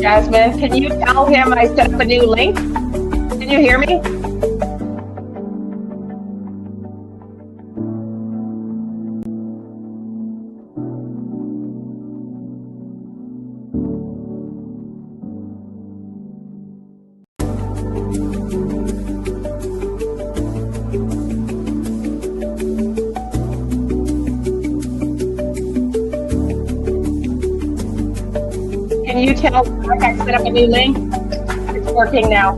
Jasmine, can you tell him I set up a new link? Can you hear me? Can you tell Mark I set up a new link? It's working now.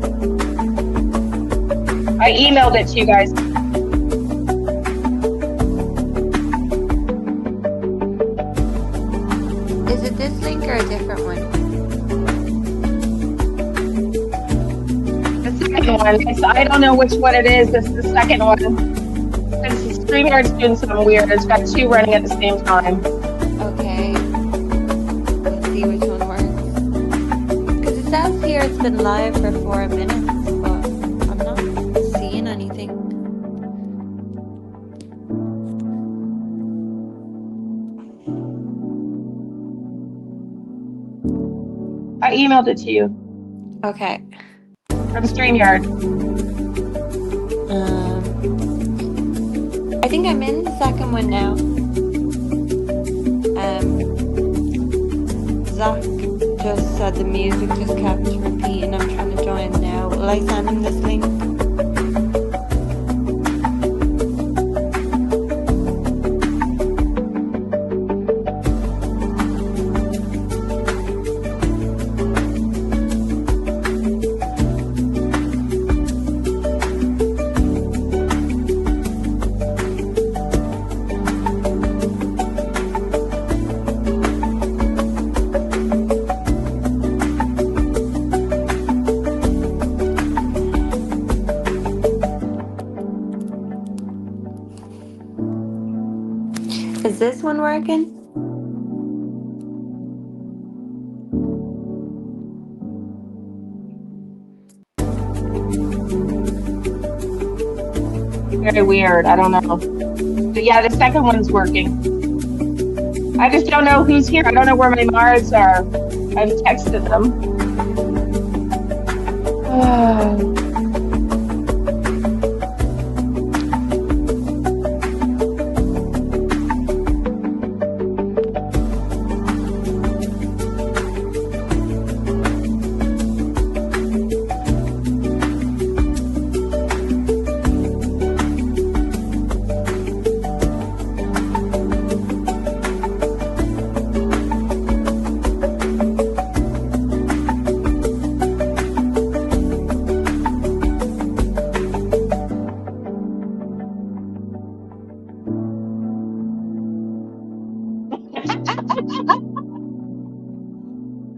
I emailed it to you guys. Is it this link or a different one? The second one. I don't know which one it is. It's the second one. Since StreamYard's doing something weird, it's got two running at the same time. Okay. Let's see which one works. Because it says here it's been live for 4 minutes, but I'm not seeing anything. I emailed it to you. Okay. From StreamYard. I think I'm in the second one now. Zach just said the music just kept repeating. I'm trying to join now. Will I send him this link? Is this one working? Very weird. I don't know. But yeah, the second one's working. I just don't know who's here. I don't know where my Mars are. I've texted them.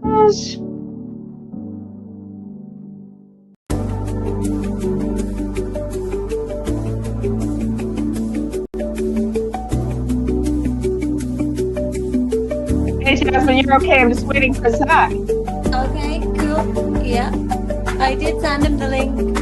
Gosh. Hey, Jasmine, you're okay. I'm just waiting for Zach. Okay, cool. Yeah. I did send him the link.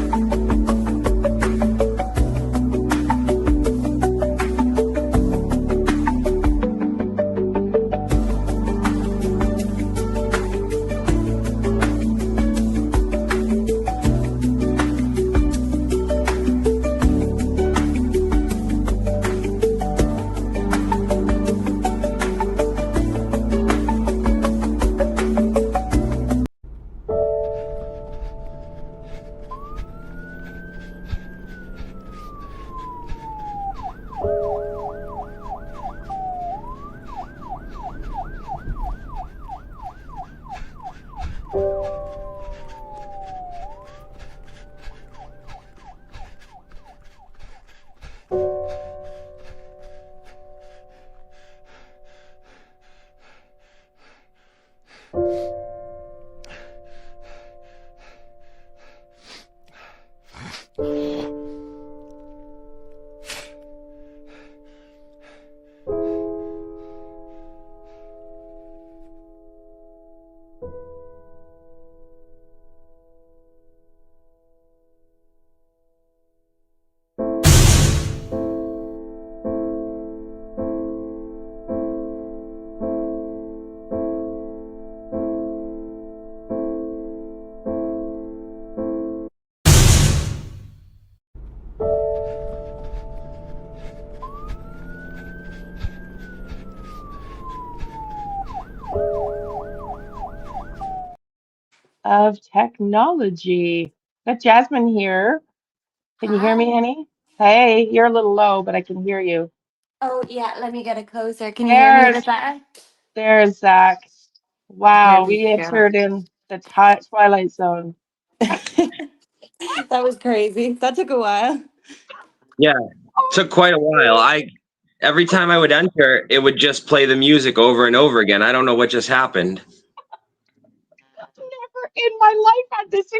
Of technology. Got Jasmine here. Can you hear me, Hi. honey? Hey, you're a little low, but I can hear you. Oh, yeah, let me get it closer. Can you hear me a There's bit better? there's Zach. There Wow, we we go. entered in the Twilight Zone. That was crazy. That took a while. Yeah, took quite a while. I every time I would enter, it would just play the music over and over again. I don't know what just happened. Never in my life had this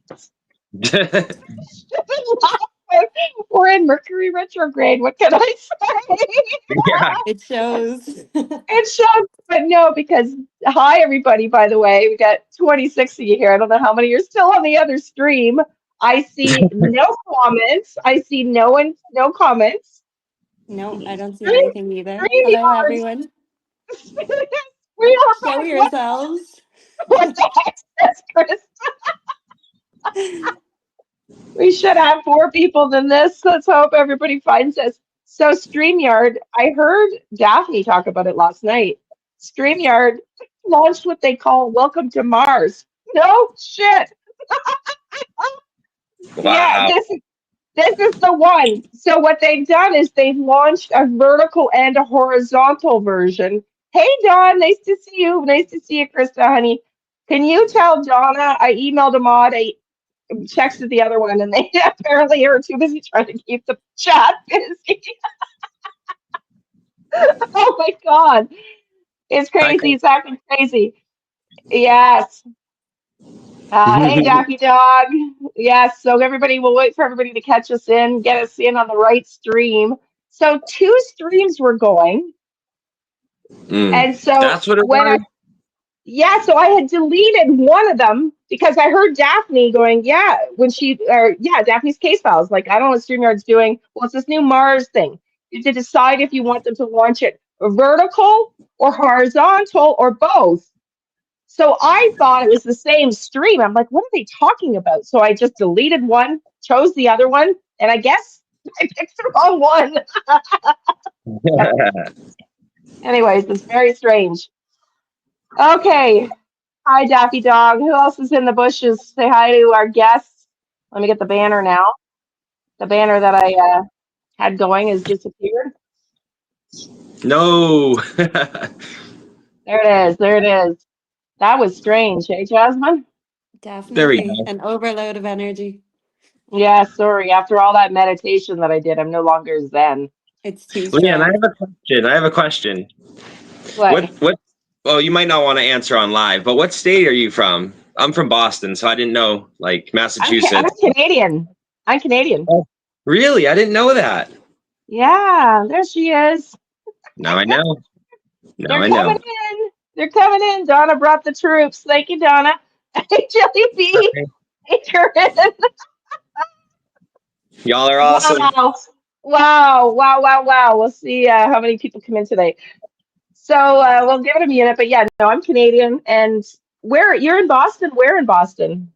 experience. We're in Mercury retrograde. What can I say? Yeah. It shows. It shows, but no, because hi everybody. By the way, we got 26 of you here. I don't know how many are still on the other stream. I see no comments. I see no comments. No, I don't see Three, anything either. three Hello, yards. everyone. We Show are yourselves. what the heck is Chris? We should have more people than this. Let's hope everybody finds us. So StreamYard, I heard Daphne talk about it last night. StreamYard launched what they call Welcome to Mars. No shit. Yeah, Wow. this is the one. So what they've done is they've launched a vertical and a horizontal version. Hey Don, nice to see you. Nice to see you, Krista, honey. Can you tell Donna I emailed a mod? I texted the other one, and they apparently are too busy trying to keep the chat busy. Oh my god, it's I crazy. can. It's acting crazy. Yes. Hey, Daffy Dog. Yes. So everybody, we'll wait for everybody to catch us in, get us in on the right stream. So 2 streams were going. And so That's what it when was. so I had deleted one of them because I heard Daphne going, Daphne's case files. Like, I don't know what StreamYard's doing. Well, it's this new Mars thing. You have to decide if you want them to launch it vertical or horizontal or both. So I thought it was the same stream. I'm like, what are they talking about? So I just deleted one, chose the other one, and I guess I picked the wrong one. Anyways, it's very strange. Okay. Hi, Daffy Dog. Who else is in the bushes? Say hi to our guests. Let me get the banner now. The banner that I had going has disappeared. No. There it is. There it is. That was strange, eh, Jasmine? There we Definitely go. an overload of energy. Yeah, sorry. After all that meditation that I did, I'm no longer Zen. It's too Liane, I strong. have a question. What? What well, you might not want to answer on live, but what state are you from? I'm from Boston, so I didn't know, like, I'm Massachusetts. Canadian. I'm Canadian. Oh, really? I didn't know that. Yeah, there she is. Now I know. Now They're I coming know. in. They're coming in. Donna brought the troops. Thank you, Donna. Jelly Bee. Okay. Corinne. Y'all are awesome. Wow. We'll see how many people come in today. So we'll give it a minute. But yeah, no, I'm Canadian. And you're in Boston? Where in Boston?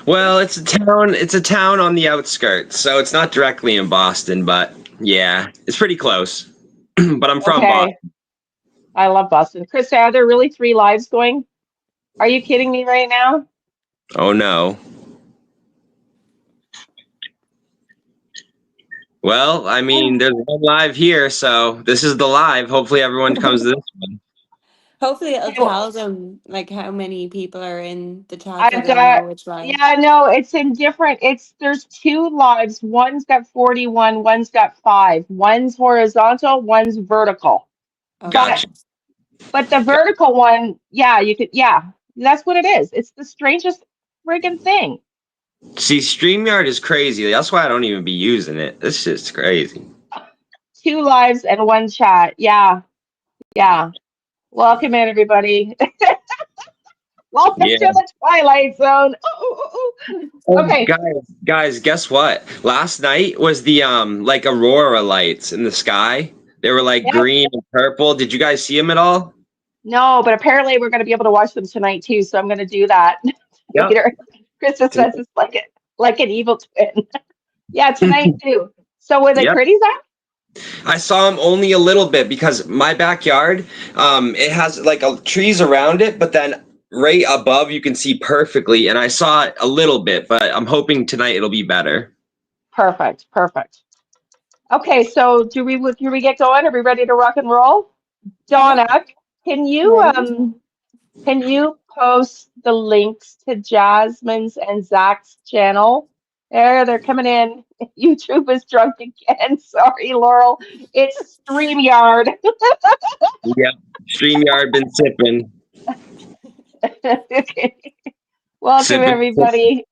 Well, it's a town on the outskirts, so it's not directly in Boston, but yeah, it's pretty close. But I'm from Okay. Boston. I love Boston. Krista, are there really 3 lives going? Are you kidding me right now? Oh no. Well, I mean, there's one live here, so this is the live. Hopefully everyone comes to this one. Hopefully it'll Okay, well, tell them like how many people are in the chat so I've they'll got, know which live. yeah, no, it's in different, there's 2 lives. One's got 41, one's got 5. One's horizontal, one's vertical. Okay. But, Gotcha. but the vertical one, that's what it is. It's the strangest friggin' thing. See, StreamYard is crazy. That's why I don't even be using it. This shit's crazy. 2 lives and 1 chat. Yeah. Welcome in, everybody. Welcome Yeah. to the Twilight Zone. Oh, Okay. guys, guess what? Last night was the like aurora lights in the sky. They were like Yep. green and purple. Did you guys see them at all? No, but apparently we're going to be able to watch them tonight too. So I'm going to do that Yep. later. Krista says it's like an evil twin. Yeah, tonight too. So were they Yep. pretty, Zach? I saw them only a little bit because my backyard, it has like trees around it, but then right above you can see perfectly. And I saw it a little bit, but I'm hoping tonight it'll be better. Perfect. Okay, so can we get going? Are we ready to rock and roll? Donna, can you Ready? can you post the links to Jasmine's and Zach's channel? They're coming in. YouTube is drunk again. Sorry, Laurel. It's StreamYard. Yep. StreamYard been sipping. Okay. Welcome, Sipping. everybody.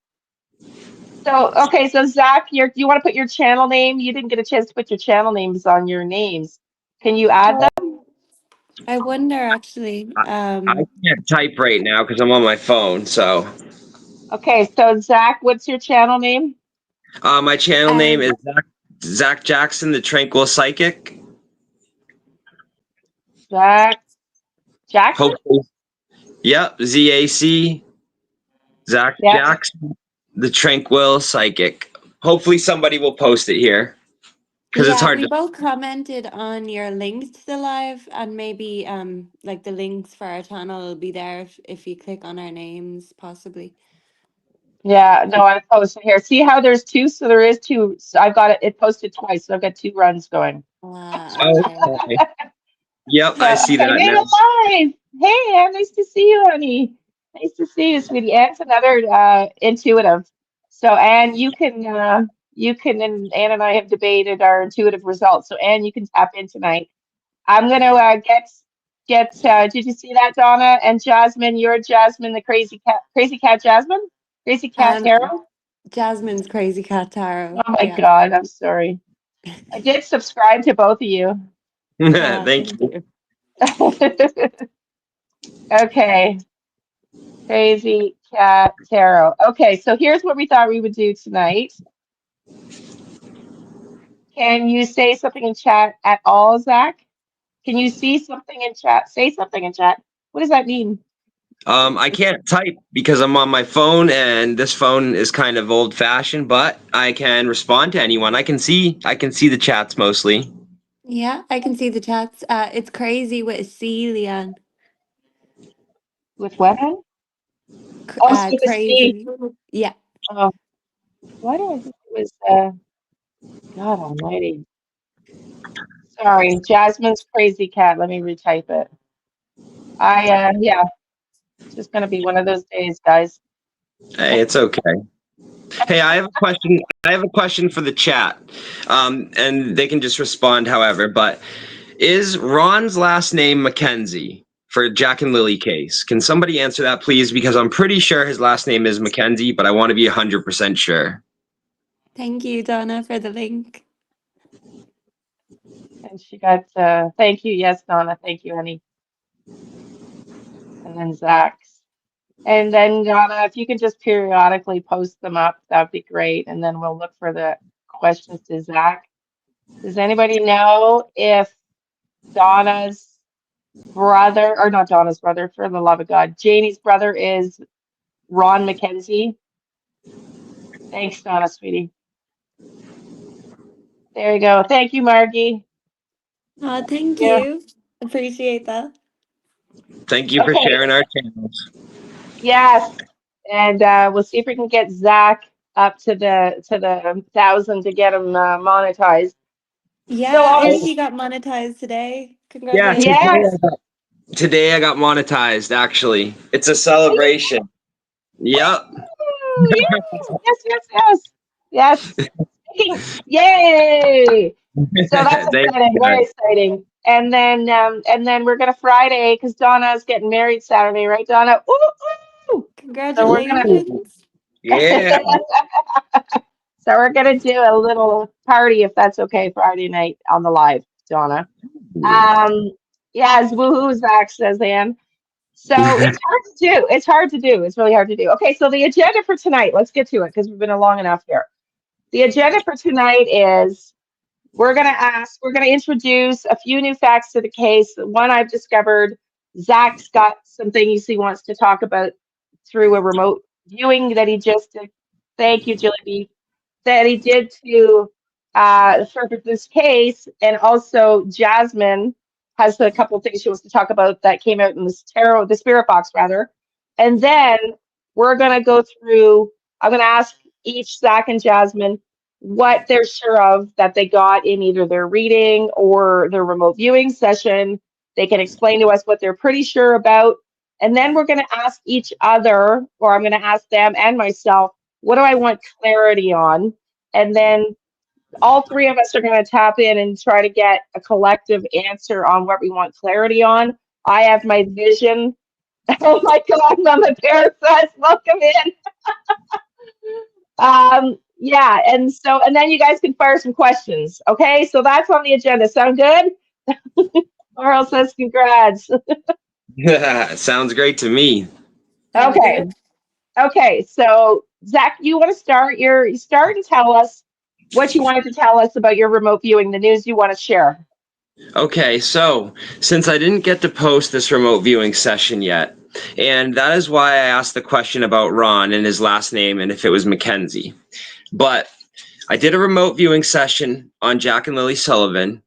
So Zach, do you want to put your channel name? You didn't get a chance to put your channel names on your names. Can you add them? I wonder actually. I can't type right now because I'm on my phone. So Okay, so Zach, what's your channel name? my channel name is Um Zach Jackson, the Tranquil Psychic. Zach Jackson? Hopefully, yep, ZAC, Zach Yeah. Jackson, the Tranquil Psychic. Hopefully somebody will post it here because it's yeah, hard we to. both commented on your links to the live and maybe like the links for our channel will be there if you click on our names possibly. Yeah, no, I posted here. See how there's 2? So there is 2. So I've got it posted twice. So I've got 2 runs going. Okay. Okay. Yep, So, I see okay, that Anne now. live. Hey, Anne, nice to see you, honey. Nice to see you, sweetie. Anne's another intuitive. So, Anne, and Anne and I have debated our intuitive results. So, Anne, you can tap in tonight. I'm gonna get. Did you see that, Donna and Jasmine? You're Jasmine, the crazy cat, Jasmine, crazy cat Um Tarot. Jasmine's Crazy Cat Tarot. Oh my Yeah. God, I'm sorry. I did subscribe to both of you. Thank Thank you. you. Okay. Crazy Cat Tarot. Okay, so here's what we thought we would do tonight. Can you say something in chat at all, Zach? Can you see something in chat? Say something in chat. What does that mean? I can't type because I'm on my phone, and this phone is kind of old fashioned, but I can respond to anyone. I can see the chats mostly. Yeah, I can see the chats. It's crazy with a C, Liane. With what? Also with a C. Crazy. Yeah. Oh, why do I think it was God Almighty? Sorry, Jasmine's Crazy Cat. Let me retype it. Yeah, it's just gonna be one of those days, guys. Hey, it's okay. Hey, I have a question. I have a question for the chat, and they can just respond however. But is Ron's last name Mackenzie for Jack and Lily case? Can somebody answer that, please? Because I'm pretty sure his last name is Mackenzie, but I want to be 100% sure. Thank you, Donna, for the link. And she got thank you, yes, Donna, thank you, honey. And then Zach's. And then Donna, if you could just periodically post them up, that'd be great. And then we'll look for the questions to Zach. Does anybody know if Donna's brother, or not Donna's brother, for the love of God, Janie's brother is Ron McKenzie? Thanks, Donna, sweetie. There you go. Thank you, Margie. Oh, thank Yeah. you. Appreciate that. Thank you for Okay. sharing our channels. Yes. And we'll see if we can get Zach up to the 1,000 to get him monetized. So Yeah, and obviously, he got monetized today. Yeah, Congratulations. yes. today I got monetized. Actually, it's a celebration. Yep. Woo! Yes. Yes. Yay! So that's Thank exciting, you, very guys. exciting. And then we're gonna Friday because Donna's getting married Saturday, right, Donna? Ooh, ooh. So we're gonna Congratulations. Yeah. so we're gonna do a little party if that's okay Friday night on the live, Donna. Um, yes, woohoo, Zach says Ann. So it's hard to do. It's hard to do. It's really hard to do. Okay, so the agenda for tonight, let's get to it because we've been long enough here. The agenda for tonight is we're going to introduce a few new facts to the case. One I've discovered, Zach's got some things he wants to talk about through a remote viewing that he just did. Thank you, Jilly, that he did to for this case. And also Jasmine has a couple of things she wants to talk about that came out in this tarot, the spirit box rather. And then we're going to go through, I'm going to ask each Zach and Jasmine what they're sure of that they got in either their reading or their remote viewing session. They can explain to us what they're pretty sure about. And then we're going to ask each other, or I'm going to ask them and myself, what do I want clarity on? And then all three of us are going to tap in and try to get a collective answer on what we want clarity on. I have my vision. Oh my God, Mama Bear says, welcome in. Yeah, and then you guys can fire some questions. Okay, so that's on the agenda. Sound good? Laurel says congrats. Sounds great to me. Sounds Okay, good. okay. So Zach, you want to start? You start and tell us what you wanted to tell us about your remote viewing, the news you want to share. Okay, so since I didn't get to post this remote viewing session yet, and that is why I asked the question about Ron and his last name and if it was Mackenzie. But I did a remote viewing session on Jack and Lilly Sullivan,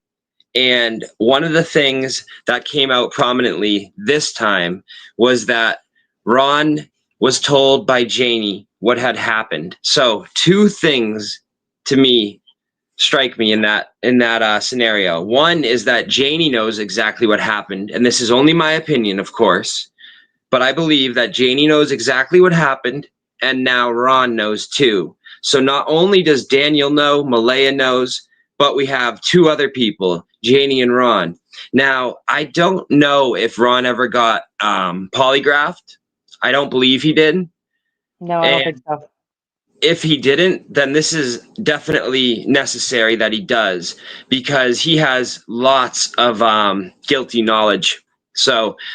and one of the things that came out prominently this time was that Ron was told by Janie what had happened. So two things to me strike me in that scenario. One is that Janie knows exactly what happened, and this is only my opinion, of course, but I believe that Janie knows exactly what happened, and now Ron knows too. So not only does Daniel know, Malaya knows, but we have two other people, Janie and Ron. Now, I don't know if Ron ever got polygraphed. I don't believe he did. No, I don't think And so. if he didn't, then this is definitely necessary that he does, because he has lots of guilty knowledge.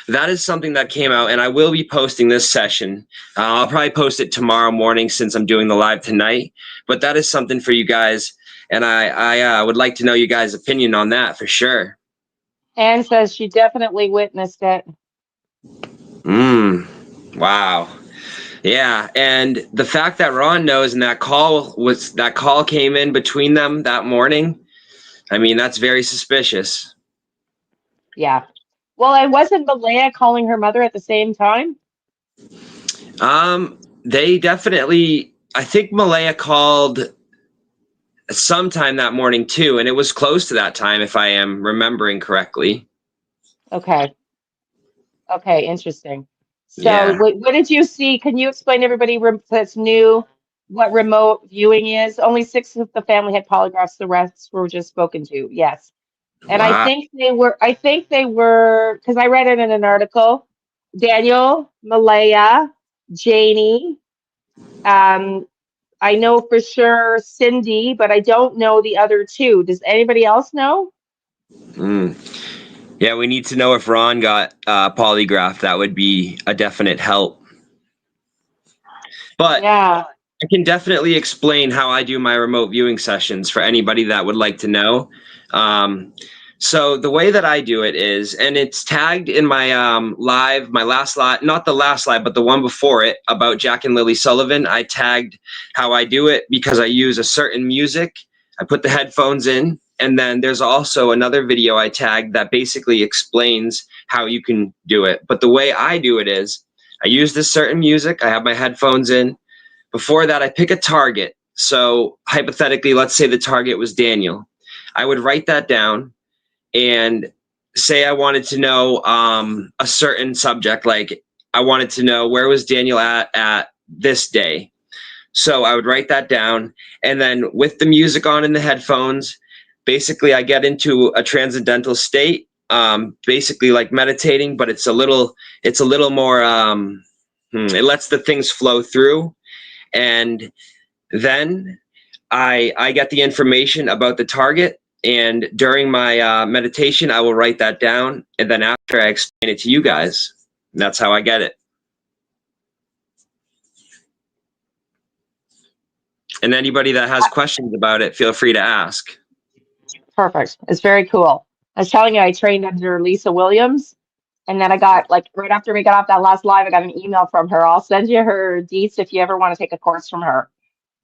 That is something that came out, and I will be posting this session. I'll probably post it tomorrow morning since I'm doing the live tonight, but that is something for you guys, and I would like to know you guys' opinion on that for sure. Anne says she definitely witnessed it. Wow. Yeah, and the fact that Ron knows, and that call came in between them that morning, I mean, that's very suspicious. Yeah. Well, and wasn't Malaya calling her mother at the same time? They definitely, I think Malaya called sometime that morning too, and it was close to that time if I am remembering correctly. Okay. Okay, interesting. So Yeah. what did you see? Can you explain to everybody that's new what remote viewing is? Only 6 of the family had polygraphs, the rest were just spoken to. Yes. And Wow. I think they were, because I read it in an article, Daniel, Malaya, Janie, um, I know for sure Cindy, but I don't know the other 2. Does anybody else know? Mm. Yeah, we need to know if Ron got polygraph. That would be a definite help. But Yeah. I can definitely explain how I do my remote viewing sessions for anybody that would like to know. So the way that I do it is, and it's tagged in my live, my last live, not the last live, but the one before it about Jack and Lilly Sullivan. I tagged how I do it because I use a certain music. I put the headphones in, and then there's also another video I tagged that basically explains how you can do it. But the way I do it is, I use this certain music. I have my headphones in. Before that, I pick a target. So hypothetically, let's say the target was Daniel. I would write that down and say I wanted to know a certain subject, like I wanted to know where was Daniel at this day. So I would write that down, and then with the music on in the headphones, basically I get into a transcendental state, basically like meditating, but it's a little more. It lets the things flow through, and then I get the information about the target, and during my meditation, I will write that down, and then after I explain it to you guys. And that's how I get it. And anybody that has questions about it, feel free to ask. Perfect. It's very cool. I was telling you, I trained under Lisa Williams, and then I got, like, right after we got off that last live, I got an email from her. I'll send you her deets if you ever want to take a course from her.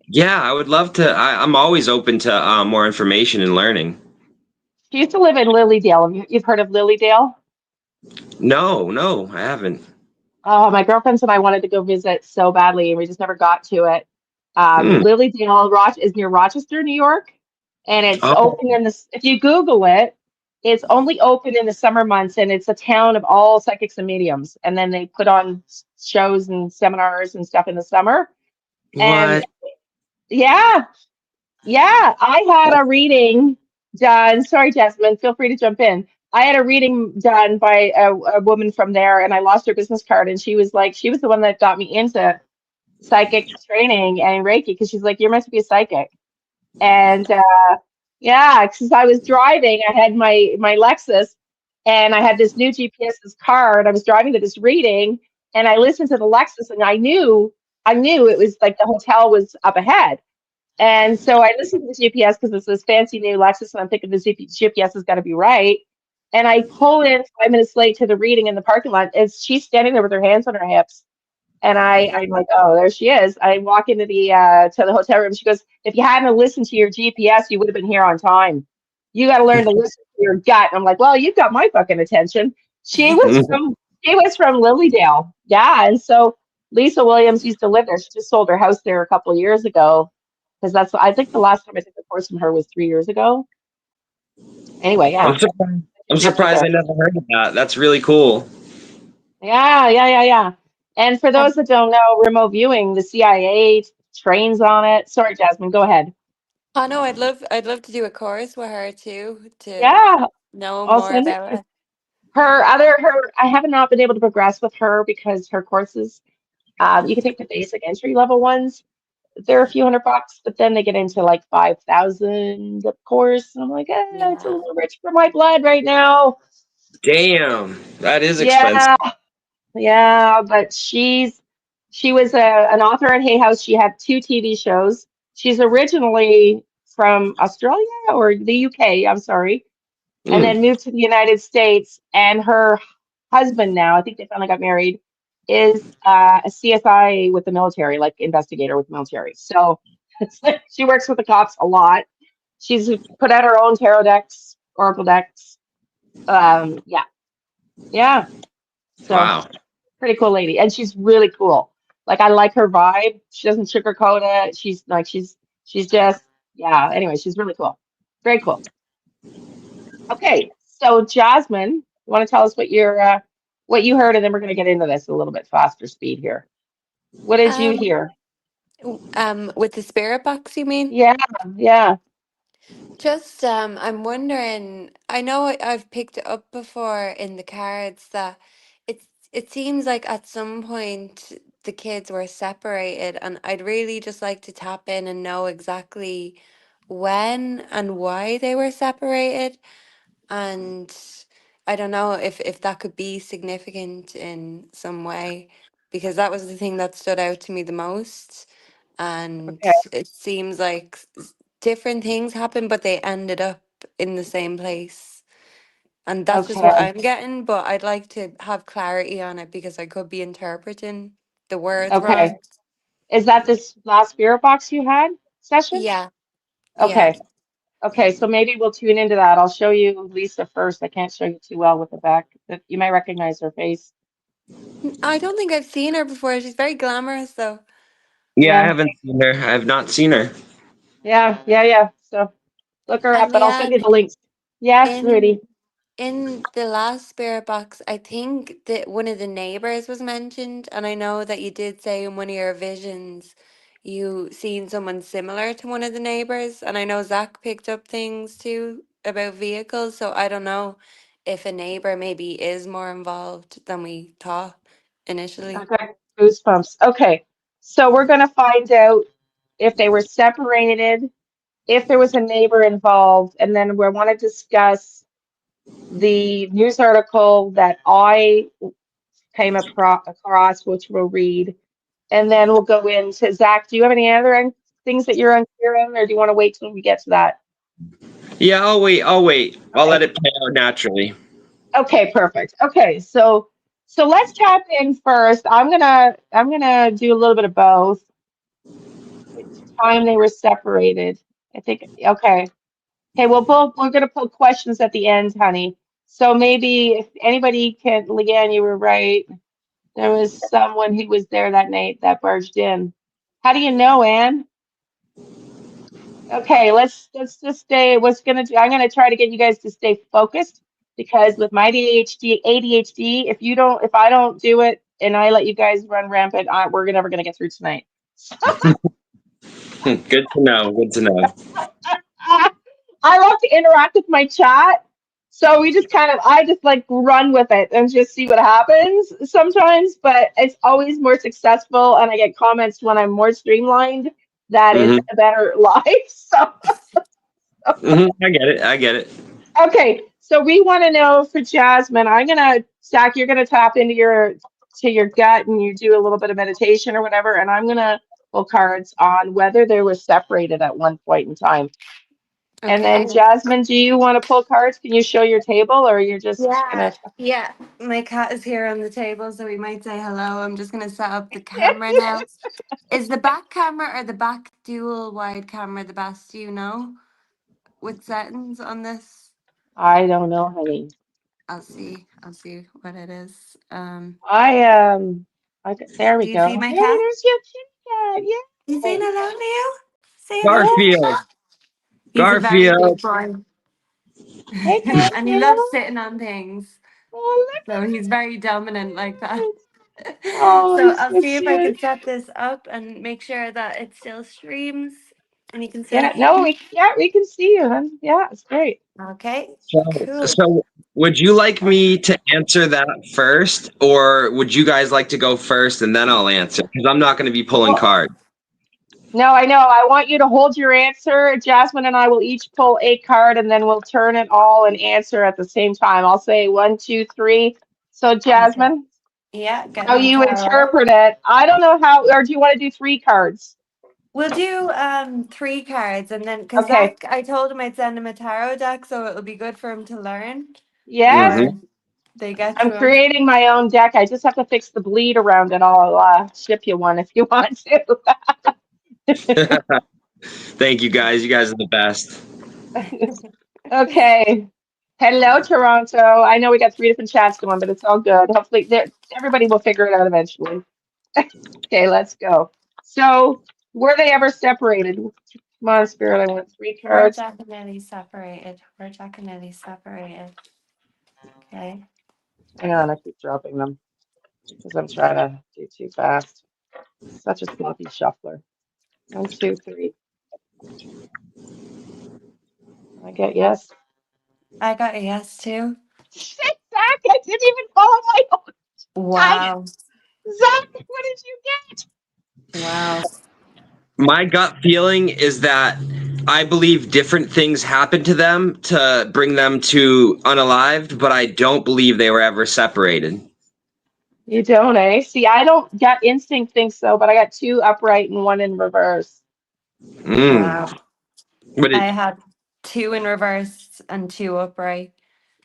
Yeah, I would love to. I'm always open to more information and learning. She used to live in Lilydale. You've heard of Lilydale? No, I haven't. Oh, my girlfriends and I wanted to go visit so badly, and we just never got to it. Hmm. Lilydale is near Rochester, New York, and it's Oh, open in this. If you Google it, it's only open in the summer months, and it's a town of all psychics and mediums. And then they put on shows and seminars and stuff in the summer. And what? yeah, yeah, I had a reading done. Sorry, Jasmine, feel free to jump in. I had a reading done by a woman from there, and I lost her business card. And she was like, she was the one that got me into psychic training and Reiki, because she's like, you're meant to be a psychic. And yeah, because I was driving, I had my Lexus, and I had this new GPS's car, and I was driving to this reading, and I listened to the Lexus, and I knew it was like the hotel was up ahead. And so I listened to the GPS because it's this fancy new Lexus, and I'm thinking the GPS has got to be right. And I pull in 5 minutes late to the reading in the parking lot, and she's standing there with her hands on her hips. And I'm like, oh, there she is. I walk into the hotel room. She goes, if you hadn't listened to your GPS, you would have been here on time. You got to learn to listen to your gut. And I'm like, well, you've got my fucking attention. She was from she was from Lilydale, yeah. And so Lisa Williams used to live there. She just sold her house there a couple of years ago, because I think the last time I took the course from her was 3 years ago. Anyway, yeah, I'm surprised. I'm connected surprised I there. never heard of that. That's really cool. Yeah, yeah, yeah, yeah. And for those that don't know, remote viewing, the CIA trains on it. Sorry, Jasmine, go ahead. Oh no, I'd love to do a course with her too to Yeah, know I'll more send it. about it. Her, I have not been able to progress with her because her courses, you can take the basic entry level ones, they're a few $100, but then they get into like 5,000, of course. And I'm like, it's a Yeah. little rich for my blood right now. Damn, that is expensive. Yeah, yeah, but she was an author at Hay House. She had two TV shows. She's originally from Australia or the UK, I'm sorry, and Mm, then moved to the United States. And her husband now, I think they finally got married, is a CSI with the military, like investigator with the military. So it's like she works with the cops a lot. She's put out her own tarot decks, oracle decks. Yeah, yeah. So wow. pretty cool lady, and she's really cool. Like I like her vibe. She doesn't sugarcoat it. She's just yeah. Anyway, she's really cool. Very cool. Okay, so Jasmine, you want to tell us what you heard, and then we're going to get into this a little bit faster speed here. What did you Um, hear? with the spirit box, you mean? Yeah, yeah. Just, I'm wondering, I know I've picked it up before in the cards that it seems like at some point the kids were separated, and I'd really just like to tap in and know exactly when and why they were separated. And I don't know if that could be significant in some way, because that was the thing that stood out to me the most. And Okay, it seems like different things happened, but they ended up in the same place. And that's just what okay, I'm getting, but I'd like to have clarity on it because I could be interpreting the words wrong. okay. Is that this last spirit box you had session? Yeah, yeah. Okay, okay. So maybe we'll tune into that. I'll show you Lisa first. I can't show you too well with the back, but you might recognize her face. I don't think I've seen her before. She's very glamorous, though. Yeah, I Yeah, haven't seen her. I have not seen her. yeah, yeah, yeah. So look her up, And but I'll send you Leanne, the links. Yes, in Rudy. in the last spirit box, I think that one of the neighbors was mentioned, and I know that you did say in one of your visions you seen someone similar to one of the neighbors, and I know Zach picked up things too about vehicles, so I don't know if a neighbor maybe is more involved than we thought initially. Okay, goosebumps. Okay, so we're gonna find out if they were separated, if there was a neighbor involved, and then we want to discuss the news article that I came across, which we'll read, and then we'll go into Zach. Do you have any other things that you're unclear on, or do you want to wait till we get to that? Yeah, I'll wait. I'll wait. I'll let Okay. it play out naturally. Okay, perfect. Okay, so let's tap in first. I'm gonna do a little bit of both. Which time they were separated? I think okay. Okay, we're gonna pull questions at the end, honey. So maybe if anybody can, Liane, you were right. There was someone who was there that night that barged in. How do you know, Anne? Okay, let's just stay. I'm gonna try to get you guys to stay focused because with my ADHD, if I don't do it and I let you guys run rampant, we're never gonna get through tonight. Good to know. Good to know. I love to interact with my chat. So we just I just like run with it and just see what happens sometimes, but it's always more successful. And I get comments when I'm more streamlined that it's Hmm. a better life. So, I get it. I get it. okay. So we want to know for Jasmine, Zach, you're going to tap into your gut and you do a little bit of meditation or whatever. And I'm going to pull cards on whether they were separated at one point in time. And then Okay. Jasmine, do you want to pull cards? Can you show your table or you're just Yeah, gonna yeah. My cat is here on the table, so we might say hello. I'm just gonna set up the camera now. Is the back camera or the back dual wide camera the best? Do you know with settings on this? I don't know, honey. I'll see. I'll see what it is. There we Do you see go. my Hey, cat? there's your kitty cat. You saying Yay. hello, Leo? Say hello. Garfield. He's a very Garfield. good boy, Hey, and he loves Garfield. sitting on things. Oh, look So he's very dominant like that. at it. Oh, So he's I'll so see if I cute. can set this up and make sure that it still streams and you can still Yeah, hear no, me. we can see you, hon. Yeah, it's great. Okay, So, cool. so would you like me to answer that first, or would you guys like to go first and then I'll answer? Because I'm not going to be pulling Well, cards. No, I know. I want you to hold your answer. Jasmine and I will each pull a card and then we'll turn it all and answer at the same time. I'll say one, two, three. So, Okay. Jasmine, Yeah, how getting my you tarot out. interpret it, I don't know how, or do you want to do three cards? We'll do three cards, and then because Okay. Zach, I told him I'd send him a tarot deck, so it'll be good for him to learn Yes, before Hmm. they get I'm to him. creating my own deck. I just have to fix the bleed around it. I'll ship you one if you want Thank you guys. You guys are the best. to. Okay. Hello, Toronto. I know we got three different chats going, but it's all good. Hopefully, everybody will figure it out eventually. Okay, let's go. So, were they ever separated? Come on, Spirit. I want three We're cards. definitely separated. We're definitely separated. Okay. Hang on, I keep dropping them because I'm trying to do too fast. Such a sloppy shuffler. One, two, three. I get yes. I got a yes too. Shit, Zach, I didn't even follow my own guidance. Wow. Zach, what did you get? Wow. My gut feeling is that I believe different things happened to them to bring them to unalived, but I don't believe they were ever separated. You don't, eh? See, I don't gut instinct think so, but I got two upright and one in reverse. Mm. Wow. But I it, had two in reverse and two upright.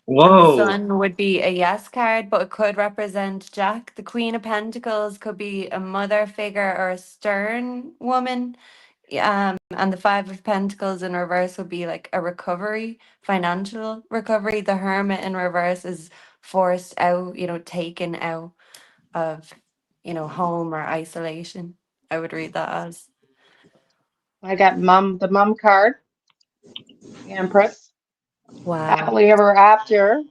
And the whoa. sun would be a yes card, but it could represent Jack. The Queen of Pentacles could be a mother figure or a stern woman. And the Five of Pentacles in reverse would be like a recovery, financial recovery. The Hermit in reverse is forced out, taken out of, home or isolation. I would read that as. I got the mum card, the Empress, Wow. happily ever after,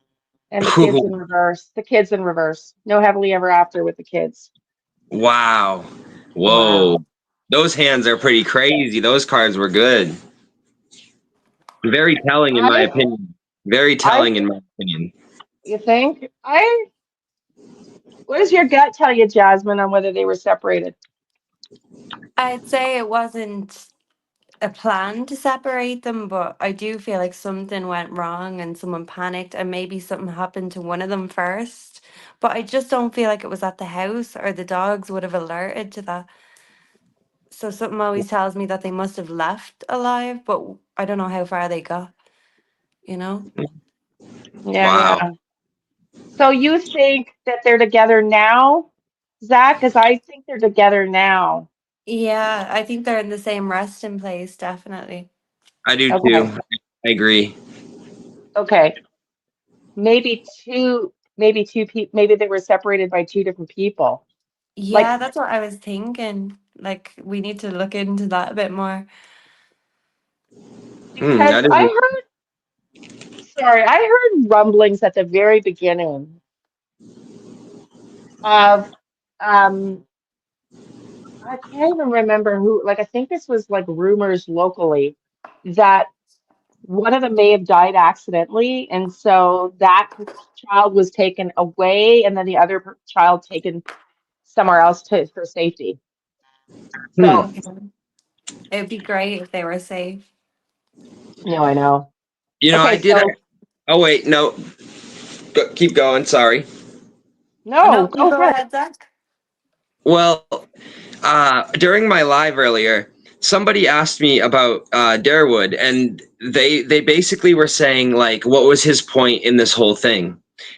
and the kids in reverse. The kids in reverse. No happily ever after with the kids. Wow. Wow. Whoa. Those hands are pretty crazy. Those cards were good. Very telling in my I, opinion. Very I, telling in my opinion. you think? What does your gut tell you, Jasmine, on whether they were separated? I'd say it wasn't a plan to separate them, but I do feel like something went wrong and someone panicked and maybe something happened to one of them first. But I just don't feel like it was at the house or the dogs would have alerted to that. So something always tells me that they must have left alive, but I don't know how far they got, you know? Yeah, Wow. yeah. So you think that they're together now, Zach? Because I think they're together now. Yeah, I think they're in the same resting place, definitely. I do Okay. too. I agree. Okay. Maybe two people. Maybe they were separated by two different people. Yeah, Like that's what I was thinking. Like, we need to look into that a bit more. Hmm, because that is I heard rumblings at the very beginning of um I can't even remember who, like I think this was like rumors locally that one of them may have died accidentally, and so that child was taken away, and then the other child taken somewhere else for safety. hmm. So, Okay. It would be great if they were safe. no, I know. You know, Okay, I did. so Oh wait, no. Keep going. Sorry. no, No, you go go ahead. ahead, Zach. Well, during my live earlier, somebody asked me about Darwood, and they basically were saying like, what was his point in this whole thing?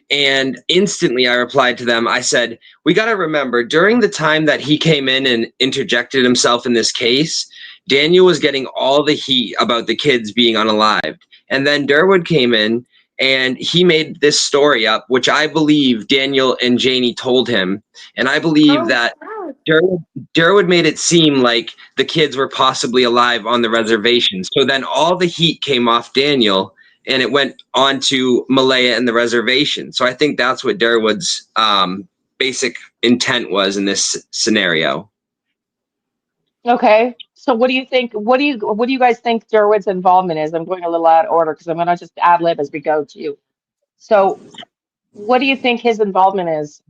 And instantly, I replied to them. I said, "We got to remember during the time that he came in and interjected himself in this case, Daniel was getting all the heat about the kids being unalived, and then Darwood came in." And he made this story up, which I believe Daniel and Janie told him. And I believe Oh, that wow. Durwood made it seem like the kids were possibly alive on the reservation. So then all the heat came off Daniel and it went on to Malaya and the reservation. So I think that's what Durwood's basic intent was in this scenario. Okay. So what do you think? What do you guys think Derwood's involvement is? I'm going a little out of order because I'm gonna just ad lib as we go too. So what do you think his involvement is?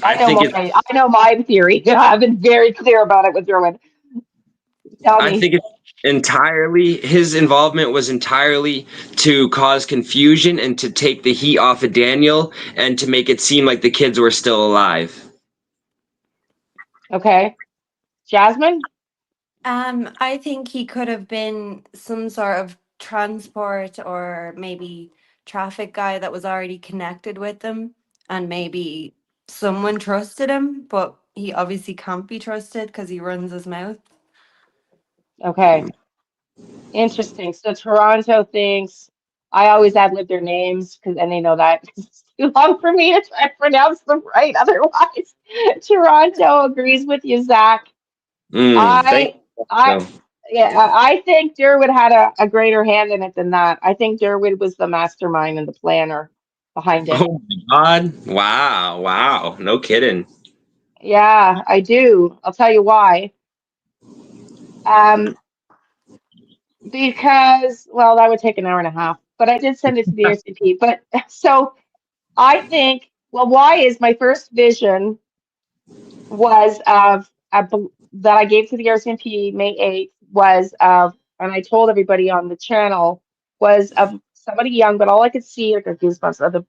I think it's I know my theory. I've been very clear about it with Derwood. Tell I me. think it's entirely his involvement was entirely to cause confusion and to take the heat off of Daniel and to make it seem like the kids were still alive. Okay. Jasmine? I think he could have been some sort of transport or maybe traffic guy that was already connected with them, and maybe someone trusted him, but he obviously can't be trusted because he runs his mouth. Okay. Interesting. So Toronto thinks I always ad lib their names because and they know that it's too long for me to try to pronounce them right. Otherwise, Toronto agrees with you, Zach. Thank I you. I So, yeah, I think Durwood had a greater hand in it than that. I think Durwood was the mastermind and the planner behind it. oh my God. Wow. Wow. No kidding. Yeah, I do. I'll tell you why. Um, because well, that would take an hour and a half, but I did send it to the RCP. But so I think, well, why is my first vision was of that I gave to the RCMP May 8th was of, and I told everybody on the channel, was of somebody young, but all I could see, like a goosebumps, of the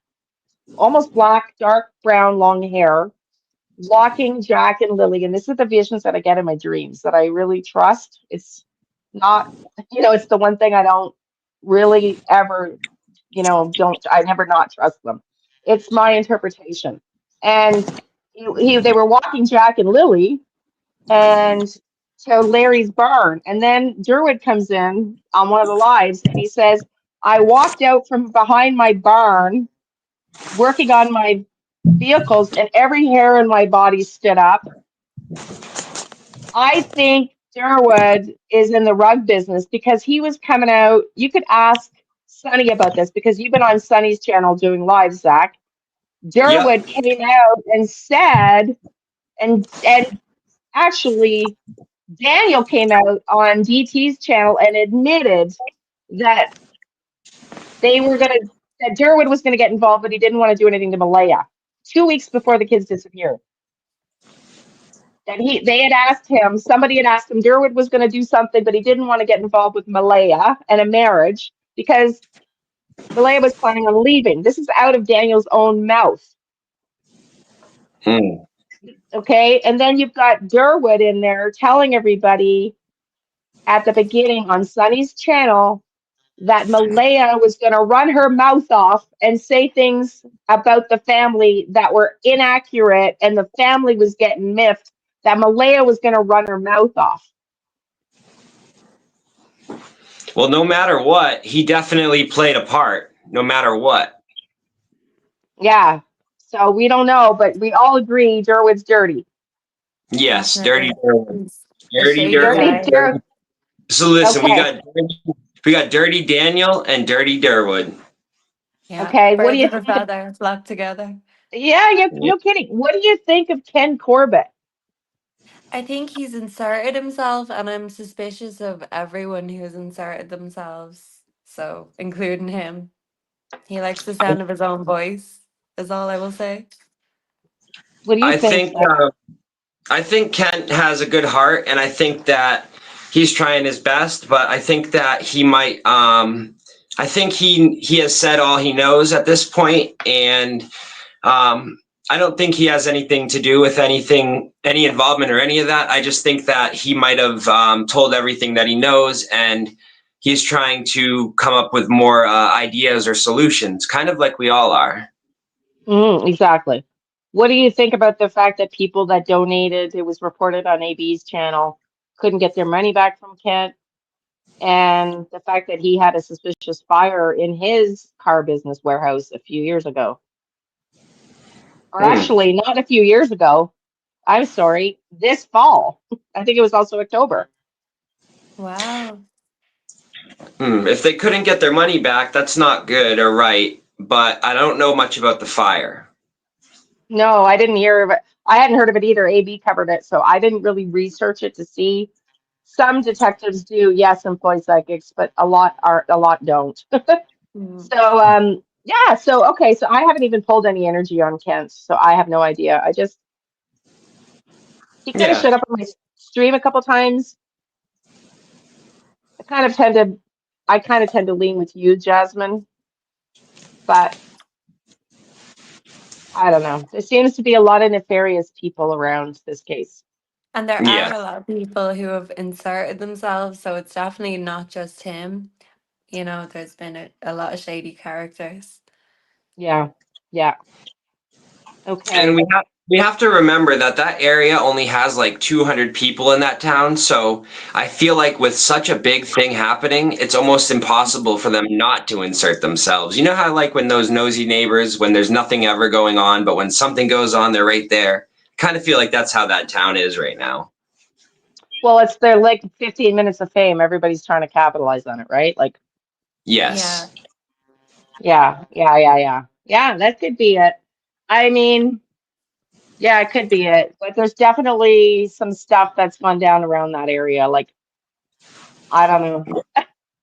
almost black, dark brown, long hair, walking Jack and Lily. And this is the visions that I get in my dreams that I really trust. It's not, it's the one thing I don't really ever, I never not trust them. It's my interpretation. And they were walking Jack and Lily and to Larry's barn. And then Durwood comes in on one of the lives and he says, I walked out from behind my barn working on my vehicles and every hair in my body stood up. I think Durwood is in the rug business because he was coming out. You could ask Sonny about this because you've been on Sonny's channel doing live, Zach. Yep. Durwood came out and said, and actually Daniel came out on DT's channel and admitted that they were gonna that Durwood was gonna get involved, but he didn't want to do anything to Malaya 2 weeks before the kids disappeared. And they had asked him, somebody had asked him, Durwood was going to do something, but he didn't want to get involved with Malaya and a marriage because Malaya was planning on leaving. This is out of Daniel's own mouth. Hmm. Okay. And then you've got Durwood in there telling everybody at the beginning on Sunny's channel that Malaya was going to run her mouth off and say things about the family that were inaccurate, and the family was getting miffed, that Malaya was going to run her mouth off. Well, no matter what, he definitely played a part, no matter what. Yeah. So we don't know, but we all agree Durwood's dirty. Yes, dirty Definitely. Derwin. He's a Dirty shady Dirty Derwin. guy. Dur. So listen, Okay. we got Dirty Daniel and Dirty Derwood. Yeah. Okay. What do Birds you of a think of? feather flock together. Yeah. Yeah. Yeah. No kidding. What do you think of Ken Corbett? I think he's inserted himself, and I'm suspicious of everyone who's inserted themselves. So, including him. He likes the sound of his own voice, is all I will say. What do you I think, think Zach? I think Kent has a good heart, and I think that he's trying his best. But I think that he might. I think he has said all he knows at this point, and I don't think he has anything to do with any involvement or any of that. I just think that he might have told everything that he knows, and he's trying to come up with more ideas or solutions, kind of like we all are. Exactly. What do you think about the fact that people that donated, it was reported on AB's channel, couldn't get their money back from Kent, and the fact that he had a suspicious fire in his car business warehouse a few years ago? Or Hmm. actually, not a few years ago. I'm sorry, this fall. I think it was also October. Wow. If they couldn't get their money back, that's not good or right. But I don't know much about the fire. No, I didn't hear of it. I hadn't heard of it either. AB covered it, so I didn't really research it to see. Some detectives do, yes, employ psychics, but a lot don't. Mm. So yeah, so okay, so I haven't even pulled any energy on Kent, so I have no idea. He kind of Yeah. showed up on my stream a couple times, I kind of tend to lean with you, Jasmine, but I don't know. There seems to be a lot of nefarious people around this case. And there Yeah. are a lot of people who have inserted themselves, so it's definitely not just him. You know, there's been a lot of shady characters. Yeah. Yeah. And Okay. we have to remember that that area only has like 200 people in that town. So I feel like with such a big thing happening, it's almost impossible for them not to insert themselves. You know how like when those nosy neighbors, when there's nothing ever going on, but when something goes on, they're right there. Kind of feel like that's how that town is right now. Well, it's their like 15 minutes of fame. Everybody's trying to capitalize on it, right? Like, Yeah. Yes. yeah. Yeah, that could be it. I mean, yeah, it could be it. But there's definitely some stuff that's gone down around that area. Like, I don't know.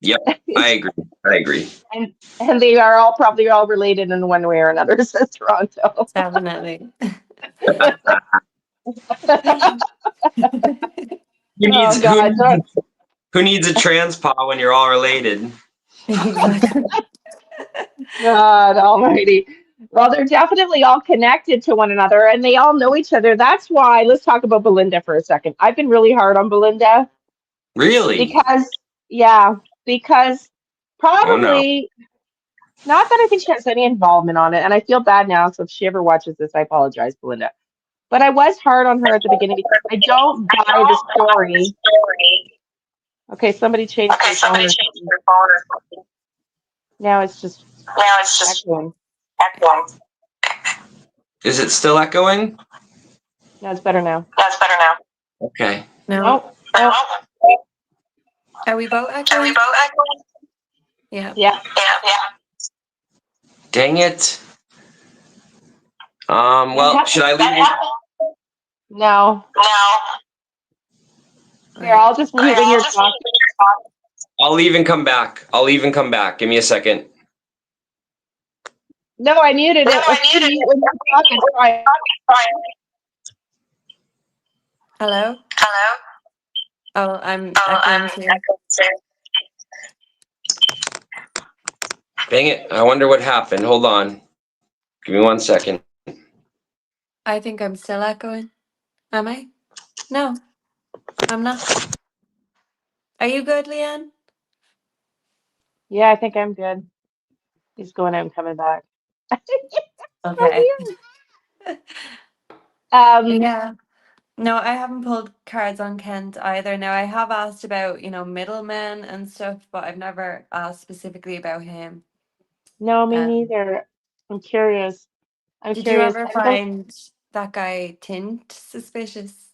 Yep. I agree. I agree. And they are all probably all related in one way or another, says Toronto. Definitely. Who Oh needs who God. needs, who needs a transpa when you're all related? Exactly. God almighty. Well, they're definitely all connected to one another and they all know each other. That's why, let's talk about Belinda for a second. I've been really hard on Belinda Really? because, yeah, because Oh no. probably not that I think she has any involvement on it. And I feel bad now. So if she ever watches this, I apologize, Belinda. But I was hard on her at the beginning because I don't buy the story. Okay, somebody changed their phone or something. Now it's just echoing. Is it still echoing? No, it's better now. Okay. No. No, no. Are we both echoing? Yeah. Yeah. Dang it. That Well, should happened. I leave? No. Here, Right. I'll just mute when you're talking. I'll leave and come back. I'll leave and come back. Give me a second. No, I muted it. Let's mute when you're talking. Try. Hello? Oh, I'm echoing too. Dang it. I wonder what happened. Hold on. Give me 1 second. I think I'm still echoing. Am I? No, I'm not. Are you good, Liane? Yeah, I think I'm good. He's going out and coming back. So Okay. weird. Yeah. No, I haven't pulled cards on Kent either. Now, I have asked about, middlemen and stuff, but I've never asked specifically about him. No, me Um, neither. I'm curious. I'm did you curious. ever I don't. find that guy Tint suspicious?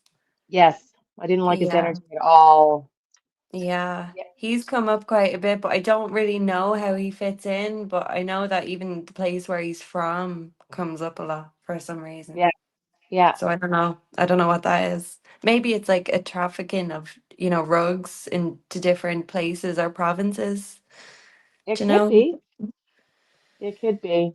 Yes, I didn't like his Yeah. energy at all. Yeah. Yeah, He's come up quite a bit, but I don't really know how he fits in. But I know that even the place where he's from comes up a lot for some reason. yeah, yeah. So I don't know. I don't know what that is. Maybe it's like a trafficking of, rugs into different places or provinces. It Do you could know? be. It could be.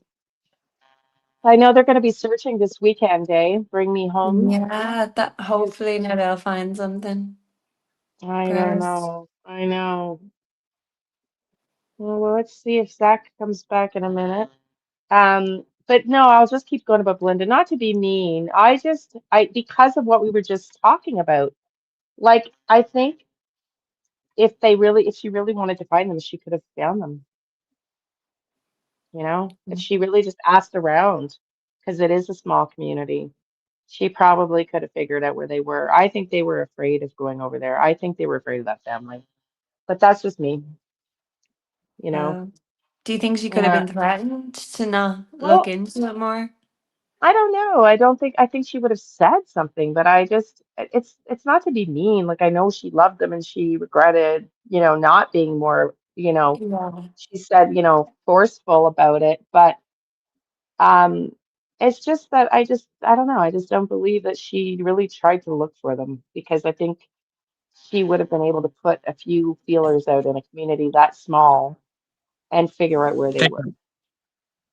I know they're going to be searching this weekend, eh? Bring me home. Yeah, that hopefully now they'll find something I for don't us. know. I know. Well, let's see if Zach comes back in a minute. But no, I'll just keep going about Belinda. Not to be mean. I because of what we were just talking about. Like, I think if she really wanted to find them, she could have found them. If she really just asked around, because it is a small community, she probably could have figured out where they were. I think they were afraid of going over there. I think they were afraid of that family. But that's just me, you know. Uh, do you think she could have Yeah. been threatened to not look Well, into it more? I don't know. I think she would have said something, but it's not to be mean. Like I know she loved them and she regretted, not being more, Yeah. she said, forceful about it. But um it's just that I don't know. I just don't believe that she really tried to look for them because I think she would have been able to put a few feelers out in a community that small and figure out where they were.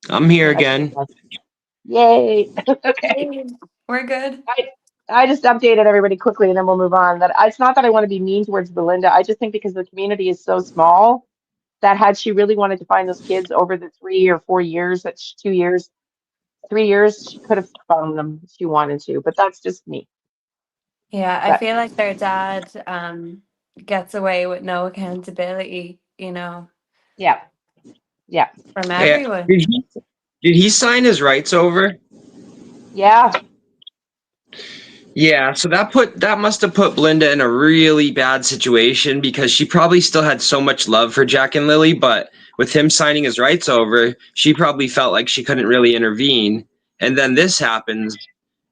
I'm here Yeah. That's just again. my, yay. Okay. Yay. We're good. I just updated everybody quickly and then we'll move on. That it's not that I want to be mean towards Belinda. I just think because the community is so small that had she really wanted to find those kids over the 3 or 4 years, 2 years, 3 years, she could have found them if she wanted to. But that's just me. Yeah, I But feel like their dad gets away with no accountability, yeah, yeah, from Yeah. everyone. Did he sign his rights over? yeah. Yeah, so that must have put Belinda in a really bad situation because she probably still had so much love for Jack and Lily, but with him signing his rights over, she probably felt like she couldn't really intervene. And then this happens,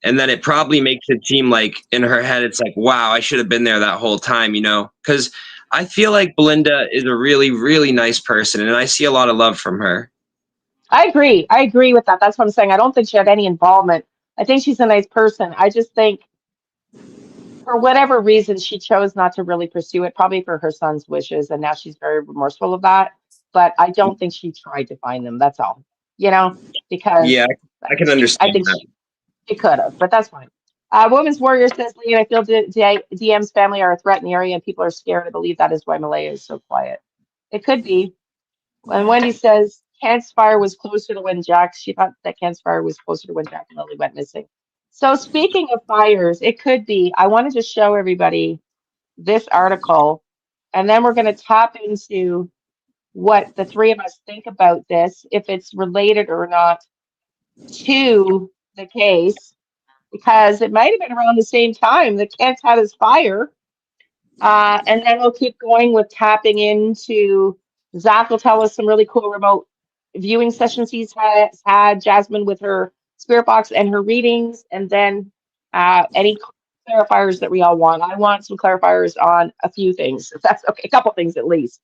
and then it probably makes it seem like in her head it's like, wow, I should have been there that whole time, Because I feel like Belinda is a really, really nice person, and I see a lot of love from her. I agree. I agree with that. That's what I'm saying. I don't think she had any involvement. I think she's a nice person. I just think for whatever reason, she chose not to really pursue it, probably for her son's wishes, and now she's very remorseful of that. But I don't think she tried to find them. That's all, because Yeah, I can I understand think that. she could have, but that's fine. Women's Warrior says, Liane, I feel DM's family are a threat in the area, and people are scared. I believe that is why Malaya is so quiet. It could be. And Yeah. Wendy says, Kent's fire was closer to when Jack, she thought that Kent's fire was closer to when Jack and Lily went missing. So speaking of fires, it could be. I wanted to show everybody this article, and then we're going to tap into what the three of us think about this, if it's related or not to the case, because it might have been around the same time that Kent had his fire. And then we'll keep going with tapping into. Zach will tell us some really cool remote viewing sessions he's had. Jasmine with her spirit box and her readings, and then any clarifiers that we all want. I want some clarifiers on a few things, if that's okay, a couple things at least.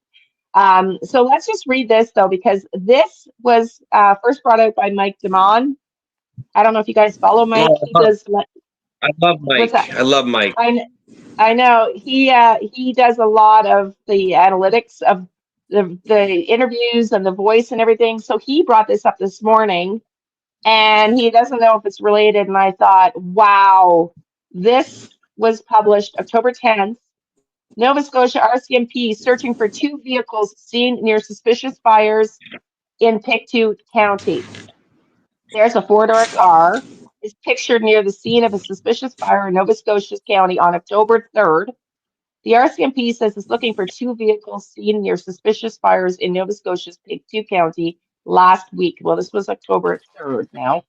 So let's just read this though, because this was first brought out by Mike Damon. I don't know if you guys follow Mike. Oh, He does. I love What's Mike. that? I love Mike. I know he does a lot of the analytics of the interviews and the voice and everything. So he brought this up this morning, and he doesn't know if it's related. And I thought, wow, this was published October 10th. Nova Scotia RCMP searching for two vehicles seen near suspicious fires in Pictou County. There's a four-door car is pictured near the scene of a suspicious fire in Nova Scotia County on October 3rd. The RCMP says it's looking for two vehicles seen near suspicious fires in Nova Scotia's Pictou County last week. Well, this was October 3rd now.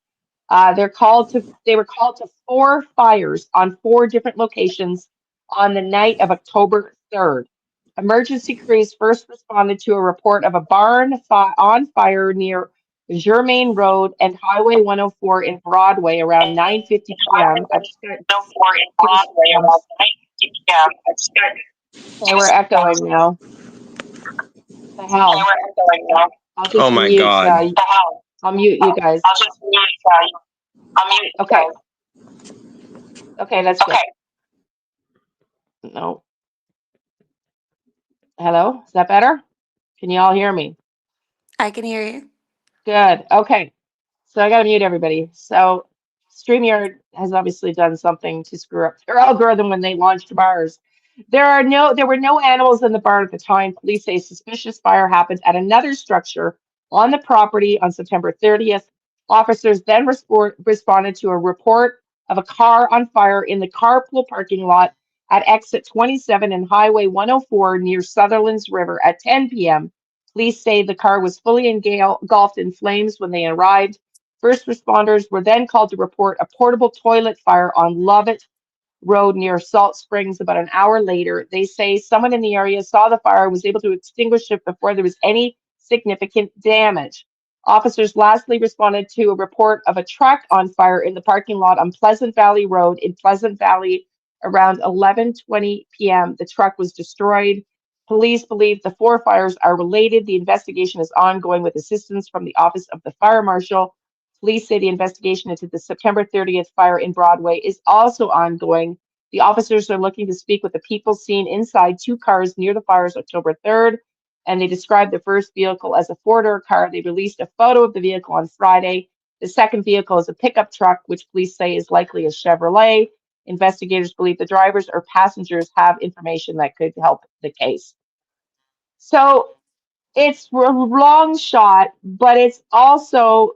They were called to four fires on four different locations on the night of October 3rd. Emergency crews first responded to a report of a barn on fire near Germain Road and Highway 104 in Broadway around 9:50 p.m. I just got goosebumps. Okay, we're echoing now. The hell. I'll Oh just my mute. God. I'll mute you guys. Okay. Okay, that's good. No. Hello? Is that better? Can you all hear me? I can hear you. Good. Okay. So I got to mute everybody. So StreamYard has obviously done something to screw up their algorithm when they launched bars. There were no animals in the barn at the time. Police say suspicious fire happened at another structure on the property on September 30th. Officers then responded to a report of a car on fire in the carpool parking lot at exit 27 and Highway 104 near Sutherland's River at 10 p.m. Police say the car was fully engulfed in flames when they arrived. First responders were then called to report a portable toilet fire on Lovett Road near Salt Springs about an hour later. They say someone in the area saw the fire and was able to extinguish it before there was any significant damage. Officers lastly responded to a report of a truck on fire in the parking lot on Pleasant Valley Road in Pleasant Valley around 11:20 p.m. The truck was destroyed. Police believe the four fires are related. The investigation is ongoing with assistance from the Office of the Fire Marshal. Police say the investigation into the September 30th fire in Broadway is also ongoing. The officers are looking to speak with the people seen inside two cars near the fires October 3rd, and they described the first vehicle as a four-door car. They released a photo of the vehicle on Friday. The second vehicle is a pickup truck, which police say is likely a Chevrolet. Investigators believe the drivers or passengers have information that could help the case. So it's a long shot, but it's also,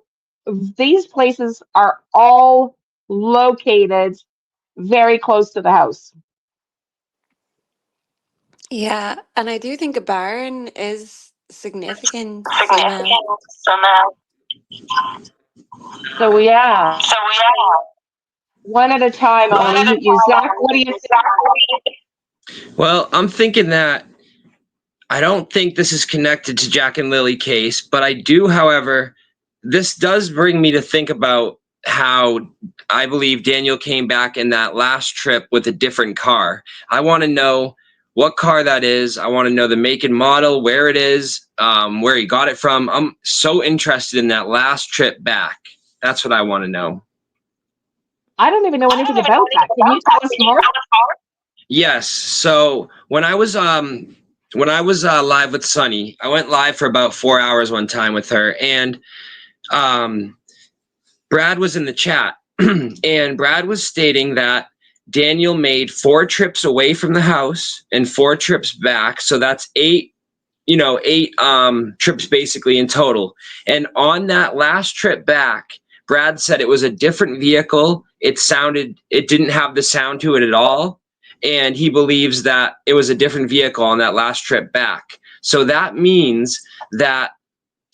these places are all located very close to the house. Yeah, and I do think a barn is significant somehow. significant somehow. So yeah, So yeah, one at a time. I'm one going at to a mute you, Zach. time. What do you think? Well, I'm thinking that I don't think this is connected to Jack and Lily case, but I do, however, this does bring me to think about how I believe Daniel came back in that last trip with a different car. I want to know what car that is. I want to know the make and model, where it is, where he got it from. I'm so interested in that last trip back. That's what I want to know. I don't even know I don't anything even know about that. anything Can you about tell that. us Can you more? tell us more? Yes. So when I was live with Sunny, I went live for about 4 hours one time with her, and Brad was in the chat, and Brad was stating that Daniel made 4 trips away from the house and 4 trips back. So that's 8 trips basically in total. And on that last trip back, Brad said it was a different vehicle. It didn't have the sound to it at all. And he believes that it was a different vehicle on that last trip back. So that means that,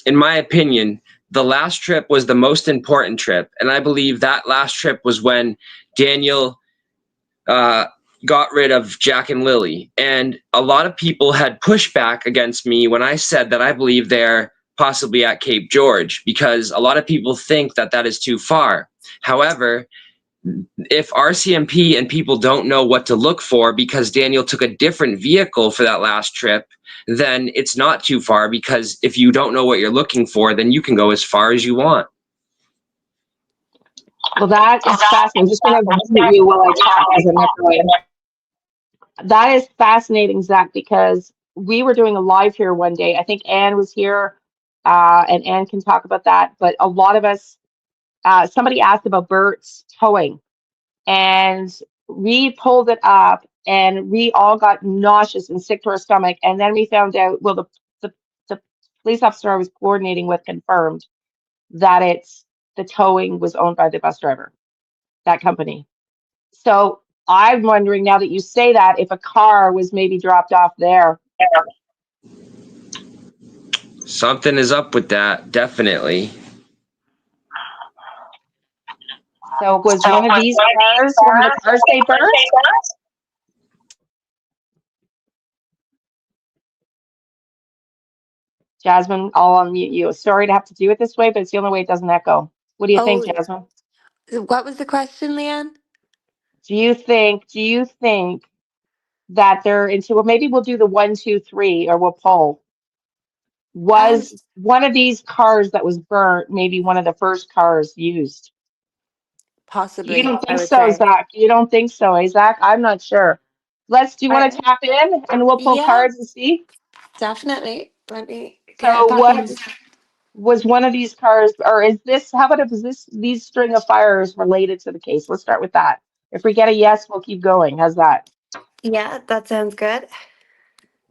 in my opinion, the last trip was the most important trip. And I believe that last trip was when Daniel got rid of Jack and Lily. And a lot of people had pushback against me when I said that I believe they're possibly at Cape George, because a lot of people think that that is too far. However, if RCMP and people don't know what to look for because Daniel took a different vehicle for that last trip, then it's not too far, because if you don't know what you're looking for, then you can go as far as you want. Well, that is fascinating. I'm just going to mute you while I talk because I'm echoing. That is fascinating, Zach, because we were doing a live here one day. I think Anne was here, and Anne can talk about that. But a lot of us, somebody asked about Bert's towing, and we pulled it up, and we all got nauseous and sick to our stomach. And then we found out, well, the police officer I was coordinating with confirmed that the towing was owned by the bus driver, that company. So I'm wondering, now that you say that, if a car was maybe dropped off there. Something is up with that, definitely. So was So one of was these one of these cars one of the cars they cars burned? they burned? Jasmine, I'll unmute you. Sorry to have to do it this way, but it's the only way it doesn't echo. What do you think, Oh, Jasmine? what was the question, Liane? Do you think that they're into, well, maybe we'll do the 1, 2, 3, or we'll poll. Um, Was one of these cars that was burnt maybe one of the first cars used? You possibly, don't I think would so, say. Zach? You don't think so, eh, Zach? I'm not sure. Do you want I, to tap in and we'll pull yeah, cards and see? definitely. Let me get So back in. was one of these cars, or is this, how about if these string of fires related to the case? Let's start with that. If we get a yes, we'll keep going. How's that? Yeah, that sounds good.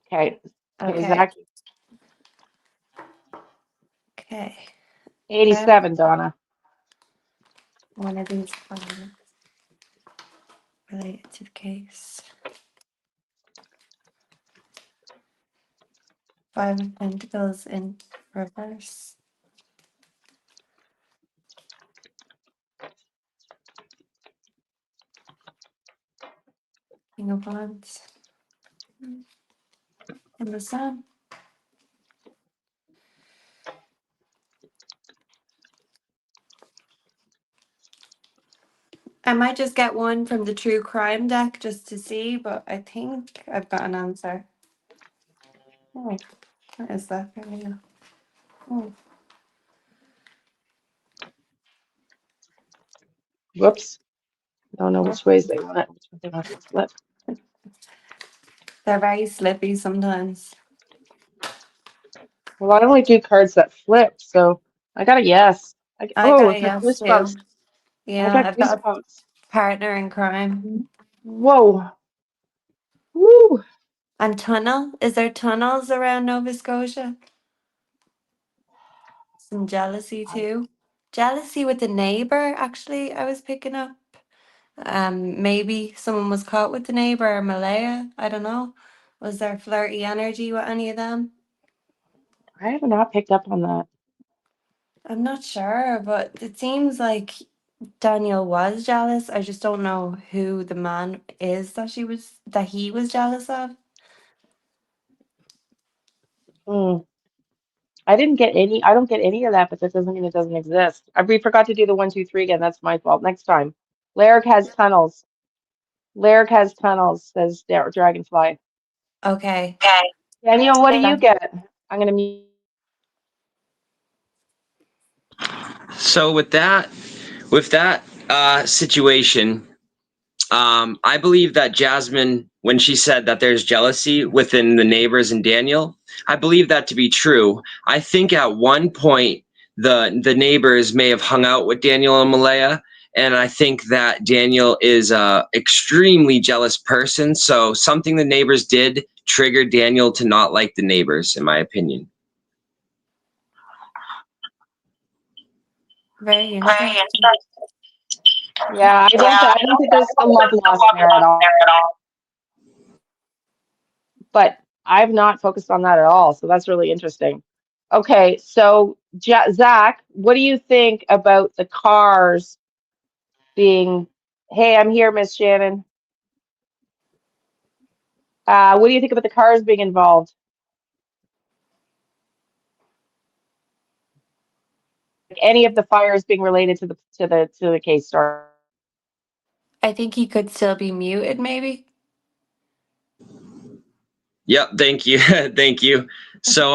Okay. Okay, Okay. Zach. Okay. 87, Donna. One of these cards related to the case. 5 of Pentacles in reverse. King of Wands. And the Sun. I might just get one from the True Crime deck just to see, but I think I've got an answer. Oh, what is that? There we go. Oh, Whoops. I don't know which ways they want it. Which way they want it to flip. they're very slippy sometimes. Well, I only do cards that flip, so I got a yes. I Oh, got a I've got yes goosebumps. too. I Yeah, got I've got goosebumps. Partner in crime. Whoa. Woo. And tunnel? Is there tunnels around Nova Scotia? Some jealousy too. Jealousy with the neighbor, actually, I was picking up. Maybe someone was caught with the neighbor or Malaya. I don't know. Was there flirty energy with any of them? I have not picked up on that. I'm not sure, but it seems like Daniel was jealous. I just don't know who the man is that he was jealous of. Mm. I didn't get any. I don't get any of that, but that doesn't mean it doesn't exist. We forgot to do the 1, 2, 3 again. That's my fault. Next time. Lyric has tunnels. Lyric has tunnels, says Dragonfly. Okay. Daniel, what do you That get? I'm gonna mute. So with that situation, I believe that Jasmine, when she said that there's jealousy within the neighbors and Daniel, I believe that to be true. I think at one point the neighbors may have hung out with Daniel and Malaya, and I think that Daniel is a extremely jealous person. So something the neighbors did triggered Daniel to not like the neighbors, in my opinion. very interesting. Yeah, I don't think there's a love lost there at all. But I've not focused on that at all, so that's really interesting. Okay, so Zach, what do you think about the cars being? Hey, I'm here, Miss Shannon. What do you think about the cars being involved? Like any of the fires being related to the case story? I think he could still be muted, maybe. Yep, thank you. Thank you. So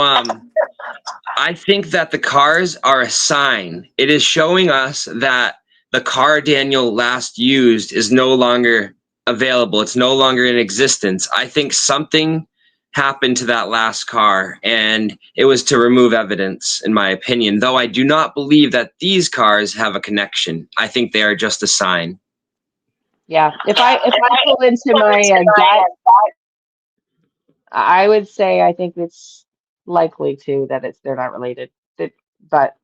I think that the cars are a sign. It is showing us that the car Daniel last used is no longer available. It's no longer in existence. I think something happened to that last car, and it was to remove evidence, in my opinion. Though I do not believe that these cars have a connection. I think they are just a sign. Yeah, if I pull into my gut, I would say I think it's likely too that they're not related. But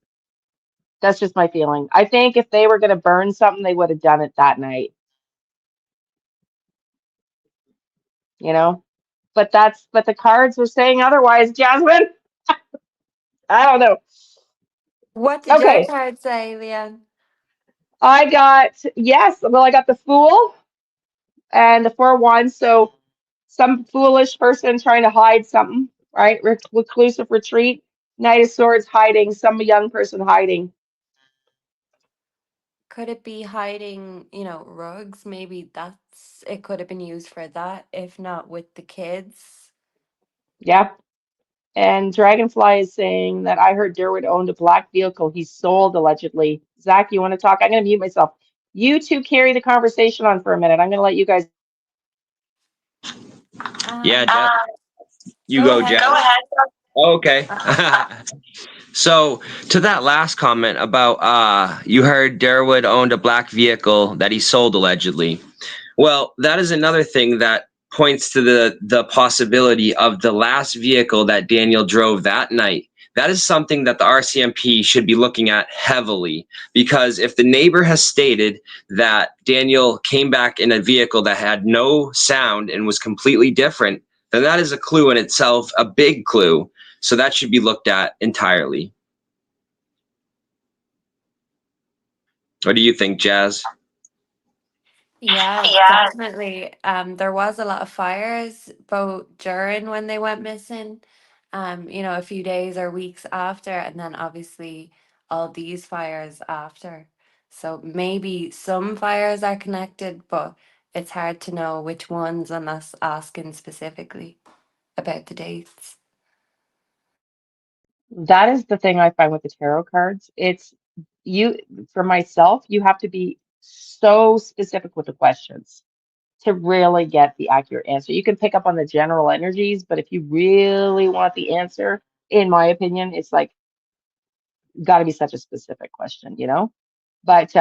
that's just my feeling. I think if they were going to burn something, they would have done it that night, you know? But the cards were saying otherwise, Jasmine. I don't know. What did your Okay, card say, Liane? I got yes. Well, I got the Fool and the Four of Wands. So some foolish person trying to hide something, right? Reclusive retreat. Knight of Swords hiding. Some young person hiding. Could it be hiding, rugs? Maybe it could have been used for that, if not with the kids. Yep. And Dragonfly is saying that I heard Derwood owned a black vehicle he sold allegedly. Zach, you want to talk? I'm going to mute myself. You two carry the conversation on for a minute. I'm going to let you guys. Yeah, Um, you go go, ahead, Jazz. Zach. Okay. Uh, So to that last comment about you heard Derwood owned a black vehicle that he sold allegedly. Well, that is another thing that points to the possibility of the last vehicle that Daniel drove that night. That is something that the RCMP should be looking at heavily, because if the neighbor has stated that Daniel came back in a vehicle that had no sound and was completely different, then that is a clue in itself, a big clue. So that should be looked at entirely. What do you think, Jazz? yeah, definitely. There was a lot of fires both during when they went missing, a few days or weeks after, and then obviously all these fires after. So maybe some fires are connected, but it's hard to know which ones unless asking specifically about the dates. That is the thing I find with the tarot cards. It's you, for myself, you have to be so specific with the questions to really get the accurate answer. You can pick up on the general energies, but if you really want the answer, in my opinion, it's like got to be such a specific question, you know? But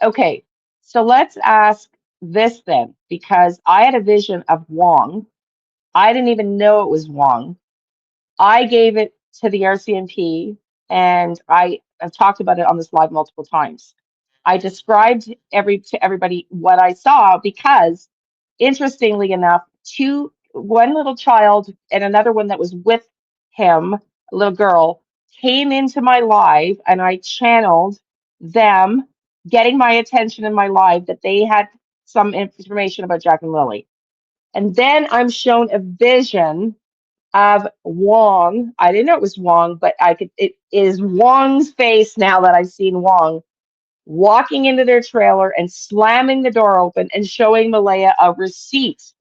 okay. So let's ask this then, because I had a vision of Wong. I didn't even know it was Wong. I gave it to the RCMP, and I've talked about it on this live multiple times. I described to everybody what I saw because, interestingly enough, one little child and another one that was with him, a little girl, came into my live, and I channeled them, getting my attention in my live that they had some information about Jack and Lily. And then I'm shown a vision of Wong. I didn't know it was Wong, but it is Wong's face now that I've seen Wong walking into their trailer and slamming the door open and showing Malaya a receipt.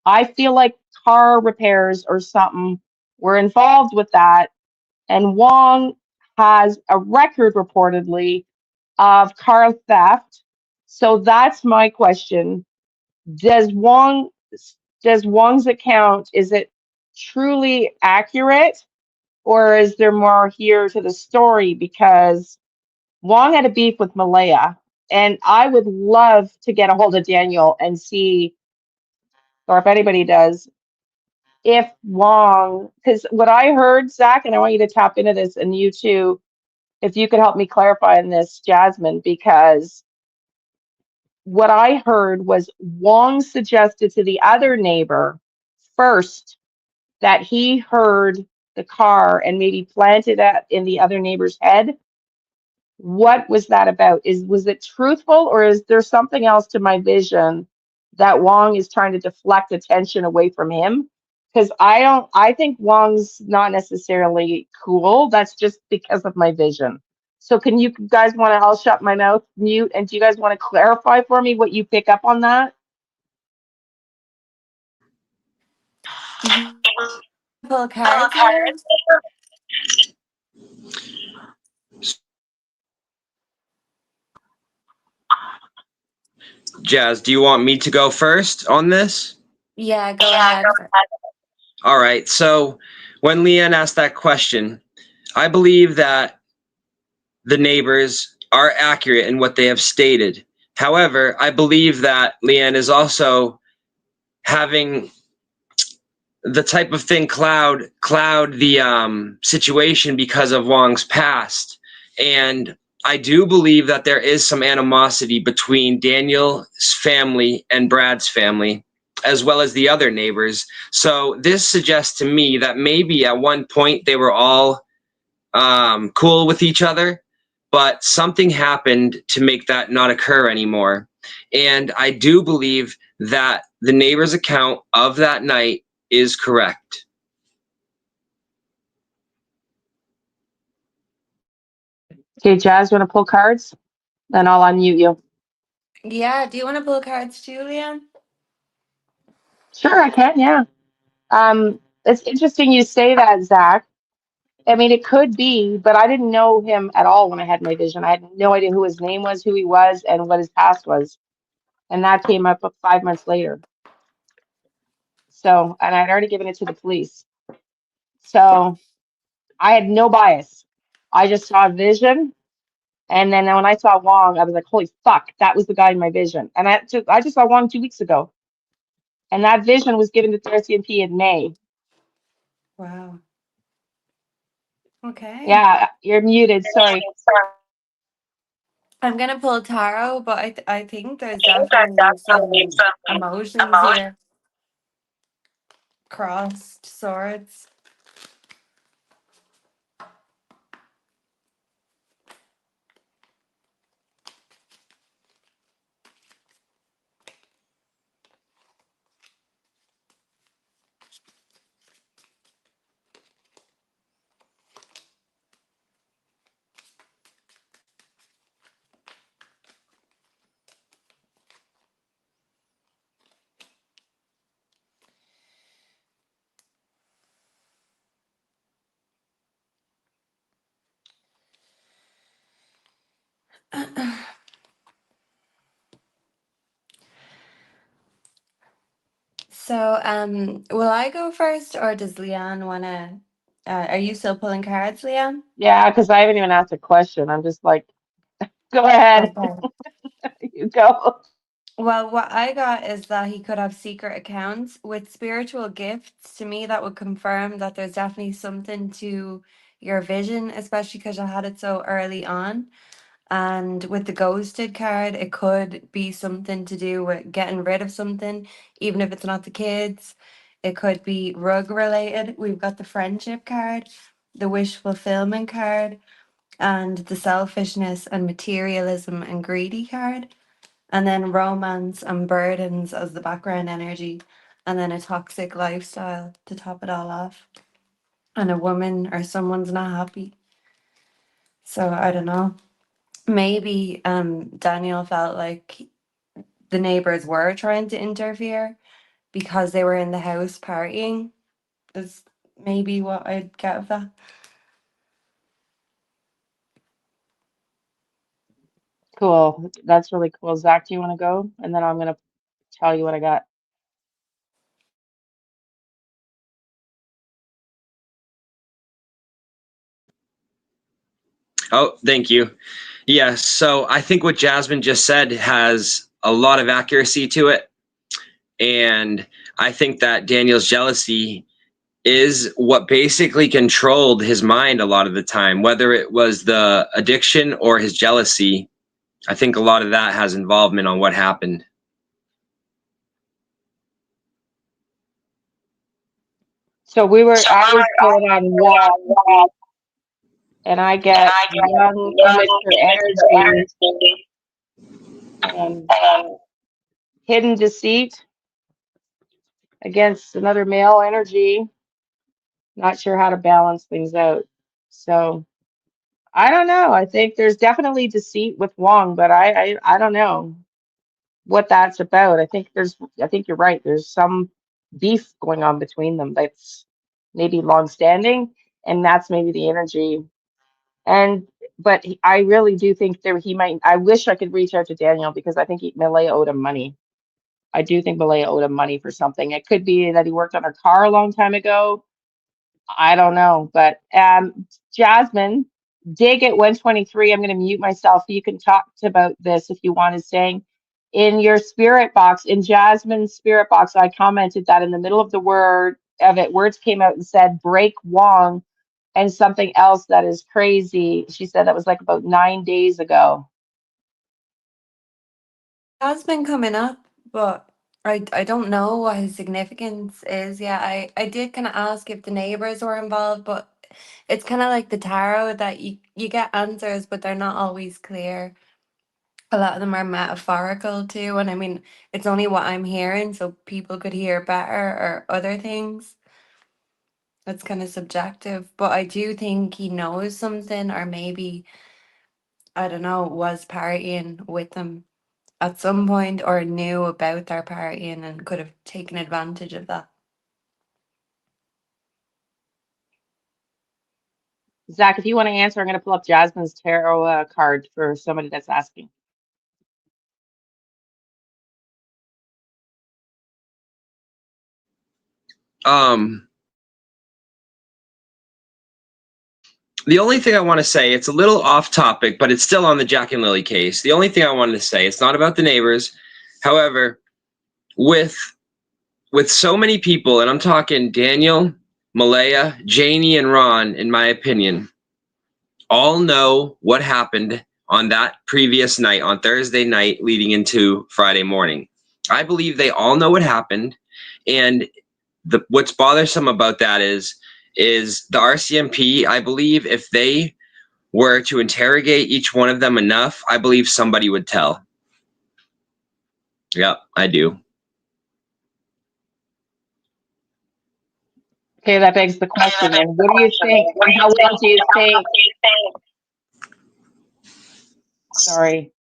I feel like car repairs or something were involved with that. And Wong has a record reportedly of car theft. So that's my question. Does Wong does Wong's account, is it truly accurate, or is there more here to the story? Because Wong had a beef with Malaya, and I would love to get a hold of Daniel and see, or if anybody does, if Wong, because what I heard, Zach, and I want you to tap into this, and you too, if you could help me clarify in this, Jasmine, because what I heard was Wong suggested to the other neighbor first that he heard the car and maybe planted that in the other neighbor's head. What was that about? Was it truthful, or is there something else to my vision that Wong is trying to deflect attention away from him? Because I think Wong's not necessarily cool. That's just because of my vision. So can you guys want to, I'll shut my mouth, mute, and do you guys want to clarify for me what you pick up on that? Pull cards, Liane? Jazz, do you want me to go first on this? Yeah, go ahead. All right. So when Liane asked that question, I believe that the neighbors are accurate in what they have stated. However, I believe that Liane is also having the type of thing cloud the situation because of Wong's past. And I do believe that there is some animosity between Daniel's family and Brad's family, as well as the other neighbors. So this suggests to me that maybe at one point they were all cool with each other, but something happened to make that not occur anymore. And I do believe that the neighbor's account of that night is correct. Okay, Jazz, you want to pull cards? Then I'll unmute you. Yeah, do you want to pull cards too, Liane? Sure, I can, yeah. It's interesting you say that, Zach. I mean, it could be, but I didn't know him at all when I had my vision. I had no idea who his name was, who he was, and what his past was. And that came up 5 months later. So, and I'd already given it to the police. So I had no bias. I just saw a vision. And then when I saw Wong, I was like, holy fuck, that was the guy in my vision. And I just saw Wong 2 weeks ago. And that vision was given to the RCMP in May. Wow. Okay. Yeah, you're muted. Sorry. I'm gonna pull tarot, but I think there's definitely some emotions here. Crossed swords. So, will I go first, or does Liane wanna? Are you still pulling cards, Liane? Yeah, because I haven't even asked a question. I'm just like, go ahead. Okay. Go. Well, what I got is that he could have secret accounts with spiritual gifts. To me, that would confirm that there's definitely something to your vision, especially because I had it so early on. And with the ghosted card, it could be something to do with getting rid of something, even if it's not the kids. It could be rug related. We've got the friendship card, the wish fulfillment card, and the selfishness and materialism and greedy card. And then romance and burdens as the background energy. And then a toxic lifestyle to top it all off. And a woman or someone's not happy. So I don't know. Maybe Daniel felt like the neighbors were trying to interfere because they were in the house partying. Is maybe what I'd get of that. Cool. That's really cool. Zach, do you want to go? And then I'm going to tell you what I got. Oh, thank you. Yes. So I think what Jasmine just said has a lot of accuracy to it. And I think that Daniel's jealousy is what basically controlled his mind a lot of the time, whether it was the addiction or his jealousy. I think a lot of that has involvement on what happened. So I was pulling on Wong, and I get young, immature energy and hidden deceit against another male energy. Not sure how to balance things out. So I don't know. I think there's definitely deceit with Wong, but I don't know what that's about. I think you're right. There's some beef going on between them that's maybe long standing, and that's maybe the energy. And but I really do think he might. I wish I could reach out to Daniel because I think Malaya owed him money. I do think Malaya owed him money for something. It could be that he worked on her car a long time ago. I don't know, but Jasmine, dig at 123. I'm going to mute myself. You can talk about this if you want to. Saying in your spirit box, in Jasmine's spirit box, I commented that in the middle of the words came out and said break Wong and something else that is crazy. She said that was like about 9 days ago. Has been coming up, but I don't know what his significance is. Yeah, I did kind of ask if the neighbors were involved, but it's kind of like the tarot that you get answers, but they're not always clear. A lot of them are metaphorical too, and I mean, it's only what I'm hearing, so people could hear better or other things. That's kind of subjective, but I do think he knows something, or maybe, I don't know, was partying with them at some point or knew about their partying and could have taken advantage of that. Zach, if you want to answer, I'm going to pull up Jasmine's tarot card for somebody that's asking. The only thing I want to say, it's a little off topic, but it's still on the Jack and Lily case. The only thing I wanted to say, it's not about the neighbors. However, with so many people, and I'm talking Daniel, Malaya, Janie, and Ron, in my opinion, all know what happened on that previous night, on Thursday night, leading into Friday morning. I believe they all know what happened, and what's bothersome about that is the RCMP. I believe if they were to interrogate each one of them enough, I believe somebody would tell. Yep, I do. Okay, that begs the question then. What do you think? And how well do you think? Sorry,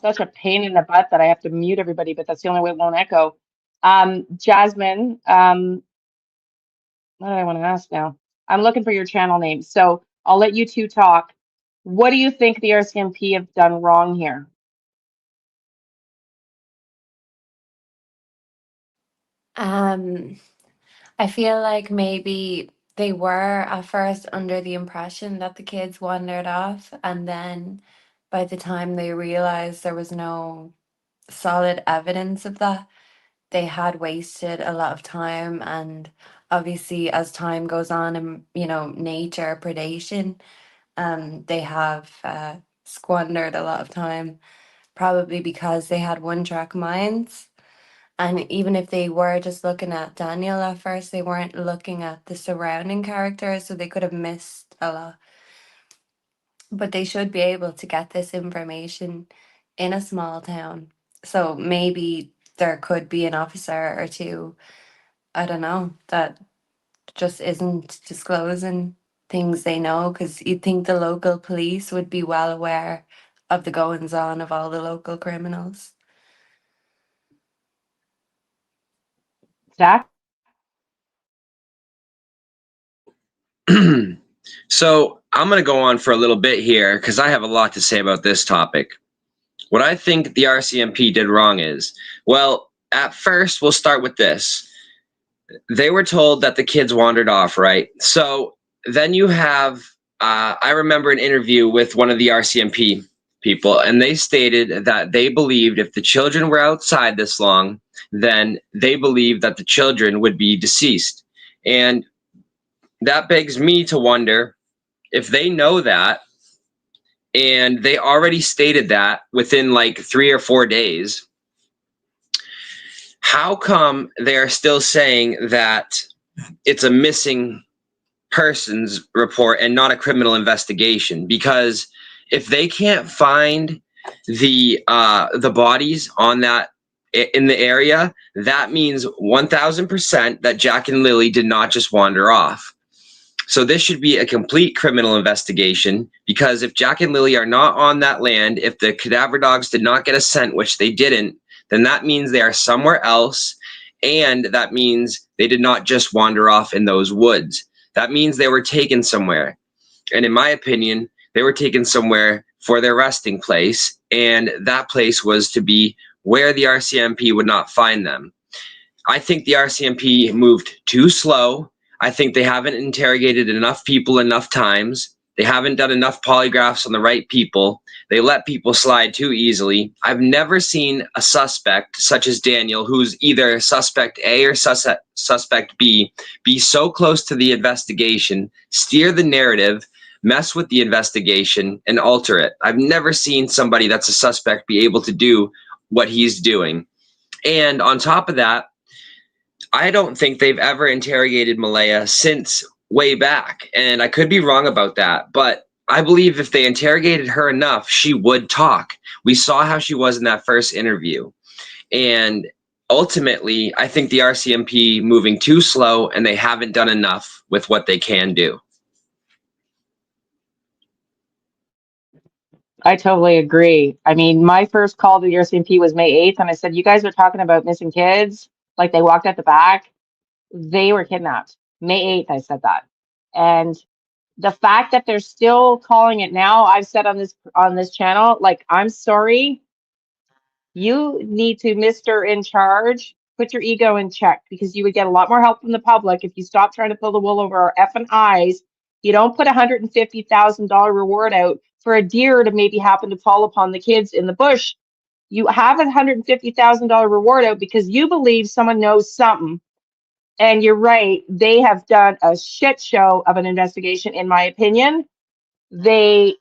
such a pain in the butt that I have to mute everybody, but that's the only way it won't echo. Jasmine, what do I want to ask now? I'm looking for your channel name, so I'll let you two talk. What do you think the RCMP have done wrong here? Um, I feel like maybe they were at first under the impression that the kids wandered off, and then by by the time they realized there was no solid evidence of that, they had wasted a lot of time. And obviously, as time goes on and, nature predation, they have squandered a lot of time, probably because they had one-track minds. And even if they were just looking at Daniel at first, they weren't looking at the surrounding characters, so they could have missed a lot. But they should be able to get this information in a small town. So maybe there could be an officer or two, I don't know, that just isn't disclosing things they know, because you'd think the local police would be well aware of the goings on of all the local criminals. Zach? So I'm going to go on for a little bit here because I have a lot to say about this topic. What I think the RCMP did wrong is, well, at first, we'll start with this. They were told that the kids wandered off, right? So then you have, I remember an interview with one of the RCMP people, and they stated that they believed if the children were outside this long, then they believed that the children would be deceased. And that begs me to wonder, if they know that, and they already stated that within like 3 or 4 days, how come they're still saying that it's a missing persons report and not a criminal investigation? Because if they can't find the bodies on that in the area, that means 1,000% that Jack and Lily did not just wander off. So this should be a complete criminal investigation, because if Jack and Lily are not on that land, if the cadaver dogs did not get a scent, which they didn't, then that means they are somewhere else, and that means they did not just wander off in those woods. That means they were taken somewhere. And in my opinion, they were taken somewhere for their resting place, and that place was to be where the RCMP would not find them. I think the RCMP moved too slow. I think they haven't interrogated enough people enough times. They haven't done enough polygraphs on the right people. They let people slide too easily. I've never seen a suspect such as Daniel, who's either suspect A or suspect B, be so close to the investigation, steer the narrative, mess with the investigation, and alter it. I've never seen somebody that's a suspect be able to do what he's doing. And on top of that, I don't think they've ever interrogated Malaya since way back. And I could be wrong about that, but I believe if they interrogated her enough, she would talk. We saw how she was in that first interview. And ultimately, I think the RCMP moving too slow, and they haven't done enough with what they can do. I totally agree. I mean, my first call to the RCMP was May 8th, and I said, you guys are talking about missing kids? Like they walked out the back. They were kidnapped. May 8th, I said that. And the fact that they're still calling it now, I've said on this channel, like, I'm sorry. You need to, Mr. In charge, put your ego in check, because you would get a lot more help from the public if you stop trying to pull the wool over our effing eyes. You don't put $150,000 reward out for a deer to maybe happen to fall upon the kids in the bush. You have a $150,000 reward out because you believe someone knows something. And you're right, they have done a shit show of an investigation, in my opinion. They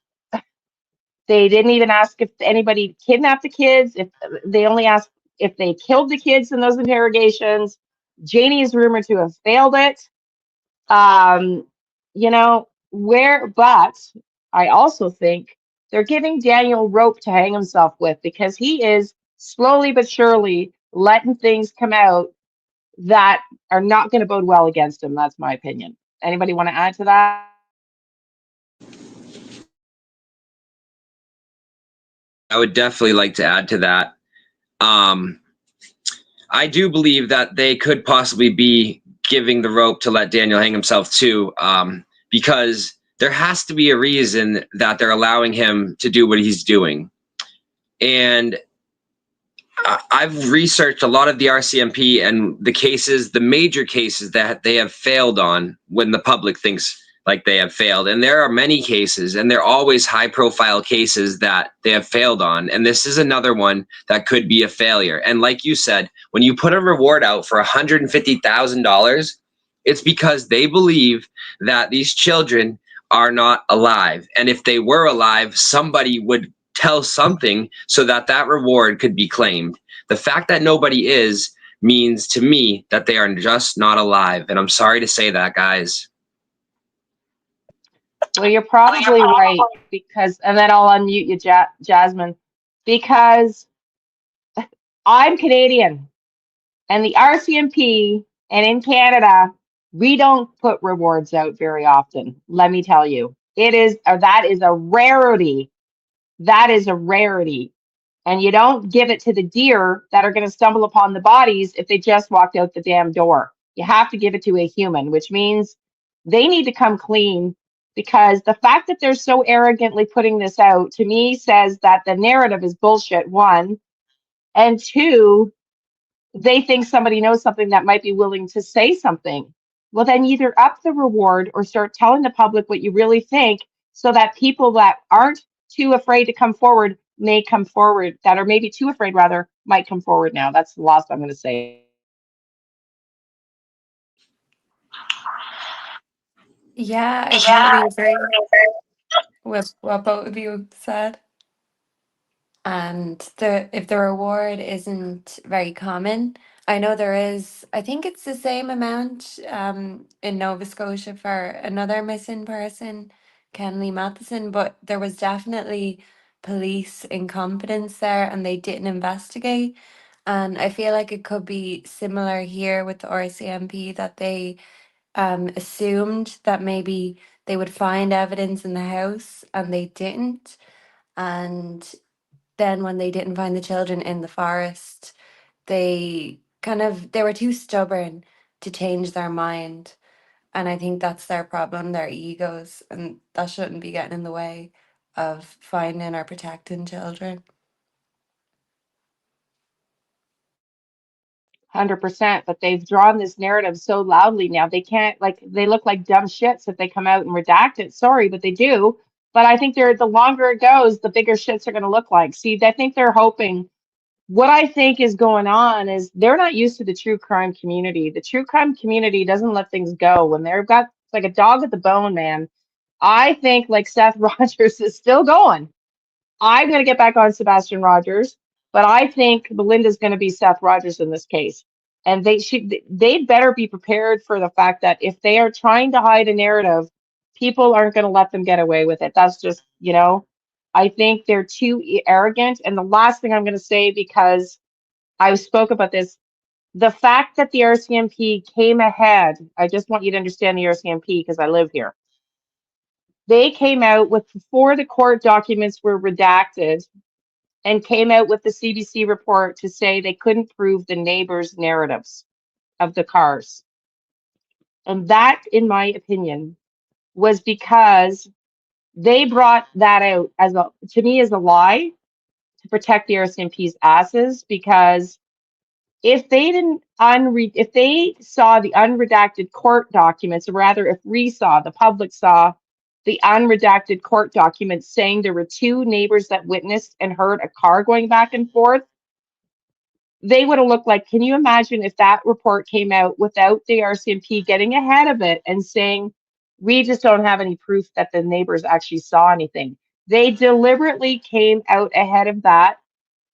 didn't even ask if anybody kidnapped the kids. If they only asked if they killed the kids in those interrogations. Janie is rumored to have failed it. But I also think they're giving Daniel rope to hang himself with, because he is slowly but surely letting things come out that are not going to bode well against him. That's my opinion. Anybody want to add to that? I would definitely like to add to that. I do believe that they could possibly be giving the rope to let Daniel hang himself too, because there has to be a reason that they're allowing him to do what he's doing. And I've researched a lot of the RCMP and the cases, the major cases that they have failed on when the public thinks like they have failed. And there are many cases, and they're always high profile cases that they have failed on. And this is another one that could be a failure. And like you said, when you put a reward out for $150,000, it's because they believe that these children are not alive. And if they were alive, somebody would tell something so that that reward could be claimed. The fact that nobody is means to me that they are just not alive. And I'm sorry to say that, guys. Well, you're probably right because, and then I'll unmute you, Jasmine, because I'm Canadian and the RCMP and in Canada, we don't put rewards out very often. Let me tell you, that is a rarity. That is a rarity. And you don't give it to the deer that are going to stumble upon the bodies if they just walked out the damn door. You have to give it to a human, which means they need to come clean because the fact that they're so arrogantly putting this out to me says that the narrative is bullshit, one. And two, they think somebody knows something that might be willing to say something. Well, then either up the reward or start telling the public what you really think so that people that aren't too afraid to come forward may come forward, that are maybe too afraid rather, might come forward now. That's the last I'm going to say. Yeah, I totally agree with what both of you said. And if the reward isn't very common, I know there is, I think it's the same amount in Nova Scotia for another missing person, Kenley Matheson, but there was definitely police incompetence there and they didn't investigate. And I feel like it could be similar here with the RCMP that they assumed that maybe they would find evidence in the house and they didn't. And then when they didn't find the children in the forest, they were too stubborn to change their mind. And I think that's their problem, their egos, and that shouldn't be getting in the way of finding or protecting children. 100%, but they've drawn this narrative so loudly now they can't, like, they look like dumb shits if they come out and redact it. Sorry, but they do. But I think the longer it goes, the bigger shits are going to look like. See, I think they're hoping. What I think is going on is they're not used to the true crime community. The true crime community doesn't let things go when they've got it's like a dog at the bone, man. I think like Seth Rogers is still going. I'm going to get back on Sebastian Rogers, but I think Belinda's going to be Seth Rogers in this case. And they better be prepared for the fact that if they are trying to hide a narrative, people aren't going to let them get away with it. That's just, I think they're too arrogant. And the last thing I'm going to say, because I spoke about this, the fact that the RCMP came ahead, I just want you to understand the RCMP because I live here. They came out with, before the court documents were redacted, and came out with the CBC report to say they couldn't prove the neighbors' narratives of the cars. And that, in my opinion, was because they brought that out to me as a lie to protect the RCMP's asses, because if they didn't if they saw the unredacted court documents, or rather if the public saw the unredacted court documents saying there were two neighbors that witnessed and heard a car going back and forth, they would have looked like, can you imagine if that report came out without the RCMP getting ahead of it and saying, we just don't have any proof that the neighbors actually saw anything. They deliberately came out ahead of that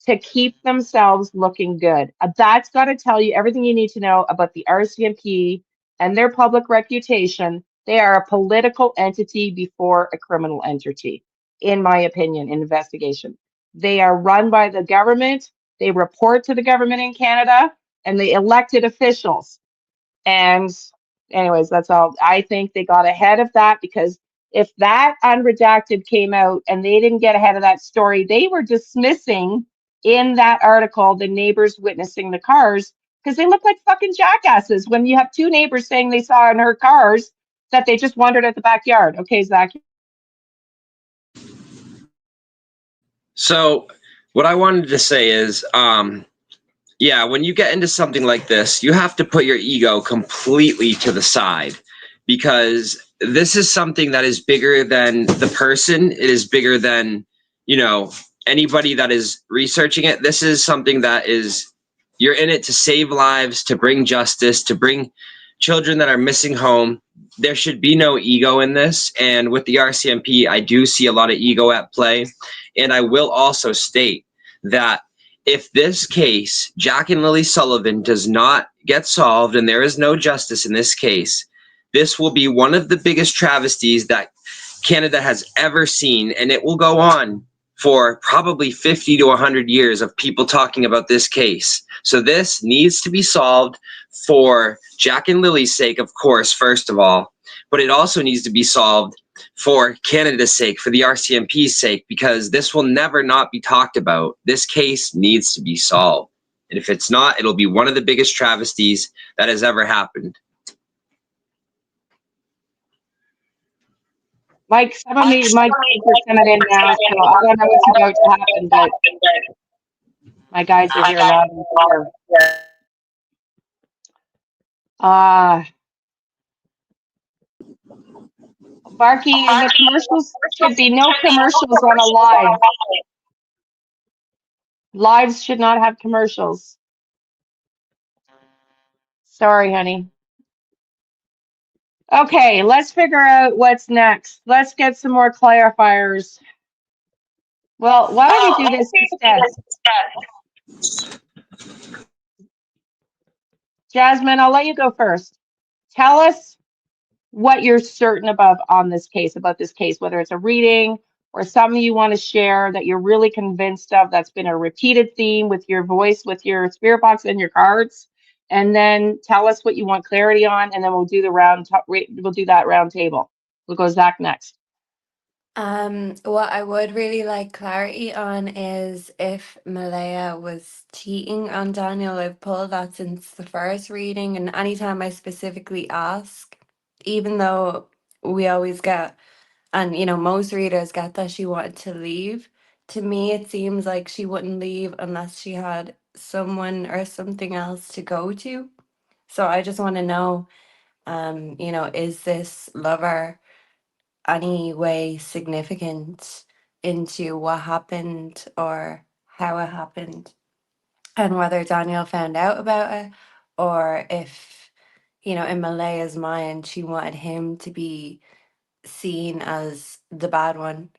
to keep themselves looking good. That's got to tell you everything you need to know about the RCMP and their public reputation. They are a political entity before a criminal entity, in my opinion, in investigation. They are run by the government. They report to the government in Canada and the elected officials. And anyways, that's all. I think they got ahead of that, because if that unredacted came out and they didn't get ahead of that story, they were dismissing in that article the neighbors witnessing the cars, because they look like fucking jackasses when you have two neighbors saying they saw in her cars that they just wandered at the backyard. Okay, Zach. So what I wanted to say is, yeah, when you get into something like this, you have to put your ego completely to the side, because this is something that is bigger than the person. It is bigger than, you know, anybody that is researching it. This is something that is, you're in it to save lives, to bring justice, to bring children that are missing home. There should be no ego in this. And with the RCMP, I do see a lot of ego at play. And I will also state that if this case, Jack and Lilly Sullivan, does not get solved and there is no justice in this case, this will be one of the biggest travesties that Canada has ever seen, and it will go on for probably 50 to 100 years of people talking about this case. So this needs to be solved for Jack and Lily's sake, of course, first of all, but it also needs to be solved for Canada's sake, for the RCMP's sake, because this will never not be talked about. This case needs to be solved. And if it's not, it'll be one of the biggest travesties that has ever happened. Mike, some of me, Mike is coming in now, so I don't know what's about to happen, but my guys are here loud and clear. Barky, the commercials should be no commercials on a live. Lives should not have commercials. Sorry, honey. Okay, let's figure out what's next. Let's get some more clarifiers. Well, why don't we do this instead? Jasmine, I'll let you go first. Tell us what you're certain about this case, whether it's a reading or something you want to share that you're really convinced of, that's been a repeated theme with your voice, with your spirit box and your cards. And then tell us what you want clarity on, and then we'll do that round table. We'll go Zach next. What I would really like clarity on is if Malaya was cheating on Daniel. I've pulled that since the first reading, and anytime I specifically ask, even though we always get, and most readers get that she wanted to leave, to me it seems like she wouldn't leave unless she had someone or something else to go to. So I just want to know, is this lover any way significant into what happened or how it happened, and whether Daniel found out about it, or if, in Malaya's mind, she wanted him to be seen as the bad one,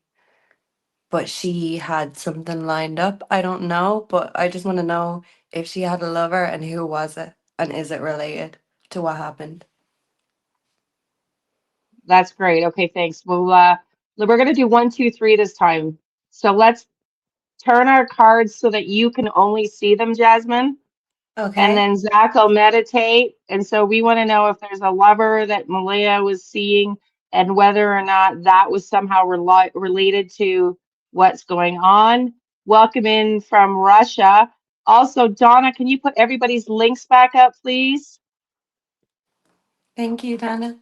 but she had something lined up. I don't know, but I just want to know if she had a lover and who was it, and is it related to what happened. That's great. Okay, thanks. Well, we're going to do 1, 2, 3 this time. So let's turn our cards so that you can only see them, Jasmine. Okay. And then Zach will meditate. And so we want to know if there's a lover that Malaya was seeing and whether or not that was somehow related to what's going on. Welcome in from Russia. Also, Donna, can you put everybody's links back up, please? Thank you, Donna.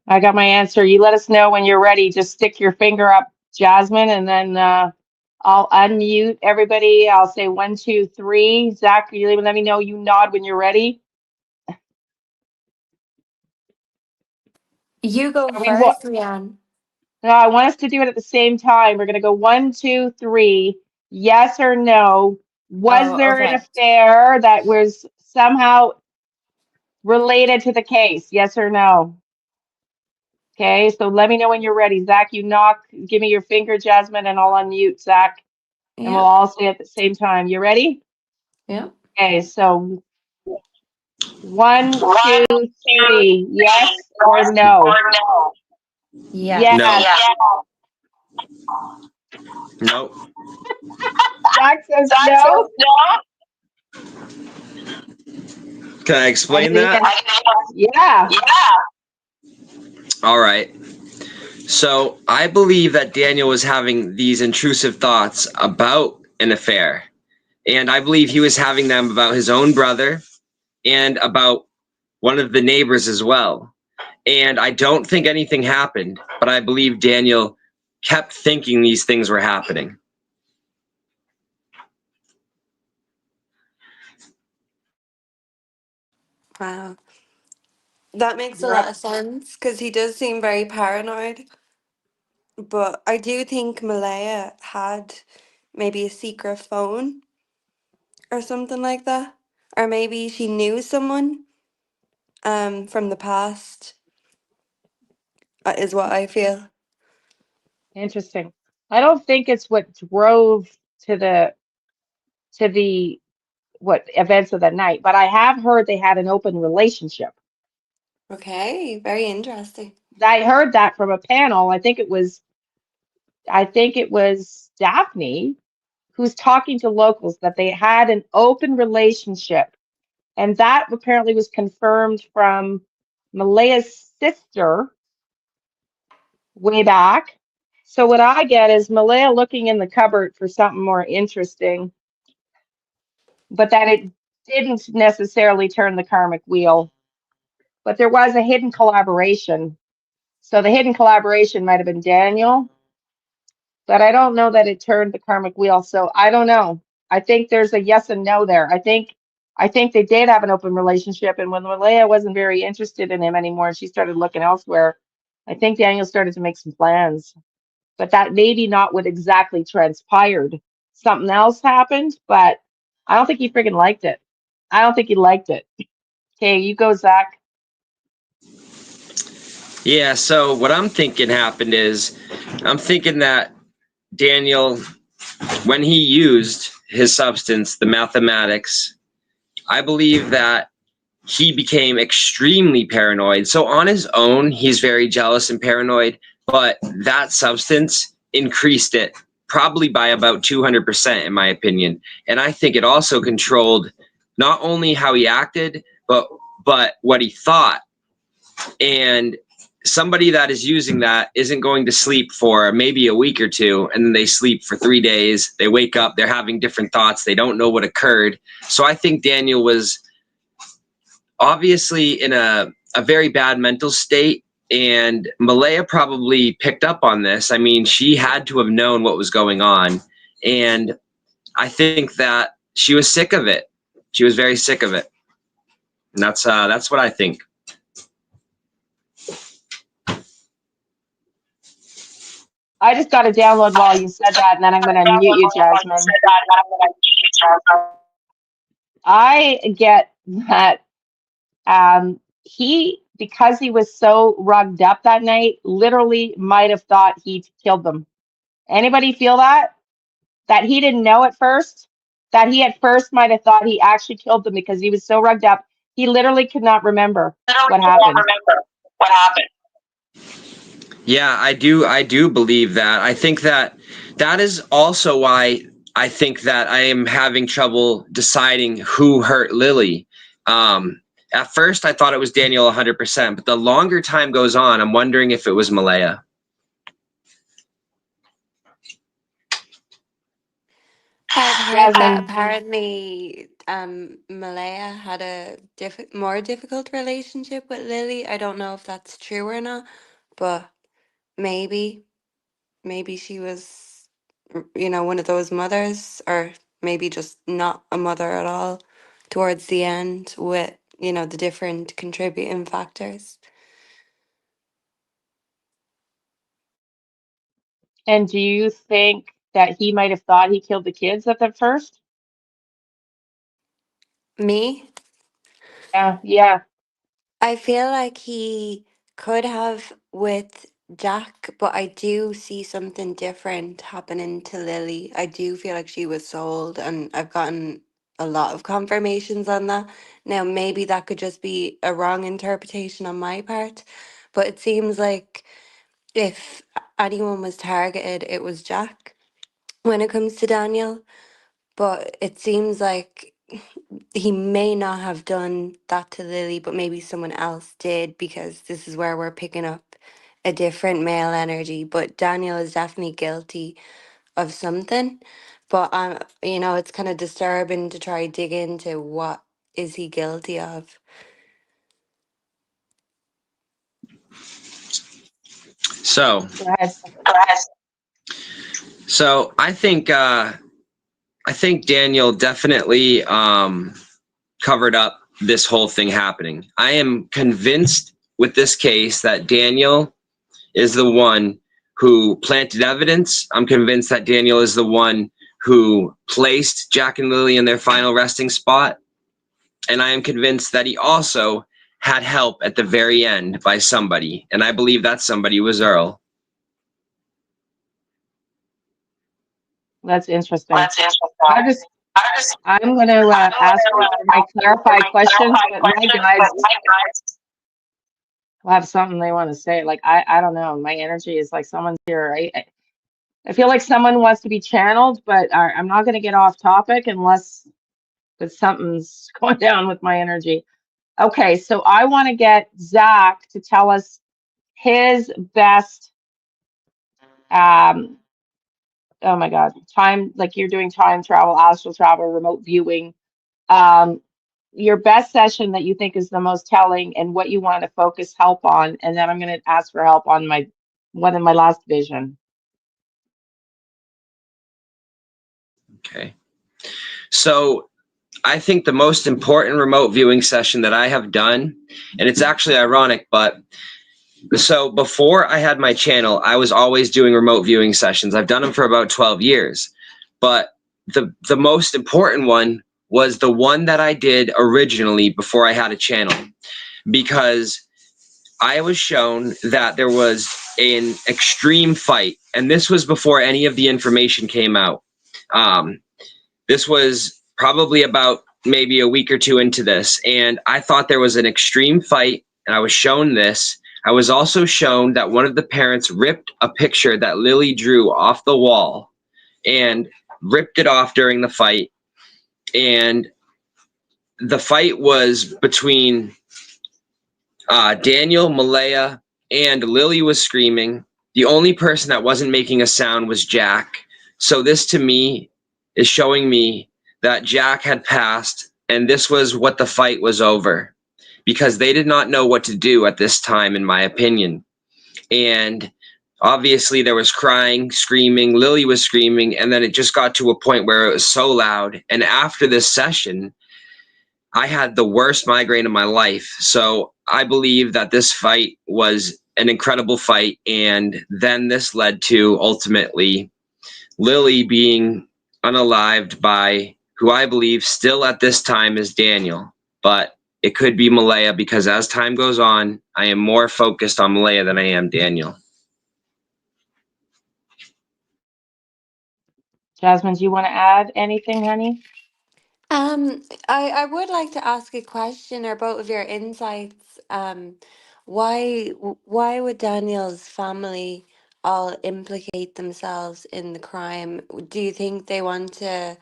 I got my answer. You let us know when you're ready. Just stick your finger up, Jasmine, and then I'll unmute everybody. I'll say 1, 2, 3. Zach, you let me know. You nod when you're ready. You go first, Liane. No, I want us to do it at the same time. We're going to go 1, 2, 3. Yes or no? Was there an affair that was somehow related to the case? Yes or no? Okay, so let me know when you're ready. Zach, you knock. Give me your finger, Jasmine, and I'll unmute Zach. And we'll all say at the same time. You ready? Yeah. Okay, so One, One, two, two, three. three. Yes or Yes no? or no? Yes. No. Yes. Yes. Nope. Jack says That no. says no. Can I I explain think that? that's, yeah. Yeah. All right. So I believe that Daniel was having these intrusive thoughts about an affair. And I believe he was having them about his own brother and about one of the neighbors as well. And I don't think anything happened, but I believe Daniel kept thinking these things were happening. Wow. That makes a You're lot up. of sense because he does seem very paranoid. But I do think Malaya had maybe a secret phone or something like that. Or maybe she knew someone from the past, is what I feel. Interesting. I don't think it's what drove to the what events of the night, but I have heard they had an open relationship. Okay, very interesting. I heard that from a panel. I think it was Daphne who's talking to locals that they had an open relationship. And that apparently was confirmed from Malaya's sister way back. So what I get is Malaya looking in the cupboard for something more interesting, but that it didn't necessarily turn the karmic wheel. But there was a hidden collaboration. So the hidden collaboration might have been Daniel, but I don't know that it turned the karmic wheel. So I don't know. I think there's a yes and no there. I think they did have an open relationship, and when Malaya wasn't very interested in him anymore and she started looking elsewhere, I think Daniel started to make some plans. But that maybe not what exactly transpired. Something else happened, but I don't think he freaking liked it. I don't think he liked it. Okay, you go, Zach. Yeah, so what I'm thinking happened is I'm thinking that Daniel, when he used his substance, the mathematics, I believe that he became extremely paranoid. So on his own, he's very jealous and paranoid, but that substance increased it probably by about 200% in my opinion. And I think it also controlled not only how he acted, but what he thought. And somebody that is using that isn't going to sleep for maybe a week or two, and then they sleep for 3 days. They wake up, they're having different thoughts, they don't know what occurred. So I think Daniel was obviously in a very bad mental state, and Malaya probably picked up on this. I mean, she had to have known what was going on, and I think that she was sick of it. She was very sick of it, and that's what I think. I just got to download while you said that, and then I'm going to mute you, Jasmine. I get that he, because he was so rugged up that night, literally might have thought he killed them. Anybody feel that? That he didn't know at first? That he at first might have thought he actually killed them because he was so rugged up, he literally could not remember Literally what cannot happened. remember what happened. Yeah, I do believe that. I think that that is also why I think that I am having trouble deciding who hurt Lilly. At first, I thought it was Daniel 100%, but the longer time goes on, I'm wondering if it was Malaya. I've heard that Jasmine, apparently Malaya had a more difficult relationship with Lily. I don't know if that's true or not, but maybe maybe she was one of those mothers, or maybe just not a mother at all towards the end with the different contributing factors. and do you think that he might have thought he killed the kids at the first? Me, Yeah, yeah. I feel like he could have with Jack, but I do see something different happening to Lily. I do feel like she was sold, and I've gotten a lot of confirmations on that. Now, maybe that could just be a wrong interpretation on my part, but it seems like if anyone was targeted, it was Jack when it comes to Daniel. But it seems like he may not have done that to Lily, but maybe someone else did, because this is where we're picking up a different male energy. But Daniel is definitely guilty of something. But you know, it's kind of disturbing to try dig into what is he guilty of. So, Go ahead. so I think Daniel definitely covered up this whole thing happening. I am convinced with this case that Daniel is the one who planted evidence. I'm convinced that Daniel is the one who placed Jack and Lily in their final resting spot. And I am convinced that he also had help at the very end by somebody. And I believe that somebody was Earl. That's interesting. I'm going to ask you for my clarified questions, but my guides will have something they want to say. Like, I don't know. My energy is like someone's here. I feel like someone wants to be channeled, but I'm not going to get off topic unless something's going down with my energy. Okay, so I want to get Zach to tell us his best, oh my God, time, like you're doing time travel, astral travel, remote viewing. Um, your best session that you think is the most telling and what you want to focus help on. And then I'm going to ask for help on my one in my last vision. Okay. So I think the most important remote viewing session that I have done, and it's actually ironic, but so before I had my channel, I was always doing remote viewing sessions. I've done them for about 12 years. But the most important one was the one that I did originally before I had a channel, because I was shown that there was an extreme fight, and this was before any of the information came out. This was probably about maybe a week or two into this, and I thought there was an extreme fight, and I was shown this. I was also shown that one of the parents ripped a picture that Lily drew off the wall and ripped it off during the fight. And the fight was between Daniel, Malaya, and Lily was screaming. The only person that wasn't making a sound was Jack. So this to me is showing me that Jack had passed, and this was what the fight was over, because they did not know what to do at this time, in my opinion. And obviously there was crying, screaming, Lily was screaming, and then it just got to a point where it was so loud. And after this session, I had the worst migraine of my life. So I believe that this fight was an incredible fight. And then this led to ultimately Lily being unalived by who I believe still at this time is Daniel. But it could be Malaya, because as time goes on, I am more focused on Malaya than I am Daniel. Jasmine, do you want to add anything, honey? I would like to ask a question, or both of your insights. Why would Daniel's family all implicate themselves in the crime? Do you think they want to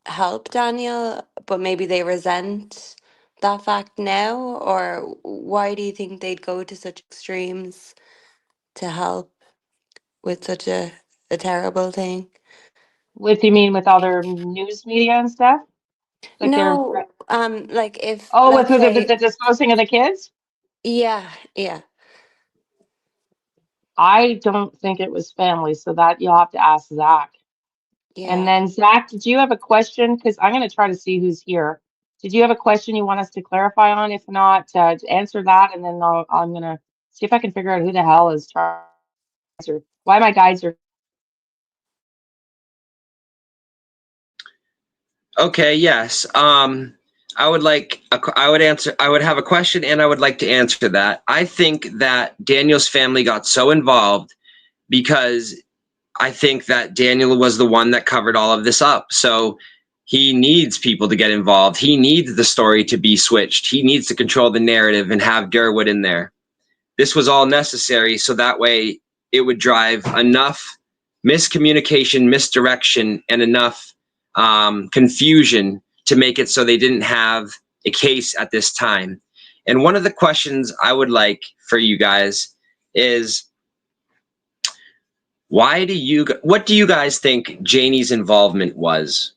help Daniel, but maybe they resent that fact now? Or why do you think they'd go to such extremes to help with such a terrible thing? What do you mean with other news media and stuff? Like they're, No, like if, oh, with let's the say, disposing of the kids? yeah, yeah. I don't think it was family, so that you'll have to ask Zach. And Yeah. then Zach, did you have a question? Because I'm going to try to see who's here. Did you have a question you want us to clarify on? If not, answer that, and then I'm going to see if I can figure out who the hell is trying to answer. Why my guides are. Okay, yes. I would have a question, and I would like to answer that. I think that Daniel's family got so involved because I think that Daniel was the one that covered all of this up. So he needs people to get involved. He needs the story to be switched. He needs to control the narrative and have Gerwood in there. This was all necessary so that way it would drive enough miscommunication, misdirection, and enough confusion to make it so they didn't have a case at this time. And one of the questions I would like for you guys is, what do you guys think Janie's involvement was?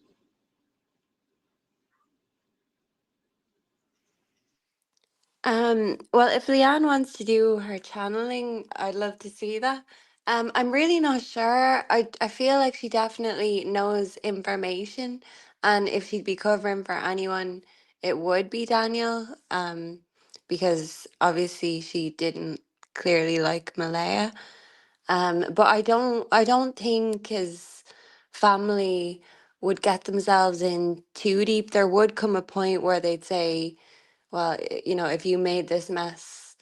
Well, if Liane wants to do her channeling, I'd love to see that. I'm really not sure. I feel like she definitely knows information, and if she'd be covering for anyone, it would be Daniel. Because obviously she didn't clearly like Malaya. But I don't think his family would get themselves in too deep. There would come a point where they'd say, well, if you made this mess,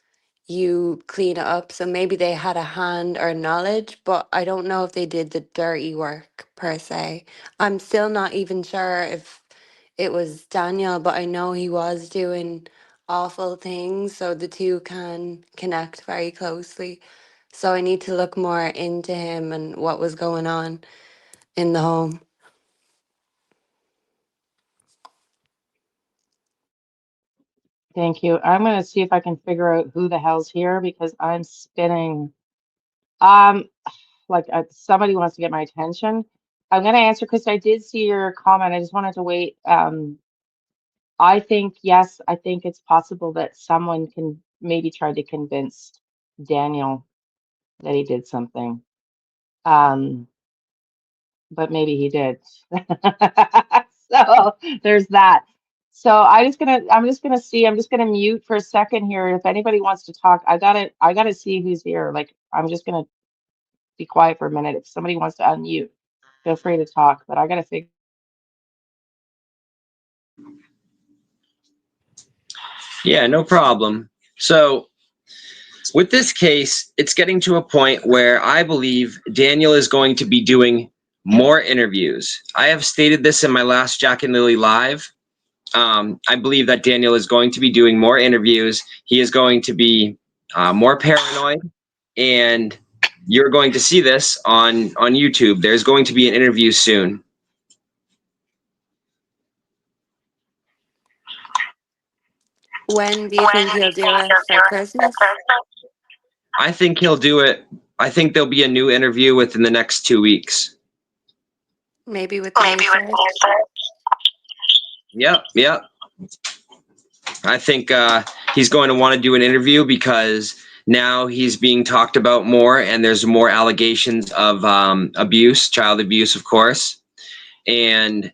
you clean it up. So maybe they had a hand or knowledge, but I don't know if they did the dirty work per se. I'm still not even sure if it was Daniel, but I know he was doing awful things. So the two can connect very closely. So I need to look more into him and what was going on in the home. Thank you. I'm going to see if I can figure out who the hell's here because I'm spinning. Um, somebody wants to get my attention. I'm going to answer because I did see your comment. I just wanted to wait. I think, yes, I think it's possible that someone can maybe try to convince Daniel that he did something. But maybe he did. So there's that. So I'm just gonna mute for a second here. If anybody wants to talk, I gotta see who's here. Like, I'm just gonna be quiet for a minute. If somebody wants to unmute, feel free to talk, but I gotta figure. Yeah, no problem. So with this case, it's getting to a point where I believe Daniel is going to be doing more interviews. I have stated this in my last Jack and Lily live. I believe that Daniel is going to be doing more interviews. He is going to be more paranoid, and you're going to see this on YouTube. There's going to be an interview soon. When do you think he'll do it for Christmas? I think he'll do it. I think there'll be a new interview within the next 2 weeks. Maybe with the new search? Yep. I think he's going to want to do an interview because now he's being talked about more, and there's more allegations of abuse, child abuse, of course. And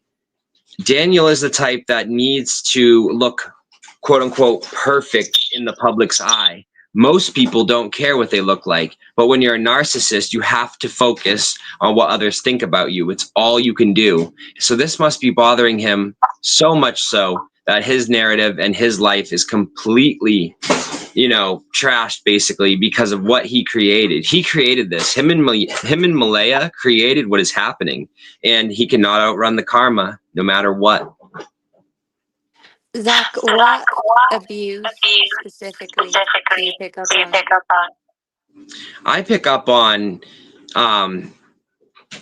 Daniel is the type that needs to look, quote unquote, perfect in the public's eye. Most people don't care what they look like, but when you're a narcissist, you have to focus on what others think about you. It's all you can do. So this must be bothering him so much so that his narrative and his life is completely, trashed basically because of what he created. He created this. Him and Malaya created what is happening, and he cannot outrun the karma no matter what. Zach, what abuse specifically do you pick up on? I pick up on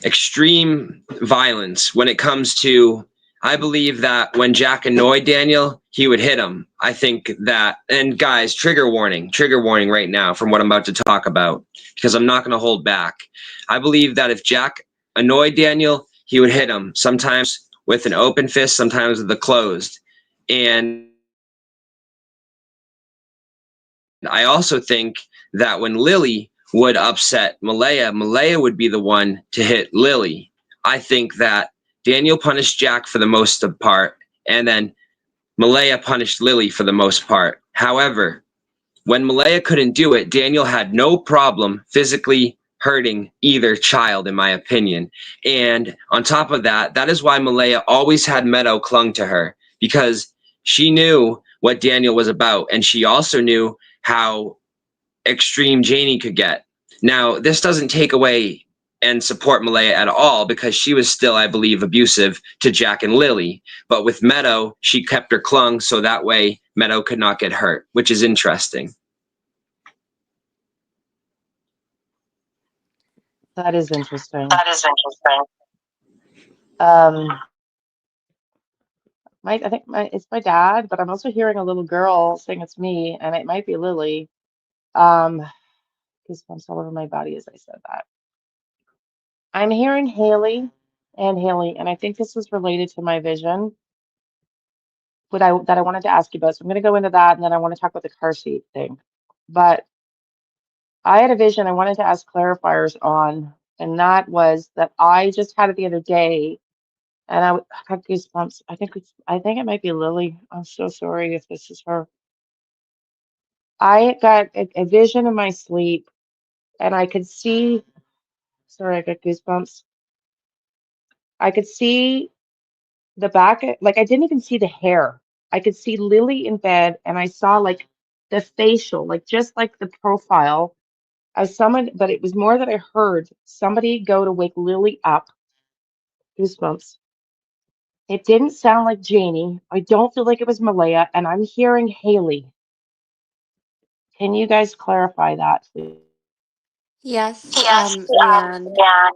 extreme violence when it comes to, I believe that when Jack annoyed Daniel, he would hit him. I think that, and guys, trigger warning right now from what I'm about to talk about, because I'm not going to hold back. I believe that if Jack annoyed Daniel, he would hit him, sometimes with an open fist, sometimes with a closed. And I also think that when Lilly would upset Malaya would be the one to hit Lilly. I think that Daniel punished Jack for the most part, and then Malaya punished Lilly for the most part. However, when Malaya couldn't do it, Daniel had no problem physically hurting either child, in my opinion. And on top of that, that is why Malaya always had Meadow clung to her, because she knew what Daniel was about, and she also knew how extreme Janie could get. Now, this doesn't take away and support Malaya at all because she was still, I believe, abusive to Jack and Lily. But with Meadow, she kept her clung so that way Meadow could not get hurt, which is interesting. That is interesting. That is interesting. I think it's my dad, but I'm also hearing a little girl saying it's me, and it might be Lily. Goosebumps all over my body as I said that. I'm hearing Haley, and I think this was related to my vision, that I wanted to ask you about. So I'm going to go into that, and then I want to talk about the car seat thing. But I had a vision I wanted to ask clarifiers on, and that was that I just had it the other day, and I got goosebumps. I think it might be Lily. I'm so sorry if this is her. I got a vision in my sleep, and I could see. Sorry, I got goosebumps. I could see the back, like I didn't even see the hair. I could see Lily in bed, and I saw like the facial, like just like the profile of someone, but it was more that I heard somebody go to wake Lily up. Goosebumps. It didn't sound like Janie. I don't feel like it was Malaya, and I'm hearing Haley. Can you guys clarify that, please? Yes, Yes, Liane. yeah.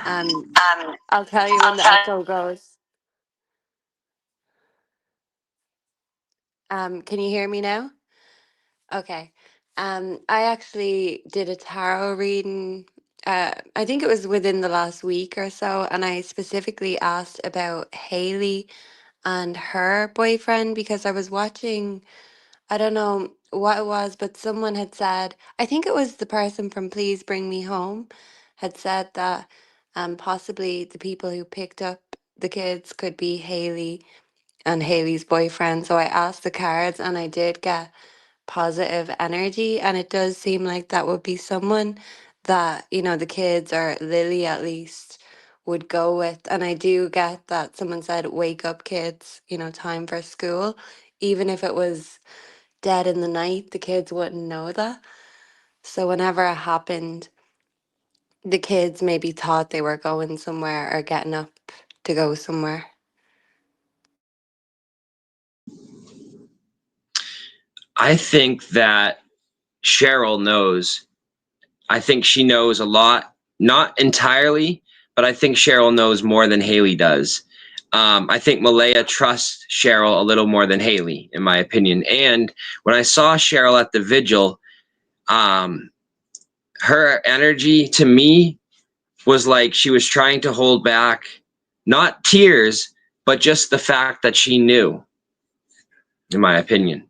Um, Um, I'll tell you when I'll the tell echo goes. Can you hear me now? Okay. I actually did a tarot reading. I think it was within the last week or so, and I specifically asked about Haley and her boyfriend because I was watching. I don't know what it was, but someone had said, I think it was the person from Please Bring Me Home, had said that possibly the people who picked up the kids could be Haley and Haley's boyfriend. So I asked the cards and I did get positive energy. And it does seem like that would be someone that, the kids or Lily at least would go with. And I do get that someone said, wake up, kids, time for school. Even if it was dead in the night, the kids wouldn't know that. So whenever it happened, the kids maybe thought they were going somewhere or getting up to go somewhere. I think that Cheryl knows. I think she knows a lot, not entirely, but I think Cheryl knows more than Haley does. I think Malaya trusts Cheryl a little more than Haley, in my opinion. And when I saw Cheryl at the vigil, her energy to me was like she was trying to hold back, not tears, but just the fact that she knew, in my opinion.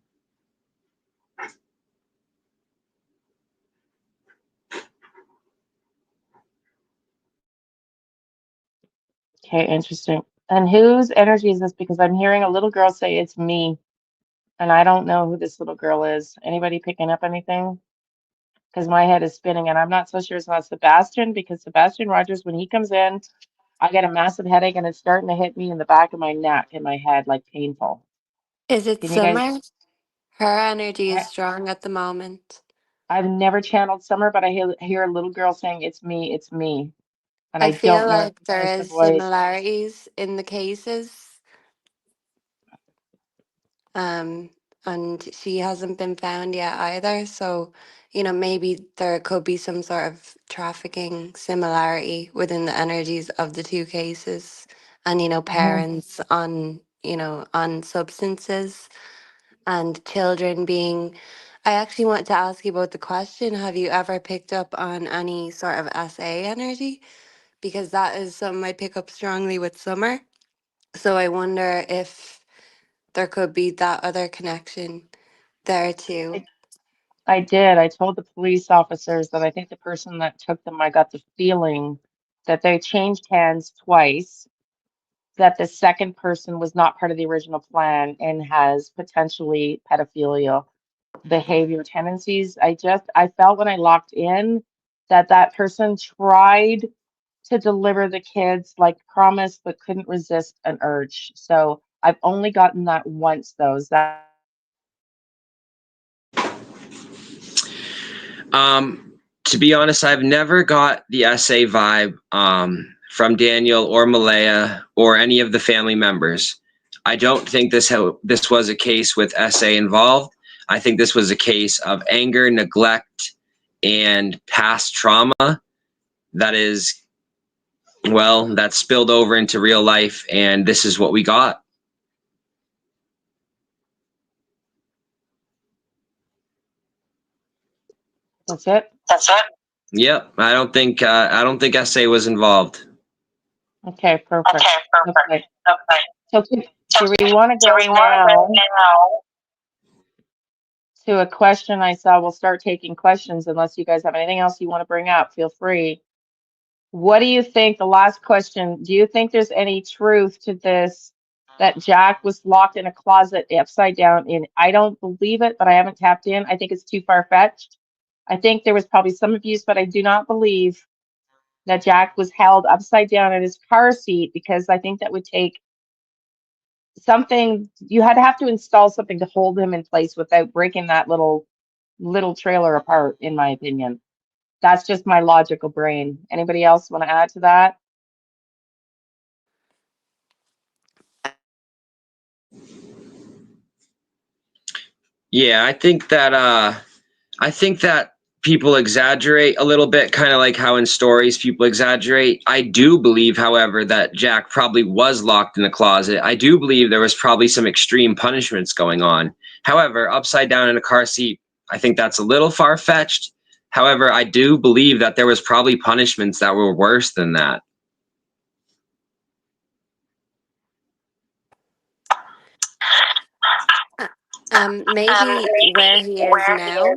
Okay, interesting. And whose energy is this? Because I'm hearing a little girl say it's me, and I don't know who this little girl is. Anybody picking up anything? Because my head is spinning, and I'm not so sure it's not Sebastian, because Sebastian Rogers, when he comes in, I get a massive headache, and it's starting to hit me in the back of my neck, in my head, like painful. Is it Can you guys? summer? Her energy is I, strong at the moment. I've never channeled Summer, but I hear a little girl saying it's me, and I I feel don't like there recognize the is voice. similarities in the cases. Um, and she hasn't been found yet either. So, maybe there could be some sort of trafficking similarity within the energies of the two cases. And, Mhm. parents on substances and children being. I actually want to ask you about the question, have you ever picked up on any sort of SA energy? Because that is something I pick up strongly with Summer. So I wonder if there could be that other connection there too. I did. I told the police officers that I think the person that took them, I got the feeling that they changed hands twice, that the second person was not part of the original plan and has potentially pedophilia behavior tendencies. I felt when I locked in that that person tried to deliver the kids like promised, but couldn't resist an urge. So I've only gotten that once, though. Is that to be honest, I've never got the SA vibe from Daniel or Malaya or any of the family members. I don't think this was a case with SA involved. I think this was a case of anger, neglect, and past trauma that is, well, that spilled over into real life, and this is what we got. That's it? That's it. Yep, I don't think SA was involved. Okay, perfect. Okay, perfect. Okay. Okay. So do we want to go now to a question I saw? We'll start taking questions unless you guys have anything else you want to bring up. Feel free. What do you think? The last question. Do you think there's any truth to this that Jack was locked in a closet upside down in? I don't believe it, but I haven't tapped in. I think it's too far-fetched. I think there was probably some abuse, but I do not believe that Jack was held upside down in his car seat, because I think that would take something. You had to have to install something to hold him in place without breaking that little trailer apart, in my opinion. That's just my logical brain. Anybody else want to add to that? Yeah, I think that people exaggerate a little bit, kind of like how in stories people exaggerate. I do believe, however, that Jack probably was locked in a closet. I do believe there was probably some extreme punishments going on. However, upside down in a car seat, I think that's a little far-fetched. However, I do believe that there was probably punishments that were worse than that. Maybe where he is now,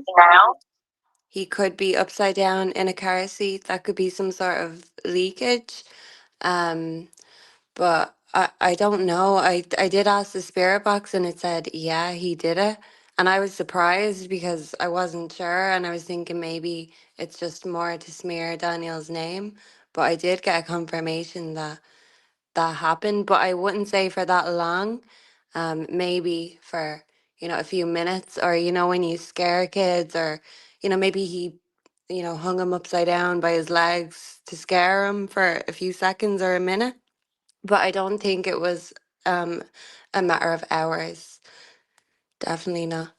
he could be upside down in a car seat. That could be some sort of leakage. But I don't know. I did ask the spirit box and it said, yeah, he did it. And I was surprised because I wasn't sure, and I was thinking maybe it's just more to smear Daniel's name. But I did get a confirmation that that happened, but I wouldn't say for that long. Maybe for, a few minutes, or, when you scare kids, or, maybe he, hung him upside down by his legs to scare him for a few seconds or a minute. But I don't think it was a matter of hours. Definitely not.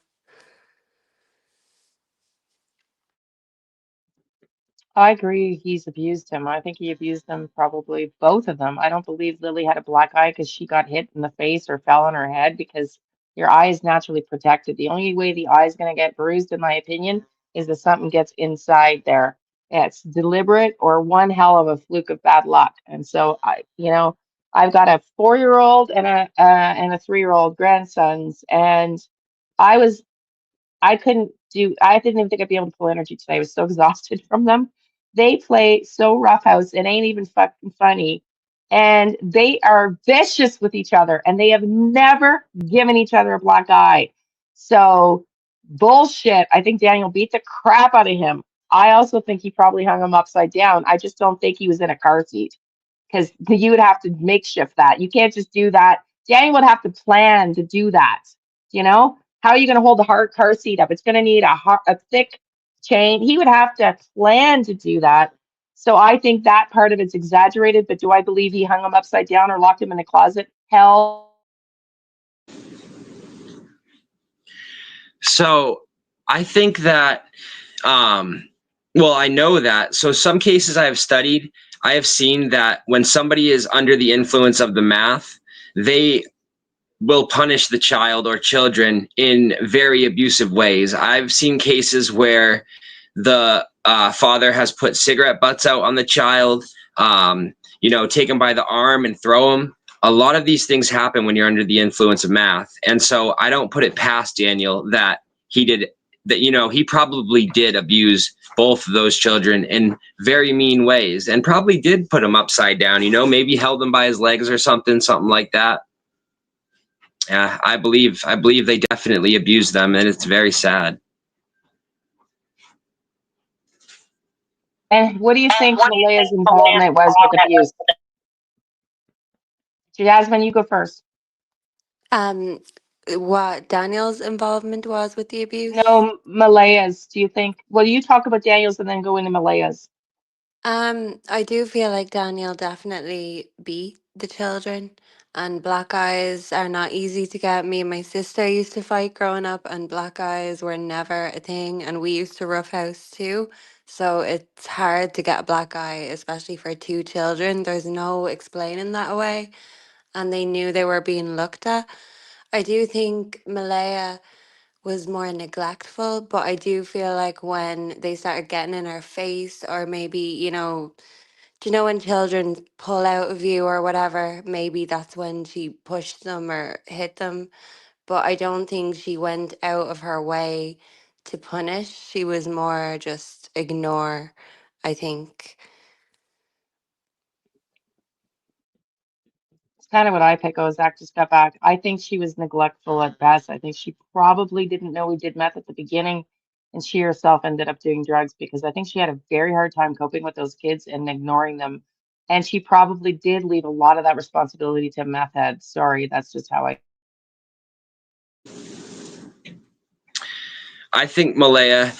I agree. He's abused him. I think he abused them, probably both of them. I don't believe Lily had a black eye because she got hit in the face or fell on her head, because your eye is naturally protected. The only way the eye is going to get bruised, in my opinion, is if something gets inside there. Yeah, it's deliberate or one hell of a fluke of bad luck. And so I've got a 4-year-old and a 3-year-old grandsons, and I was I didn't even think I'd be able to pull energy today. I was so exhausted from them. They play so roughhouse. It ain't even fucking funny. And they are vicious with each other, and they have never given each other a black eye. So bullshit. I think Daniel beat the crap out of him. I also think he probably hung him upside down. I just don't think he was in a car seat, because you would have to makeshift that. You can't just do that. Daniel would have to plan to do that. How are you going to hold the car seat up? It's going to need a thick chain. He would have to plan to do that. So I think that part of it's exaggerated. But do I believe he hung him upside down or locked him in a closet? Hell. So I think that, well, I know that. So some cases I have studied, I have seen that when somebody is under the influence of the math, they will punish the child or children in very abusive ways. I've seen cases where the father has put cigarette butts out on the child, take him by the arm and throw him. A lot of these things happen when you're under the influence of math. And so I don't put it past Daniel that he probably did abuse both of those children in very mean ways, and probably did put him upside down, maybe held him by his legs or something like that. Yeah, I believe they definitely abused them, and it's very sad. And what do you think Malaya's involvement was with abuse? Jasmine, you go first. Um, what Daniel's involvement was with the abuse. No, Malaya's. Do you think? Well, you talk about Daniel's and then go into Malaya's. I do feel like Daniel definitely beat the children, and black eyes are not easy to get. Me and my sister used to fight growing up, and black eyes were never a thing, and we used to roughhouse too. So it's hard to get a black eye, especially for two children. There's no explaining that away, and they knew they were being looked at. I do think Malaya was more neglectful, but I do feel like when they started getting in her face, or maybe, do you know when children pull out of you or whatever, maybe that's when she pushed them or hit them. But I don't think she went out of her way to punish. She was more just ignore, I think. It's kind of what I pick. Oh, Zach just got back. I think she was neglectful at best. I think she probably didn't know we did meth at the beginning, and she herself ended up doing drugs because I think she had a very hard time coping with those kids and ignoring them. And she probably did leave a lot of that responsibility to meth heads. Sorry, that's just how I. I think Malaya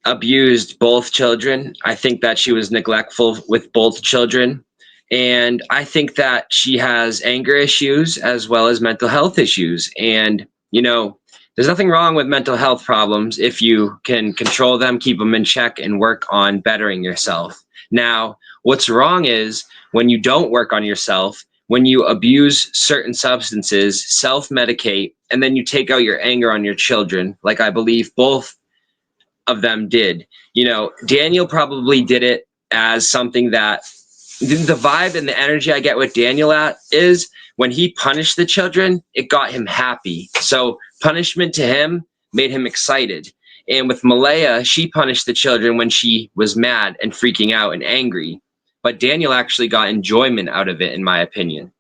abused both children. I think that she was neglectful with both children. And I think that she has anger issues as well as mental health issues. And, there's nothing wrong with mental health problems if you can control them, keep them in check, and work on bettering yourself. Now, what's wrong is when you don't work on yourself, when you abuse certain substances, self medicate, and then you take out your anger on your children, like I believe both of them did. Daniel probably did it as something that the vibe and the energy I get with Daniel at is when he punished the children, it got him happy. So punishment to him made him excited. And with Malaya, she punished the children when she was mad and freaking out and angry. But Daniel actually got enjoyment out of it, in my opinion.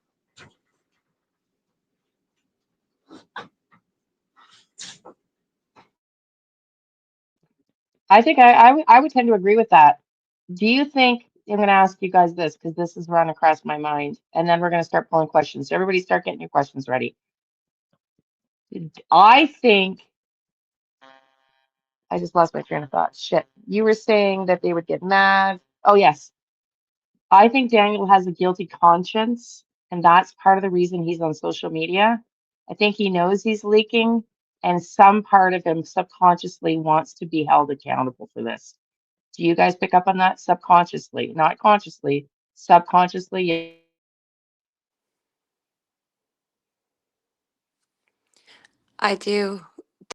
I think I would tend to agree with that. Do you think I'm going to ask you guys this because this is run across my mind, and then we're going to start pulling questions. So everybody, start getting your questions ready. I think I just lost my train of thought. Shit, you were saying that they would get mad. Oh yes, I think Daniel has a guilty conscience, and that's part of the reason he's on social media. I think he knows he's leaking, and some part of him subconsciously wants to be held accountable for this. Do you guys pick up on that subconsciously? Not consciously, subconsciously. I do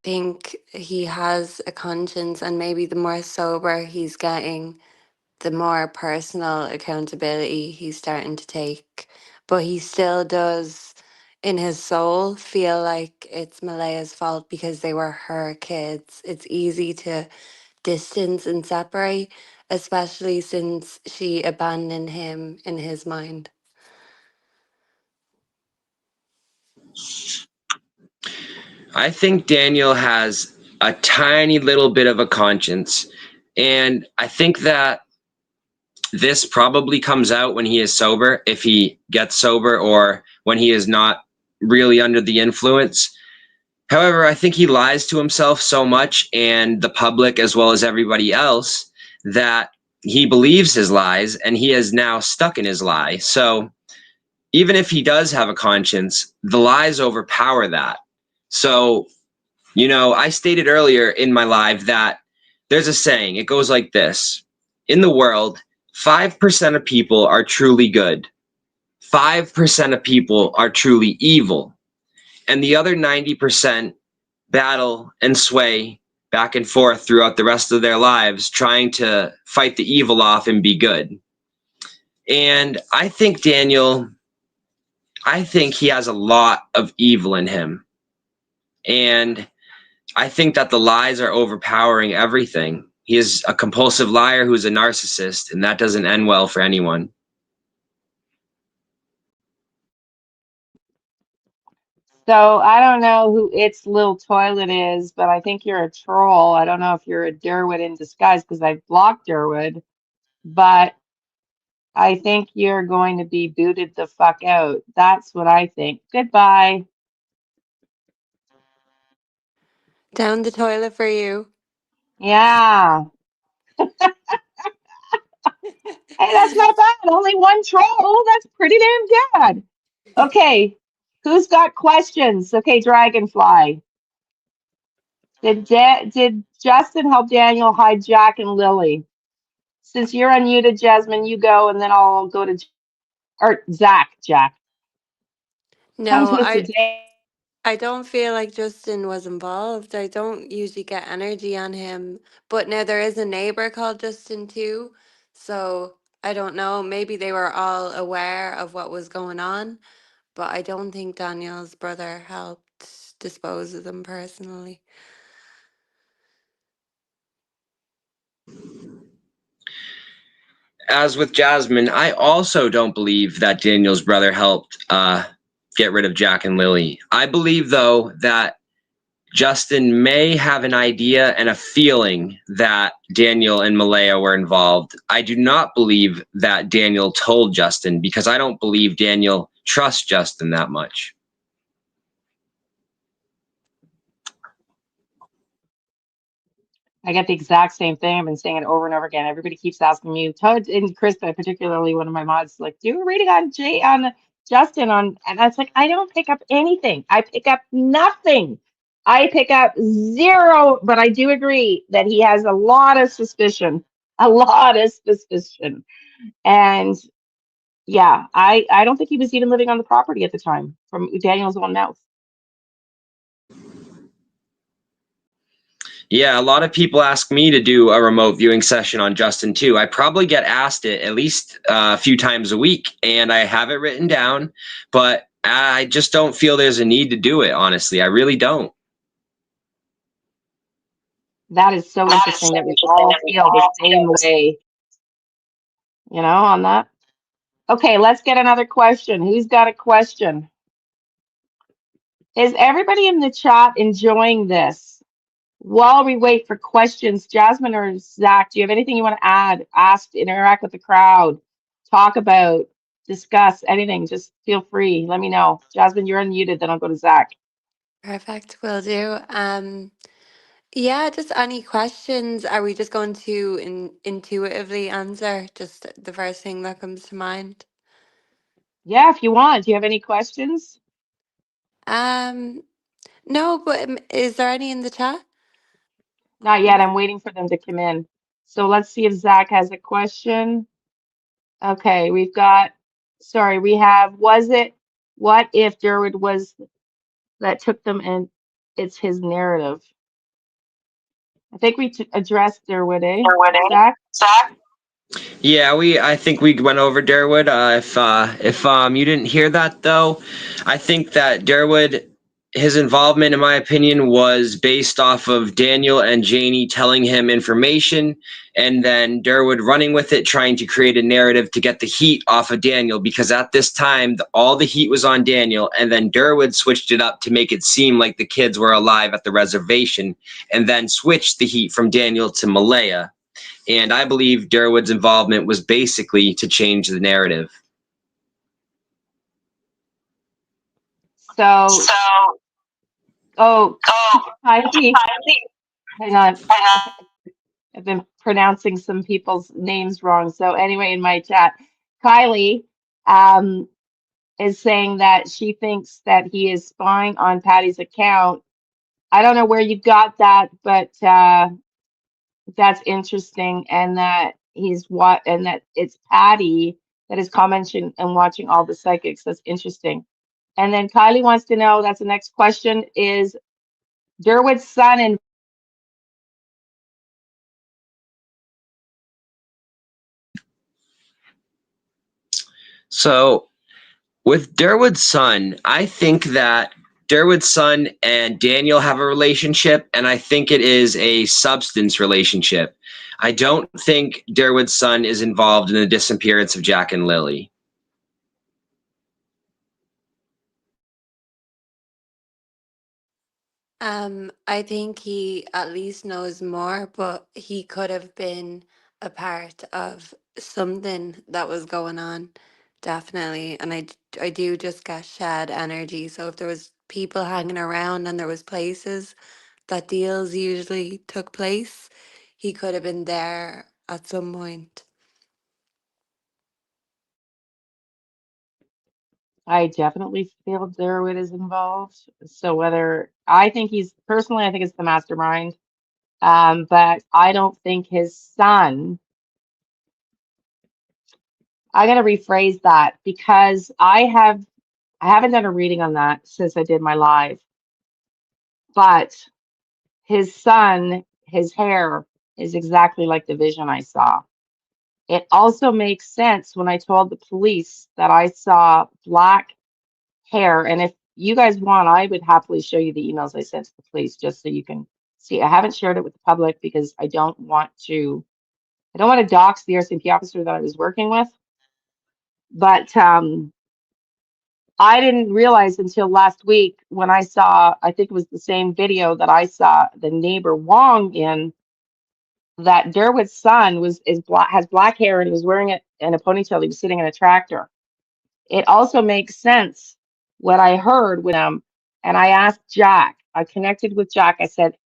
think he has a conscience, and maybe the more sober he's getting, the more personal accountability he's starting to take. But he still does, in his soul, feel like it's Malaya's fault because they were her kids. It's easy to distance and separate, especially since she abandoned him in his mind. I think Daniel has a tiny little bit of a conscience. And I think that this probably comes out when he is sober, if he gets sober, or when he is not really under the influence. However, I think he lies to himself so much and the public as well as everybody else that he believes his lies and he is now stuck in his lie. So even if he does have a conscience, the lies overpower that. So, I stated earlier in my live that there's a saying, it goes like this: in the world, 5% of people are truly good, 5% of people are truly evil, and the other 90% battle and sway back and forth throughout the rest of their lives trying to fight the evil off and be good. And I think he has a lot of evil in him. And I think that the lies are overpowering everything. He is a compulsive liar who's a narcissist, and that doesn't end well for anyone. So I don't know who its little toilet is, but I think you're a troll. I don't know if you're a Derwood in disguise because I blocked Derwood, but I think you're going to be booted the fuck out. That's what I think. Goodbye. Down the toilet for you. Yeah. Hey, that's not bad. Only one troll. That's pretty damn good. Okay. Who's got questions? Okay, Dragonfly. Did Justin help Daniel hide Jack and Lily? Since you're unmuted, Jasmine, you go, and then I'll go to or Zach. Jack. Tongue No, twisted. I don't feel like Justin was involved. I don't usually get energy on him. But now there is a neighbor called Justin too. So I don't know. Maybe they were all aware of what was going on. But I don't think Daniel's brother helped dispose of them personally. As with Jasmine, I also don't believe that Daniel's brother helped get rid of Jack and Lily. I believe, though, that Justin may have an idea and a feeling that Daniel and Malaya were involved. I do not believe that Daniel told Justin because I don't believe Daniel trusts Justin that much. I get the exact same thing. I've been saying it over and over again. Everybody keeps asking me, Todd and Krista, particularly one of my mods, like, do a reading on Justin and I was like, I don't pick up anything. I pick up nothing. I pick up zero, but I do agree that he has a lot of suspicion. A lot of suspicion. And yeah, I don't think he was even living on the property at the time, from Daniel's own mouth. Yeah, a lot of people ask me to do a remote viewing session on Justin too. I probably get asked it at least a few times a week, and I have it written down, but I just don't feel there's a need to do it, honestly. I really don't. That is so interesting that we all feel the same way, on that. Okay, let's get another question. Who's got a question? Is everybody in the chat enjoying this? While we wait for questions, Jasmine or Zach, do you have anything you want to add, ask, interact with the crowd, talk about, discuss, anything? Just feel free. Let me know. Jasmine, you're unmuted, then I'll go to Zach. Perfect, will do. Yeah, just any questions? Are we just going to intuitively answer just the first thing that comes to mind? Yeah, if you want. Do you have any questions? Um, no, but is there any in the chat? Not yet. I'm waiting for them to come in. So let's see if Zach has a question. Okay, we have, what if Derwood was that took them and it's his narrative? I think we addressed Derwood, eh? Zach? Yeah, I think we went over Darwood. If you didn't hear that though, I think that Darwood, his involvement, in my opinion, was based off of Daniel and Janie telling him information, and then Darwood running with it, trying to create a narrative to get the heat off of Daniel. Because at this time, all the heat was on Daniel, and then Darwood switched it up to make it seem like the kids were alive at the reservation, and then switched the heat from Daniel to Malaya. And I believe Darwood's involvement was basically to change the narrative. So, oh, Kylie, hang on. I've been pronouncing some people's names wrong. So anyway, in my chat, Kylie is saying that she thinks that he is spying on Patty's account. I don't know where you got that, but that's interesting, and that and that it's Patty that is commenting and watching all the psychics. That's interesting. And then Kylie wants to know, that's the next question, is Derwood's son and So with Darwood's son, I think that Darwood's son and Daniel have a relationship, and I think it is a substance relationship. I don't think Darwood's son is involved in the disappearance of Jack and Lily. I think he at least knows more, but he could have been a part of something that was going on, definitely. And I do just get shed energy. So if there was people hanging around and there was places, that deals usually took place, he could have been there at some point. I definitely feel Derwood is involved. So whether I think he's personally, I think it's the mastermind. But I don't think his son, I'm gonna rephrase that because I haven't done a reading on that since I did my live, but his son, his hair is exactly like the vision I saw. It also makes sense when I told the police that I saw black hair. And if you guys want, I would happily show you the emails I sent to the police just so you can see. I haven't shared it with the public because I don't want to dox the RCMP officer that I was working with. But I didn't realize until last week when I saw, I think it was the same video that I saw the neighbor Wong in, that Derwood's son has black hair and he was wearing it in a ponytail. He was sitting in a tractor. It also makes sense what I heard with him. And I asked Jack, I connected with Jack. I said,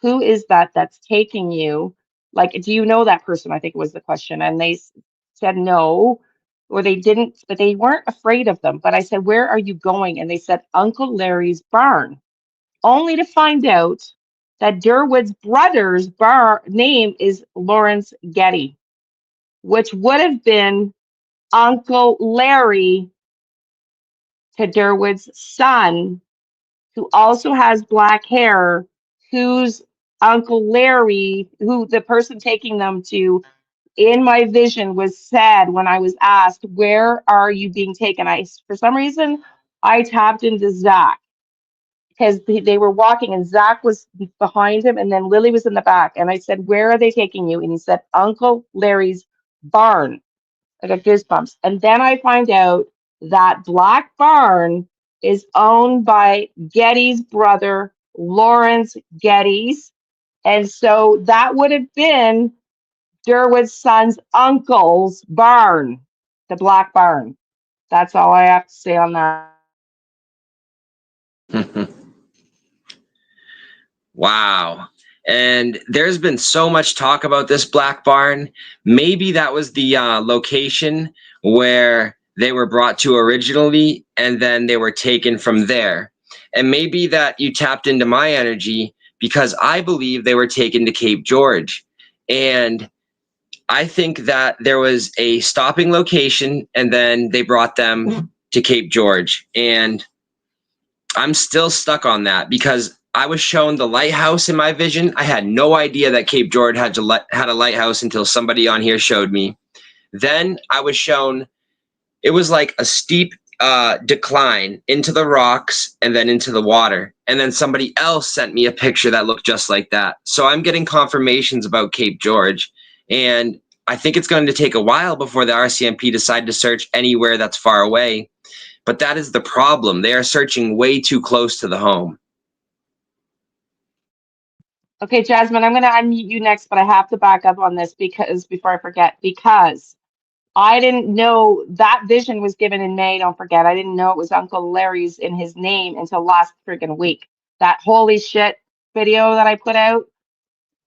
who is that that's taking you? Like, do you know that person? I think was the question. And they said no, or they didn't, but they weren't afraid of them. But I said, where are you going? And they said, Uncle Larry's barn, only to find out that Derwood's brother's bar name is Lawrence Getty, which would have been Uncle Larry to Derwood's son, who also has black hair, who's Uncle Larry, who the person taking them to in my vision was said when I was asked, where are you being taken? For some reason, I tapped into Zach because they were walking and Zach was behind him and then Lily was in the back. And I said, where are they taking you? And he said, Uncle Larry's barn. I got goosebumps. And then I find out that Black Barn is owned by Getty's brother, Lawrence Getty's. And so that would have been Derwood's son's uncle's barn, the Black Barn. That's all I have to say on that. Wow. And there's been so much talk about this black barn. Maybe that was the location where they were brought to originally, and then they were taken from there. And maybe that you tapped into my energy because I believe they were taken to Cape George. And I think that there was a stopping location, and then they brought them to Cape George. And I'm still stuck on that because I was shown the lighthouse in my vision. I had no idea that Cape George had a lighthouse until somebody on here showed me. Then I was shown it was like a steep decline into the rocks and then into the water. And then somebody else sent me a picture that looked just like that. So I'm getting confirmations about Cape George. And I think it's going to take a while before the RCMP decide to search anywhere that's far away. But that is the problem. They are searching way too close to the home. Okay, Jasmine, I'm going to unmute you next, but I have to back up on this because before I forget, because I didn't know that vision was given in May. Don't forget, I didn't know it was Uncle Larry's in his name until last freaking week. That holy shit video that I put out,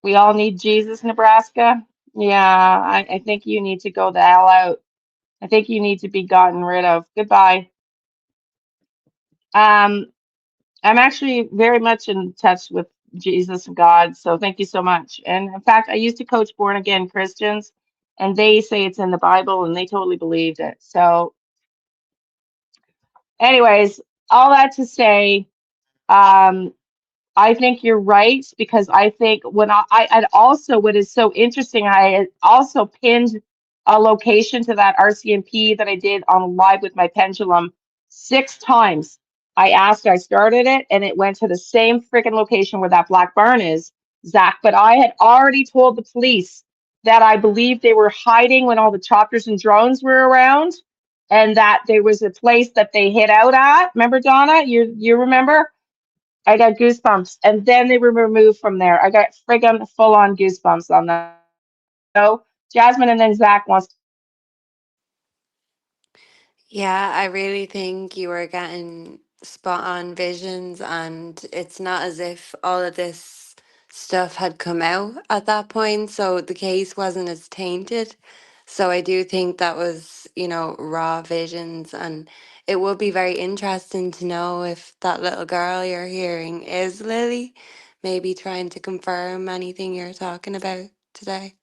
we all need Jesus, Nebraska. Yeah, I think you need to go the hell out. I think you need to be gotten rid of. Goodbye. Um, I'm actually very much in touch with Jesus and God, so thank you so much. And in fact, I used to coach born again Christians, and they say it's in the Bible, and they totally believed it. So, anyways, all that to say, um, I think you're right because I think when I'd also what is so interesting, I had also pinned a location to that RCMP that I did on live with my pendulum 6 times. I started it and it went to the same freaking location where that black barn is, Zach. But I had already told the police that I believed they were hiding when all the choppers and drones were around, and that there was a place that they hid out at. Remember, Donna? You remember? I got goosebumps, and then they were removed from there. I got friggin' full on goosebumps on that. So Jasmine, and then Zach wants. Yeah, I really think you were getting spot on visions, and it's not as if all of this stuff had come out at that point, so the case wasn't as tainted. So I do think that was, raw visions, and it would be very interesting to know if that little girl you're hearing is Lily, maybe trying to confirm anything you're talking about today.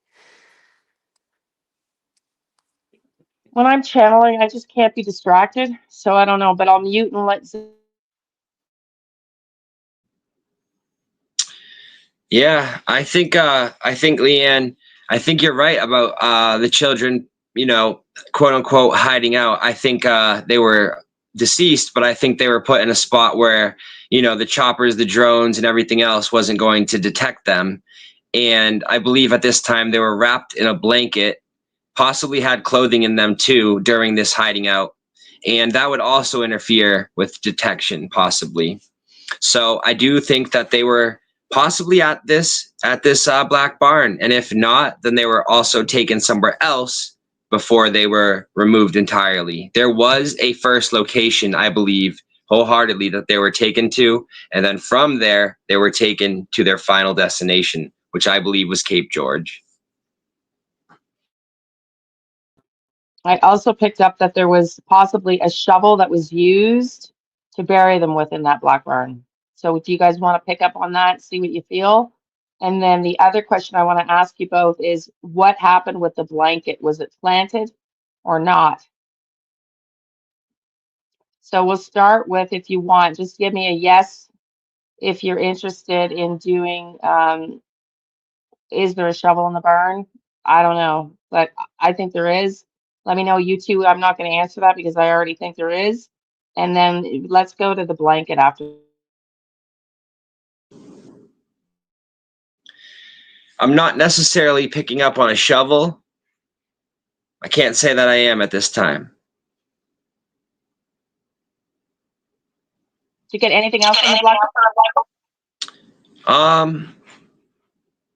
When I'm channeling, I just can't be distracted. So I don't know, but I'll mute and let. Yeah, I think Liane, I think you're right about the children, quote unquote hiding out. I think they were deceased, but I think they were put in a spot where, the choppers, the drones, and everything else wasn't going to detect them. And I believe at this time they were wrapped in a blanket, possibly had clothing in them too during this hiding out. And that would also interfere with detection, possibly. So I do think that they were possibly at this black barn, and if not, then they were also taken somewhere else before they were removed entirely. There was a first location, I believe, wholeheartedly, that they were taken to, and then from there they were taken to their final destination, which I believe was Cape George. I also picked up that there was possibly a shovel that was used to bury them within that black barn. So do you guys want to pick up on that, see what you feel? And then the other question I want to ask you both is what happened with the blanket? Was it planted or not? So we'll start with, if you want, just give me a yes if you're interested in doing, is there a shovel in the barn? I don't know, but I think there is. Let me know, you two. I'm not going to answer that because I already think there is. And then let's go to the blanket after. I'm not necessarily picking up on a shovel. I can't say that I am at this time. Did you get anything else on the black? Um,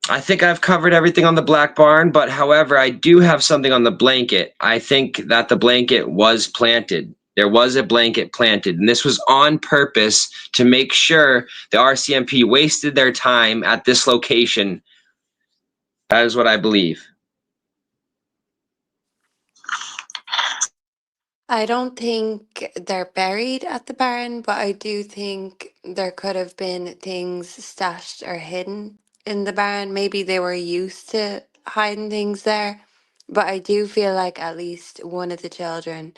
I think I've covered everything on the black barn, but however, I do have something on the blanket. I think that the blanket was planted. There was a blanket planted, and this was on purpose to make sure the RCMP wasted their time at this location. That is what I believe. I don't think they're buried at the barn, but I do think there could have been things stashed or hidden in the barn. Maybe they were used to hiding things there, but I do feel like at least one of the children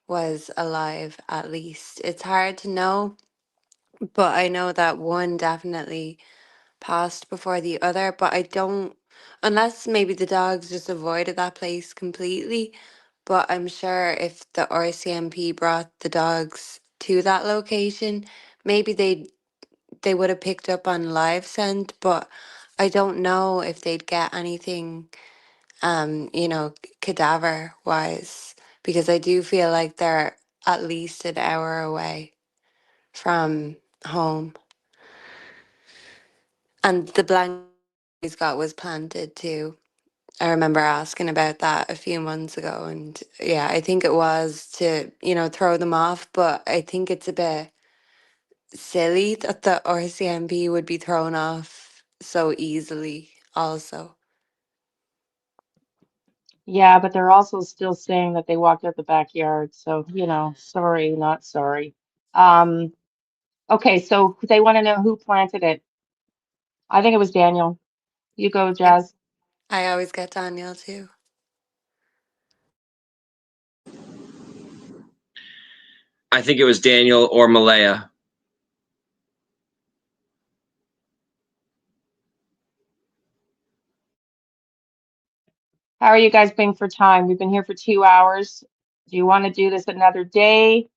was alive, at least. It's hard to know, but I know that one definitely passed before the other, but I don't, unless maybe the dogs just avoided that place completely. But I'm sure if the RCMP brought the dogs to that location, maybe they would have picked up on live scent, but I don't know if they'd get anything cadaver wise, because I do feel like they're at least an hour away from home. And the blanket he's got was planted too. I remember asking about that a few months ago, and yeah, I think it was to, throw them off, but I think it's a bit silly that the RCMP would be thrown off so easily, also. Yeah, but they're also still saying that they walked out the backyard. So, sorry, not sorry. Um, okay, so they want to know who planted it. I think it was Daniel. You go, Yeah, Jazz. I always get Daniel too. I think it was Daniel or Malaya. How are you guys being for time? We've been here for 2 hours. Do you want to do this another day?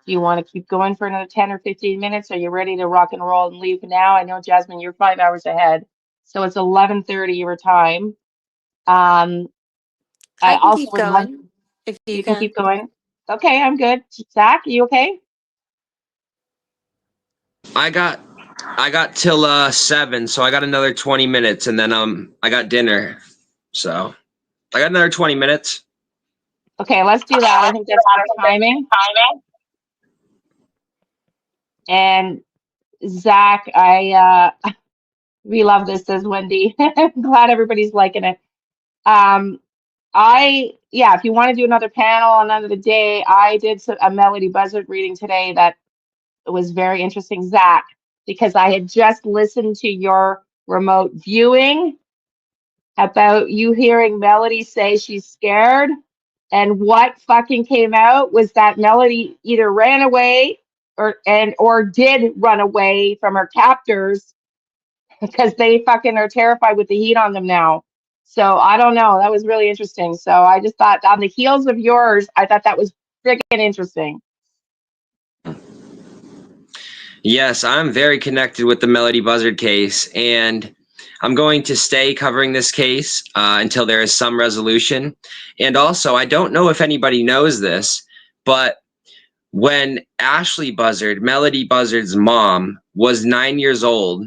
Do you want to keep going for another 10 or 15 minutes? Are you ready to rock and roll and leave now? I know, Jasmine, you're 5 hours ahead. So it's 11:30 your time. Um, I I can also keep would love, going if you you can can. keep going. Okay, I'm good. Zach, you okay? I got till 7, so I got another 20 minutes, and then I got dinner. So I got another 20 minutes. Okay, let's do that. I think that's good timing. And Zach, we love this, says Wendy. I'm glad everybody's liking it. Um, yeah, if you want to do another panel another day, I did a Melody Buzzard reading today that was very interesting, Zach, because I had just listened to your remote viewing about you hearing Melody say she's scared. And what fucking came out was that Melody either ran away or did run away from her captors because they fucking are terrified with the heat on them now. So I don't know. That was really interesting. So I just thought on the heels of yours, I thought that was freaking interesting. Yes, I'm very connected with the Melody Buzzard case, and I'm going to stay covering this case until there is some resolution. And also, I don't know if anybody knows this, but when Ashley Buzzard, Melody Buzzard's mom, was 9 years old,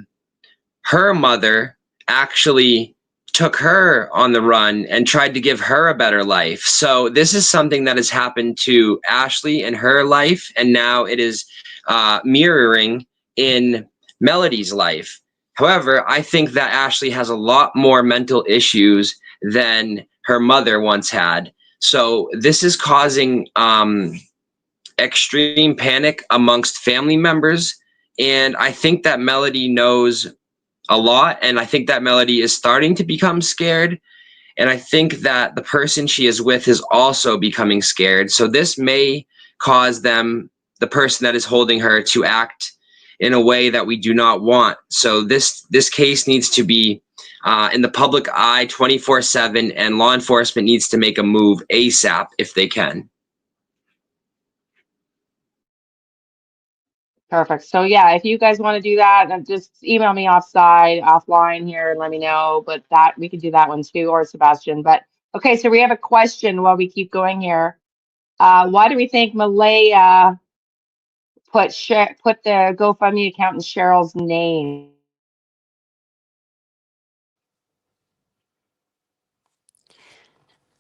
her mother actually took her on the run and tried to give her a better life. So this is something that has happened to Ashley in her life, and now it is mirroring in Melody's life. However, I think that Ashley has a lot more mental issues than her mother once had. So this is causing extreme panic amongst family members. And I think that Melody knows a lot. And I think that Melody is starting to become scared. And I think that the person she is with is also becoming scared. So this may cause them, the person that is holding her, to act in a way that we do not want. So this case needs to be in the public eye 24/7, and law enforcement needs to make a move ASAP if they can. Perfect. So yeah, if you guys want to do that, then just email me offline here and let me know. But that we could do that one too, or Sebastian. But okay, so we have a question while we keep going here. Why do we think Malaya put the GoFundMe account in Cheryl's name?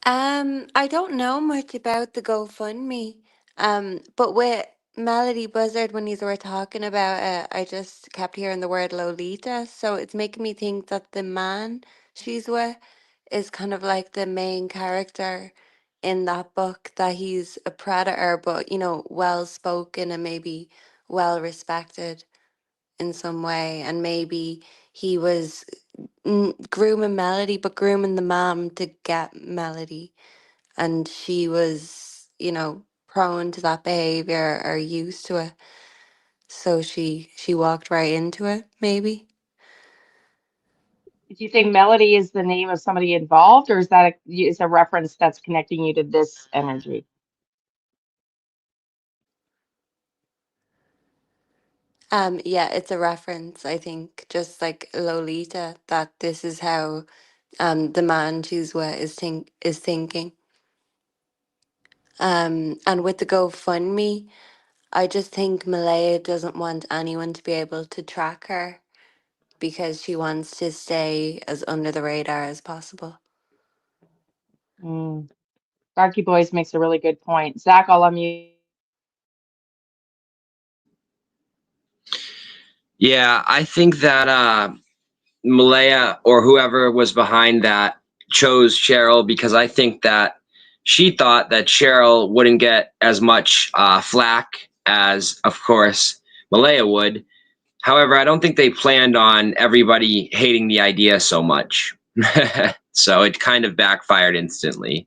I don't know much about the GoFundMe. But with Melody Buzzard, when you were talking about it, I just kept hearing the word Lolita. So it's making me think that the man she's with is kind of like the main character in that book, that he's a predator, but well spoken and maybe well respected in some way. And maybe he was grooming Melody, but grooming the mom to get Melody, and she was prone to that behavior or used to it, so she walked right into it, maybe. Do you think Melody is the name of somebody involved, or is that is a reference that's connecting you to this energy? Yeah, it's a reference, I think, just like Lolita, that this is how the man she's with is thinking. And with the GoFundMe, I just think Malaya doesn't want anyone to be able to track her because she wants to stay as under the radar as possible. Mm. Darky Boys makes a really good point. Zach, I'll unmute. Yeah, I think that Malaya or whoever was behind that chose Cheryl because I think that she thought that Cheryl wouldn't get as much flack as, of course, Malaya would. However, I don't think they planned on everybody hating the idea so much. So it kind of backfired instantly.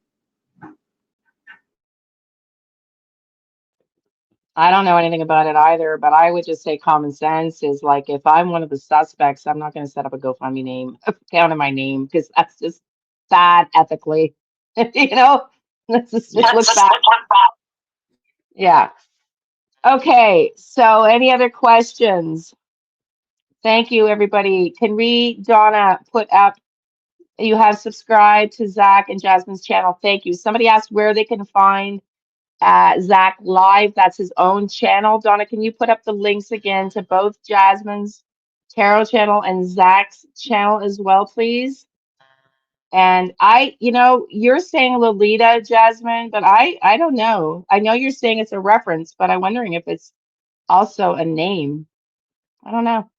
I don't know anything about it either, but I would just say common sense is like if I'm one of the suspects, I'm not going to set up a GoFundMe name account in my name because that's just bad ethically. You know, this just looks bad. Yeah. Okay. So, any other questions? Thank you, everybody. Can we, Donna, put up? You have subscribed to Zach and Jasmine's channel. Thank you. Somebody asked where they can find Zach Live. That's his own channel. Donna, can you put up the links again to both Jasmine's tarot channel and Zach's channel as well, please? And you're saying Lolita, Jasmine, but I don't know. I know you're saying it's a reference, but I'm wondering if it's also a name. I don't know.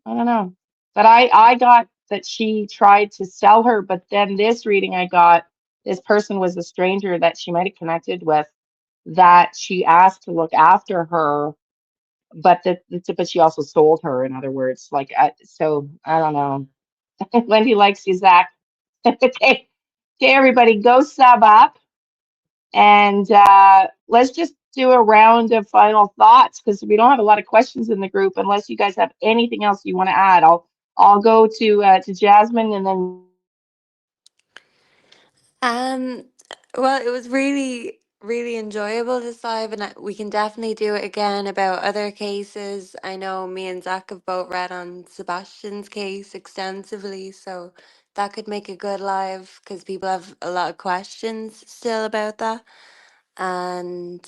I don't know. But I got that she tried to sell her, but then this reading I got, this person was a stranger that she might have connected with that she asked to look after her, but but she also sold her, in other words. Like so I don't know. Wendy likes you, Zach. Okay, everybody, go sub up. And let's just do a round of final thoughts because we don't have a lot of questions in the group unless you guys have anything else you want to add. I'll go to Jasmine and then Um, well, it was really, really enjoyable this live, and we can definitely do it again about other cases. I know me and Zach have both read on Sebastian's case extensively, so that could make a good live because people have a lot of questions still about that. And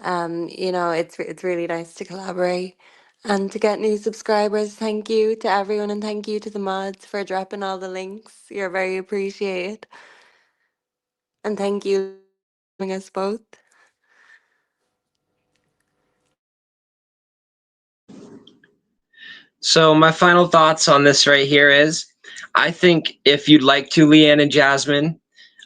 it's really nice to collaborate and to get new subscribers. Thank you to everyone, and thank you to the mods for dropping all the links. You're very appreciated. And thank you for having us both. So my final thoughts on this right here is, I think if you'd like to, Liane and Jasmine,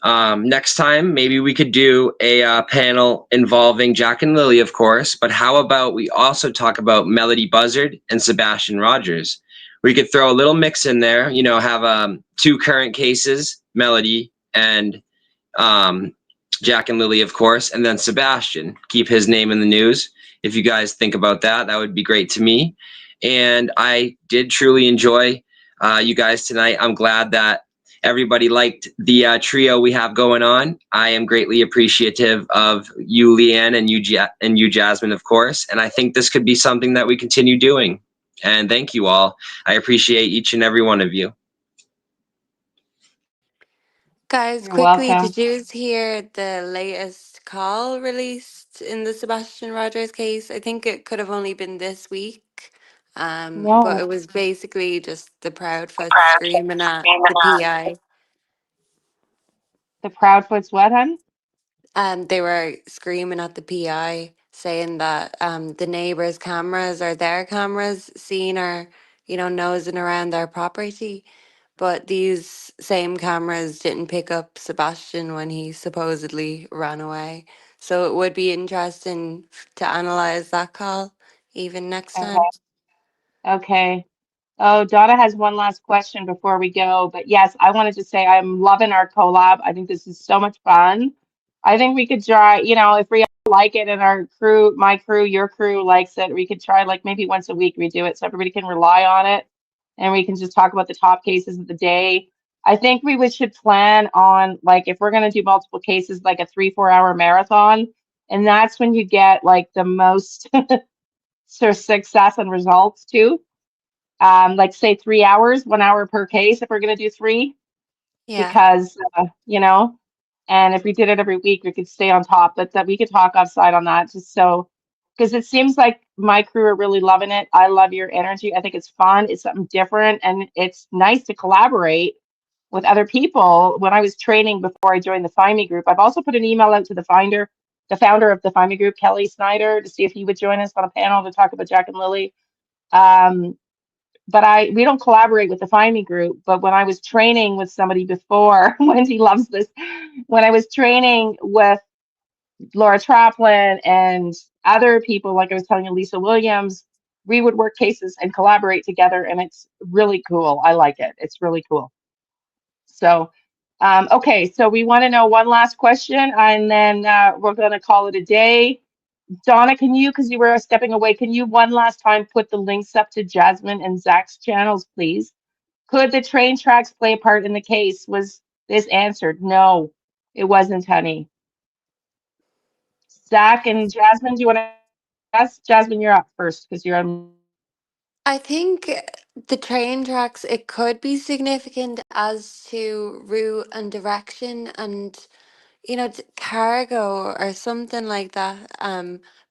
next time maybe we could do a panel involving Jack and Lily, of course. But how about we also talk about Melody Buzzard and Sebastian Rogers? We could throw a little mix in there. Have two current cases, Melody and Jack and Lily, of course, and then Sebastian. Keep his name in the news. If you guys think about that, that would be great to me. And I did truly enjoy you guys tonight. I'm glad that everybody liked the trio we have going on. I am greatly appreciative of you, Liane, and you, Jasmine, of course. And I think this could be something that we continue doing. And thank you all. I appreciate each and every one of you. Guys, you're quickly, welcome. did you hear the latest call released in the Sebastian Rogers case? I think it could have only been this week. But No, it was basically just the Proudfoot screaming at the PI. the Proudfoot's what, hun? They were screaming at the PI, saying that the neighbors' cameras or their cameras seen her, nosing around their property. But these same cameras didn't pick up Sebastian when he supposedly ran away. So it would be interesting to analyze that call even next Okay. time. Okay. Oh, Donna has one last question before we go. But yes, I wanted to say I'm loving our collab. I think this is so much fun. I think we could try, if we all like it and our crew, my crew, your crew likes it, we could try like maybe once a week we do it so everybody can rely on it and we can just talk about the top cases of the day. I think should plan on like if we're going to do multiple cases, like a 3-4 hour marathon. And that's when you get like the most sort of success and results too. Like say 3 hours, 1 hour per case if we're going to do three, Yeah. because and if we did it every week, we could stay on top. But that we could talk outside on that, just so because it seems like my crew are really loving it. I love your energy. I think it's fun. It's something different, and it's nice to collaborate with other people. When I was training before I joined the Find Me group, I've also put an email out to the founder of the Find Me group, Kelly Snyder, to see if he would join us on a panel to talk about Jack and Lily. But we don't collaborate with the Find Me group. But when I was training with somebody before, Wendy loves this. When I was training with Laura Traplin and other people, like I was telling you, Lisa Williams, we would work cases and collaborate together, and it's really cool. I like it. It's really cool. So, okay, so we want to know one last question, and then we're going to call it a day. Donna, can you, because you were stepping away, can you one last time put the links up to Jasmine and Zach's channels, please? Could the train tracks play a part in the case? Was this answered? No, it wasn't, honey. Zach and Jasmine, do you want to ask? Jasmine, you're up first because you're on. I think the train tracks, it could be significant as to route and direction and cargo or something like that.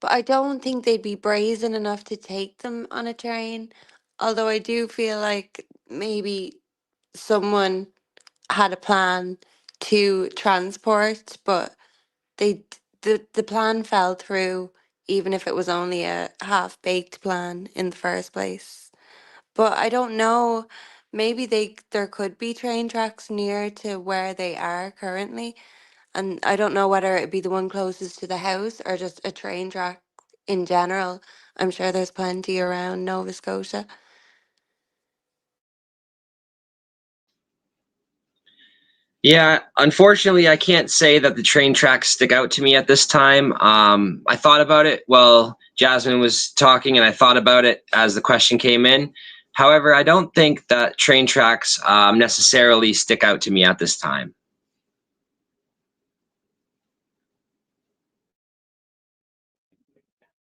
But I don't think they'd be brazen enough to take them on a train. Although I do feel like maybe someone had a plan to transport, but the plan fell through, even if it was only a half-baked plan in the first place. But I don't know, maybe there could be train tracks near to where they are currently, and I don't know whether it'd be the one closest to the house or just a train track in general. I'm sure there's plenty around Nova Scotia. Yeah, unfortunately, I can't say that the train tracks stick out to me at this time. I thought about it while Jasmine was talking, and I thought about it as the question came in. However, I don't think that train tracks necessarily stick out to me at this time.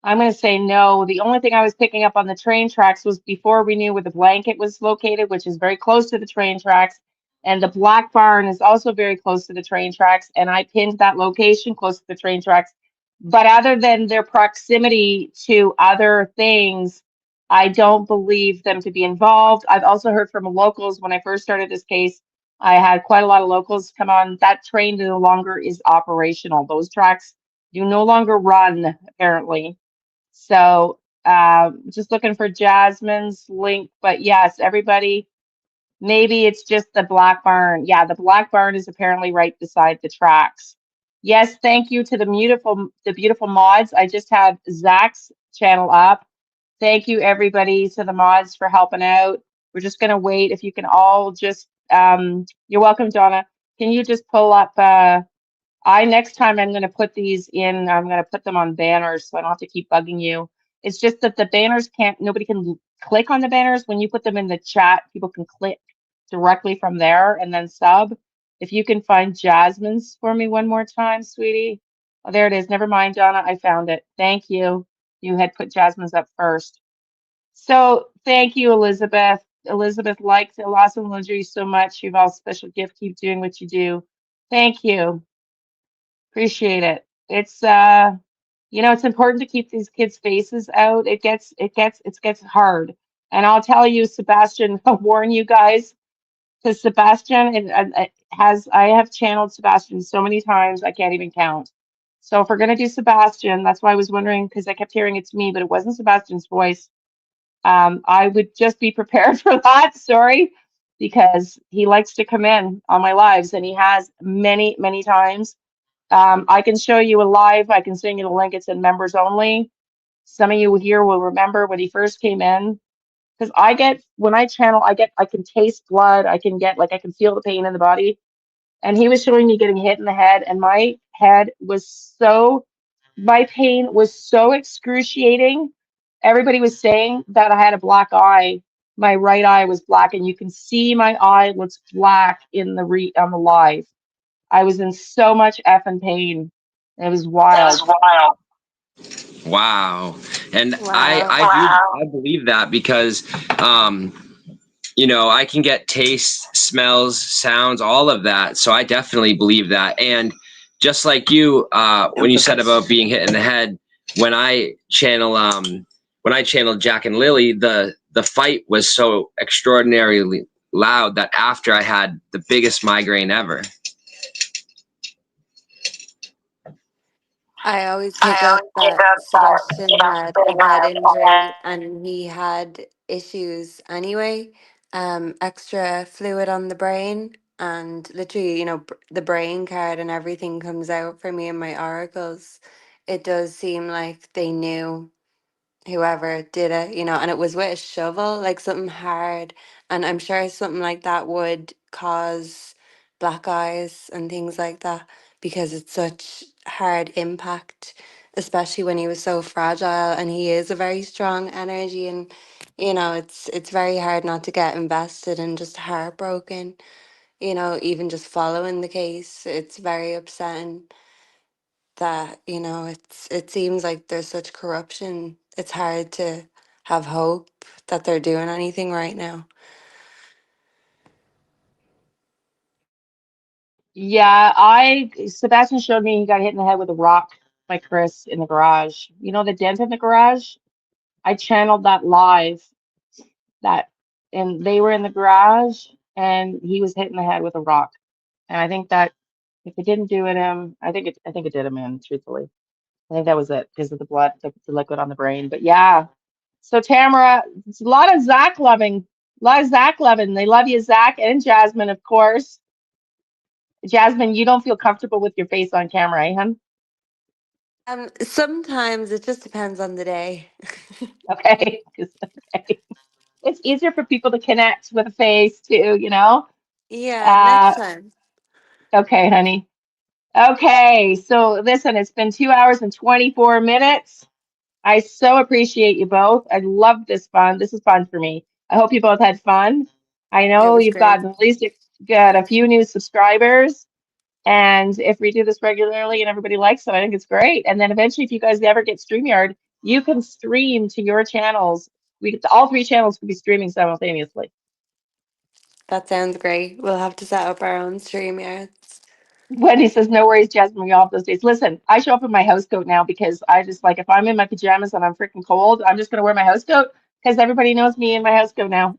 I'm going to say no. The only thing I was picking up on the train tracks was before we knew where the blanket was located, which is very close to the train tracks. And the black barn is also very close to the train tracks. And I pinned that location close to the train tracks. But other than their proximity to other things, I don't believe them to be involved. I've also heard from locals when I first started this case. I had quite a lot of locals come on. That train no longer is operational. Those tracks do no longer run, apparently. So just looking for Jasmine's link. But yes, everybody, maybe it's just the black barn. Yeah, the black barn is apparently right beside the tracks. Yes, thank you to the beautiful mods. I just had Zach's channel up. Thank you everybody to the mods for helping out. We're just gonna wait. If you can all just you're welcome, Donna. Can you just pull up next time I'm going to put these in, I'm going to put them on banners so I don't have to keep bugging you. It's just that the banners nobody can click on the banners. When you put them in the chat, people can click directly from there and then sub. If you can find Jasmine's for me one more time, sweetie. Oh, there it is. Never mind, Donna. I found it. Thank you. You had put Jasmine's up first. So thank you, Elizabeth. Elizabeth likes it. Awesome Lingerie so much. You've all special gift. Keep doing what you do. Thank you. Appreciate it. It's it's important to keep these kids' faces out. It gets hard. And I'll tell you, Sebastian, I'll warn you guys, because Sebastian I have channeled Sebastian so many times I can't even count. So if we're gonna do Sebastian, that's why I was wondering, because I kept hearing it's me, but it wasn't Sebastian's voice. I would just be prepared for that, sorry, because he likes to come in on my lives, and he has many, many times. I can show you a live. I can send you the link. It's in members only. Some of you here will remember when he first came in. Because when I channel, I can taste blood. I can feel the pain in the body. And he was showing me getting hit in the head. And my pain was so excruciating. Everybody was saying that I had a black eye. My right eye was black. And you can see my eye looks black on the live. I was in so much effing pain. It was wild. Wow. And Wow. I believe that because I can get taste, smells, sounds, all of that. So I definitely believe that. And just like you, when you said about being hit in the head, when I channeled Jack and Lily, the fight was so extraordinarily loud that after I had the biggest migraine ever. I always pick up that Sebastian had a head injury and he had issues anyway, extra fluid on the brain, and literally, the brain card and everything comes out for me in my oracles. It does seem like they knew whoever did it, and it was with a shovel, like something hard. And I'm sure something like that would cause black eyes and things like that because it's such hard impact, especially when he was so fragile and he is a very strong energy. And it's very hard not to get invested and just heartbroken, even just following the case. It's very upsetting that it seems like there's such corruption. It's hard to have hope that they're doing anything right now. Yeah, Sebastian showed me he got hit in the head with a rock by Chris in the garage. You know the dent in the garage? I channeled that live. That and they were in the garage and he was hit in the head with a rock. And I think that if it didn't do it him, I think it did him in, truthfully. I think that was it because of the blood, the liquid on the brain. But yeah. So Tamara, it's a lot of Zach loving, a lot of Zach loving. They love you, Zach and Jasmine, of course. Jasmine, you don't feel comfortable with your face on camera, eh, hun? Sometimes it just depends on the day. Okay. Okay. It's easier for people to connect with a face too, you know? Yeah, next Uh, time. okay, honey. Okay, so listen, it's been 2 hours and 24 minutes. I so appreciate you both. I love this fun. This is fun for me. I hope you both had fun. I It know was you've great. got at least got a few new subscribers. And if we do this regularly and everybody likes it, I think it's great. And then eventually, if you guys ever get StreamYard, you can stream to your channels. All three channels could be streaming simultaneously. That sounds great. We'll have to set up our own stream yards. Wendy says, no worries, Jasmine, we all have those days. Listen, I show up in my house coat now because I just like, if I'm in my pajamas and I'm freaking cold, I'm just going to wear my house coat because everybody knows me in my house coat now.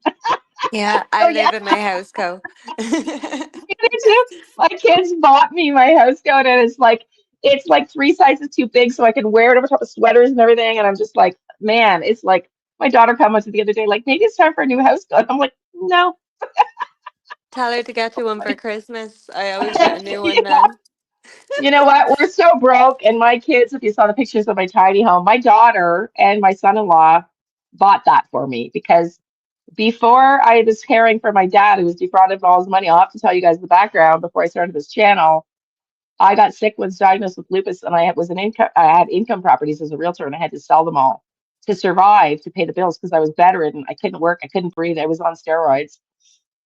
Yeah, So I yeah, live in my house co. you do too. My kids bought me my house coat and it's like three sizes too big so I can wear it over top of sweaters and everything. And I'm just like, man, it's like my daughter commented the other day, like, maybe it's time for a new house coat. I'm like, no. Tell her to get you one for Christmas. I always get a new one then. You know what? We're so broke. And my kids, if you saw the pictures of my tiny home, my daughter and my son-in-law bought that for me because before I was caring for my dad, who was defrauded of all his money, I'll have to tell you guys the background before I started this channel. I got sick, was diagnosed with lupus, and I had income properties as a realtor, and I had to sell them all to survive, to pay the bills because I was bedridden. I couldn't work, I couldn't breathe, I was on steroids,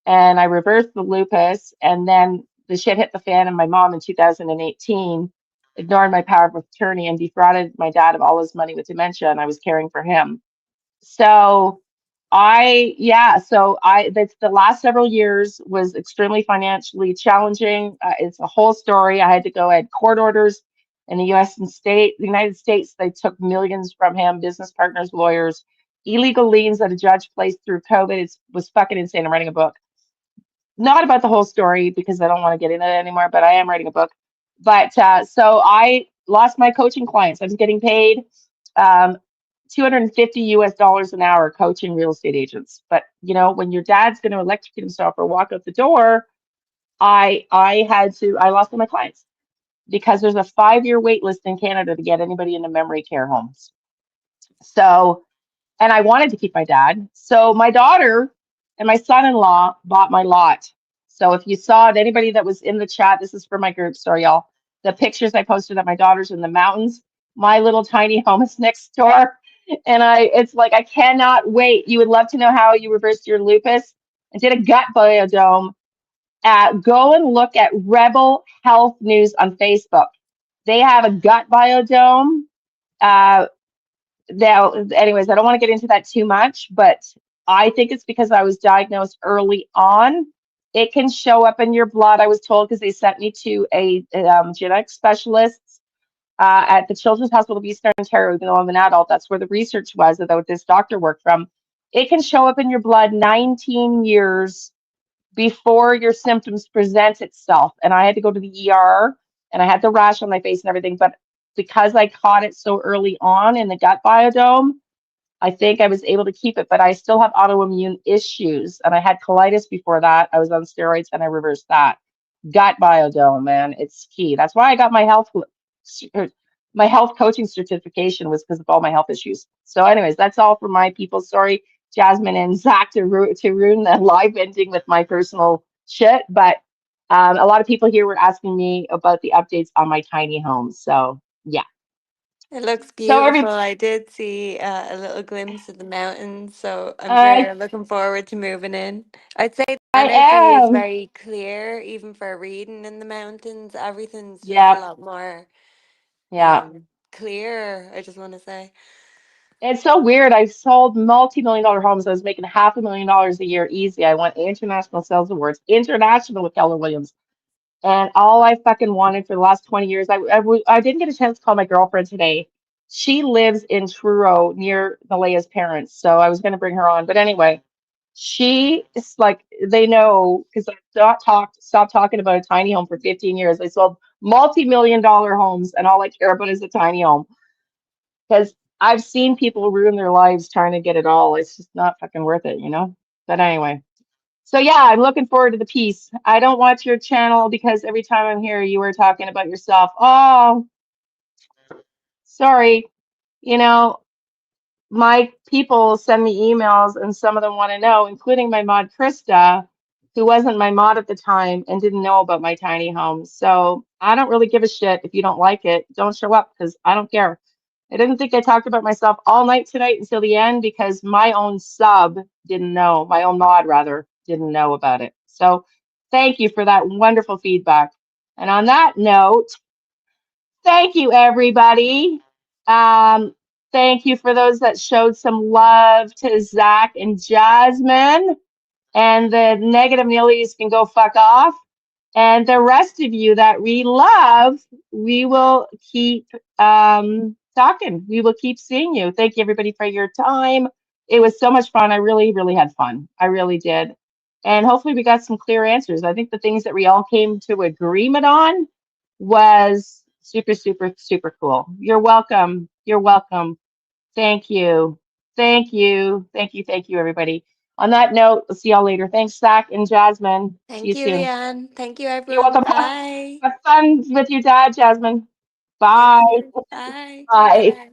and I reversed the lupus, and then the shit hit the fan, and my mom in 2018 ignored my power of attorney and defrauded my dad of all his money with dementia, and I was caring for him. So that's the last several years was extremely financially challenging. It's a whole story. I had to go, I had court orders in the the United States. They took millions from him, business partners, lawyers, illegal liens that a judge placed through COVID. It was fucking insane. I'm writing a book, not about the whole story because I don't want to get into it anymore, but I am writing a book. But so I lost my coaching clients. I was getting paid um, 250 US dollars an hour coaching real estate agents. But you know, when your dad's going to electrocute himself or walk out the door, I lost all my clients because there's a 5-year wait list in Canada to get anybody into memory care homes. So and I wanted to keep my dad. So my daughter and my son-in-law bought my lot. So if you saw it, anybody that was in the chat, this is for my group, sorry y'all. The pictures I posted at my daughter's in the mountains. My little tiny home is next door. And it's like, I cannot wait. You would love to know how you reversed your lupus. I did a gut biodome. Go and look at Rebel Health News on Facebook. They have a gut biodome. Uh, Now, anyways, I don't want to get into that too much, but I think it's because I was diagnosed early on. It can show up in your blood, I was told, because they sent me to a genetic specialist at the Children's Hospital of Eastern Ontario, even though I'm an adult. That's where the research was that this doctor worked from. It can show up in your blood 19 years before your symptoms present itself. And I had to go to the ER and I had the rash on my face and everything. But because I caught it so early on in the gut biodome, I think I was able to keep it, but I still have autoimmune issues. And I had colitis before that. I was on steroids and I reversed that. Gut biodome, man, it's key. That's why I got my health coaching certification was because of all my health issues. So, anyways, that's all for my people. Sorry, Jasmine and Zach, to ruin the live ending with my personal shit. But a lot of people here were asking me about the updates on my tiny home. So, yeah. It looks So, beautiful. I did see a little glimpse of the mountains, so I'm I very looking forward to moving in. I'd say the I energy is am. very clear, even for reading in the mountains. Everything's just a Yeah. lot more Yeah. clear, I just want to say. It's so weird. I sold multi-million dollar homes. I was making $500,000 a year easy. I won international sales awards, international with Keller Williams. And all I fucking wanted for the last 20 years, I didn't get a chance to call my girlfriend today. She lives in Truro near Malea's parents. So I was going to bring her on. But anyway, she is like, they know because I've stopped talking about a tiny home for 15 years. I sold multi-million-dollar homes, and all I care about is a tiny home because I've seen people ruin their lives trying to get it all. It's just not fucking worth it, you know? But anyway. So yeah, I'm looking forward to the piece. I don't watch your channel because every time I'm here, you were talking about yourself. Oh, sorry. You know, my people send me emails and some of them want to know, including my mod Krista, who wasn't my mod at the time and didn't know about my tiny home. So I don't really give a shit if you don't like it. Don't show up because I don't care. I didn't think I talked about myself all night tonight until the end because my own sub didn't know, my own mod rather, didn't know about it. So thank you for that wonderful feedback. And on that note, thank you, everybody. Um, Thank you for those that showed some love to Zach and Jasmine. And the negative Nillies can go fuck off. And the rest of you that we love, we will keep talking. We will keep seeing you. Thank you, everybody, for your time. It was so much fun. I really, really had fun. I really did. And hopefully we got some clear answers. I think the things that we all came to agreement on was super, super, super cool. You're welcome. You're welcome. Thank you. Thank you. Thank you. Thank you, everybody. On that note, we'll see y'all later. Thanks, Zach and Jasmine. See you Thank you, soon. Liane. Thank you, You're everyone. welcome. Bye. Have fun with your dad, Jasmine. Thank Bye. you. Bye. Bye. Bye.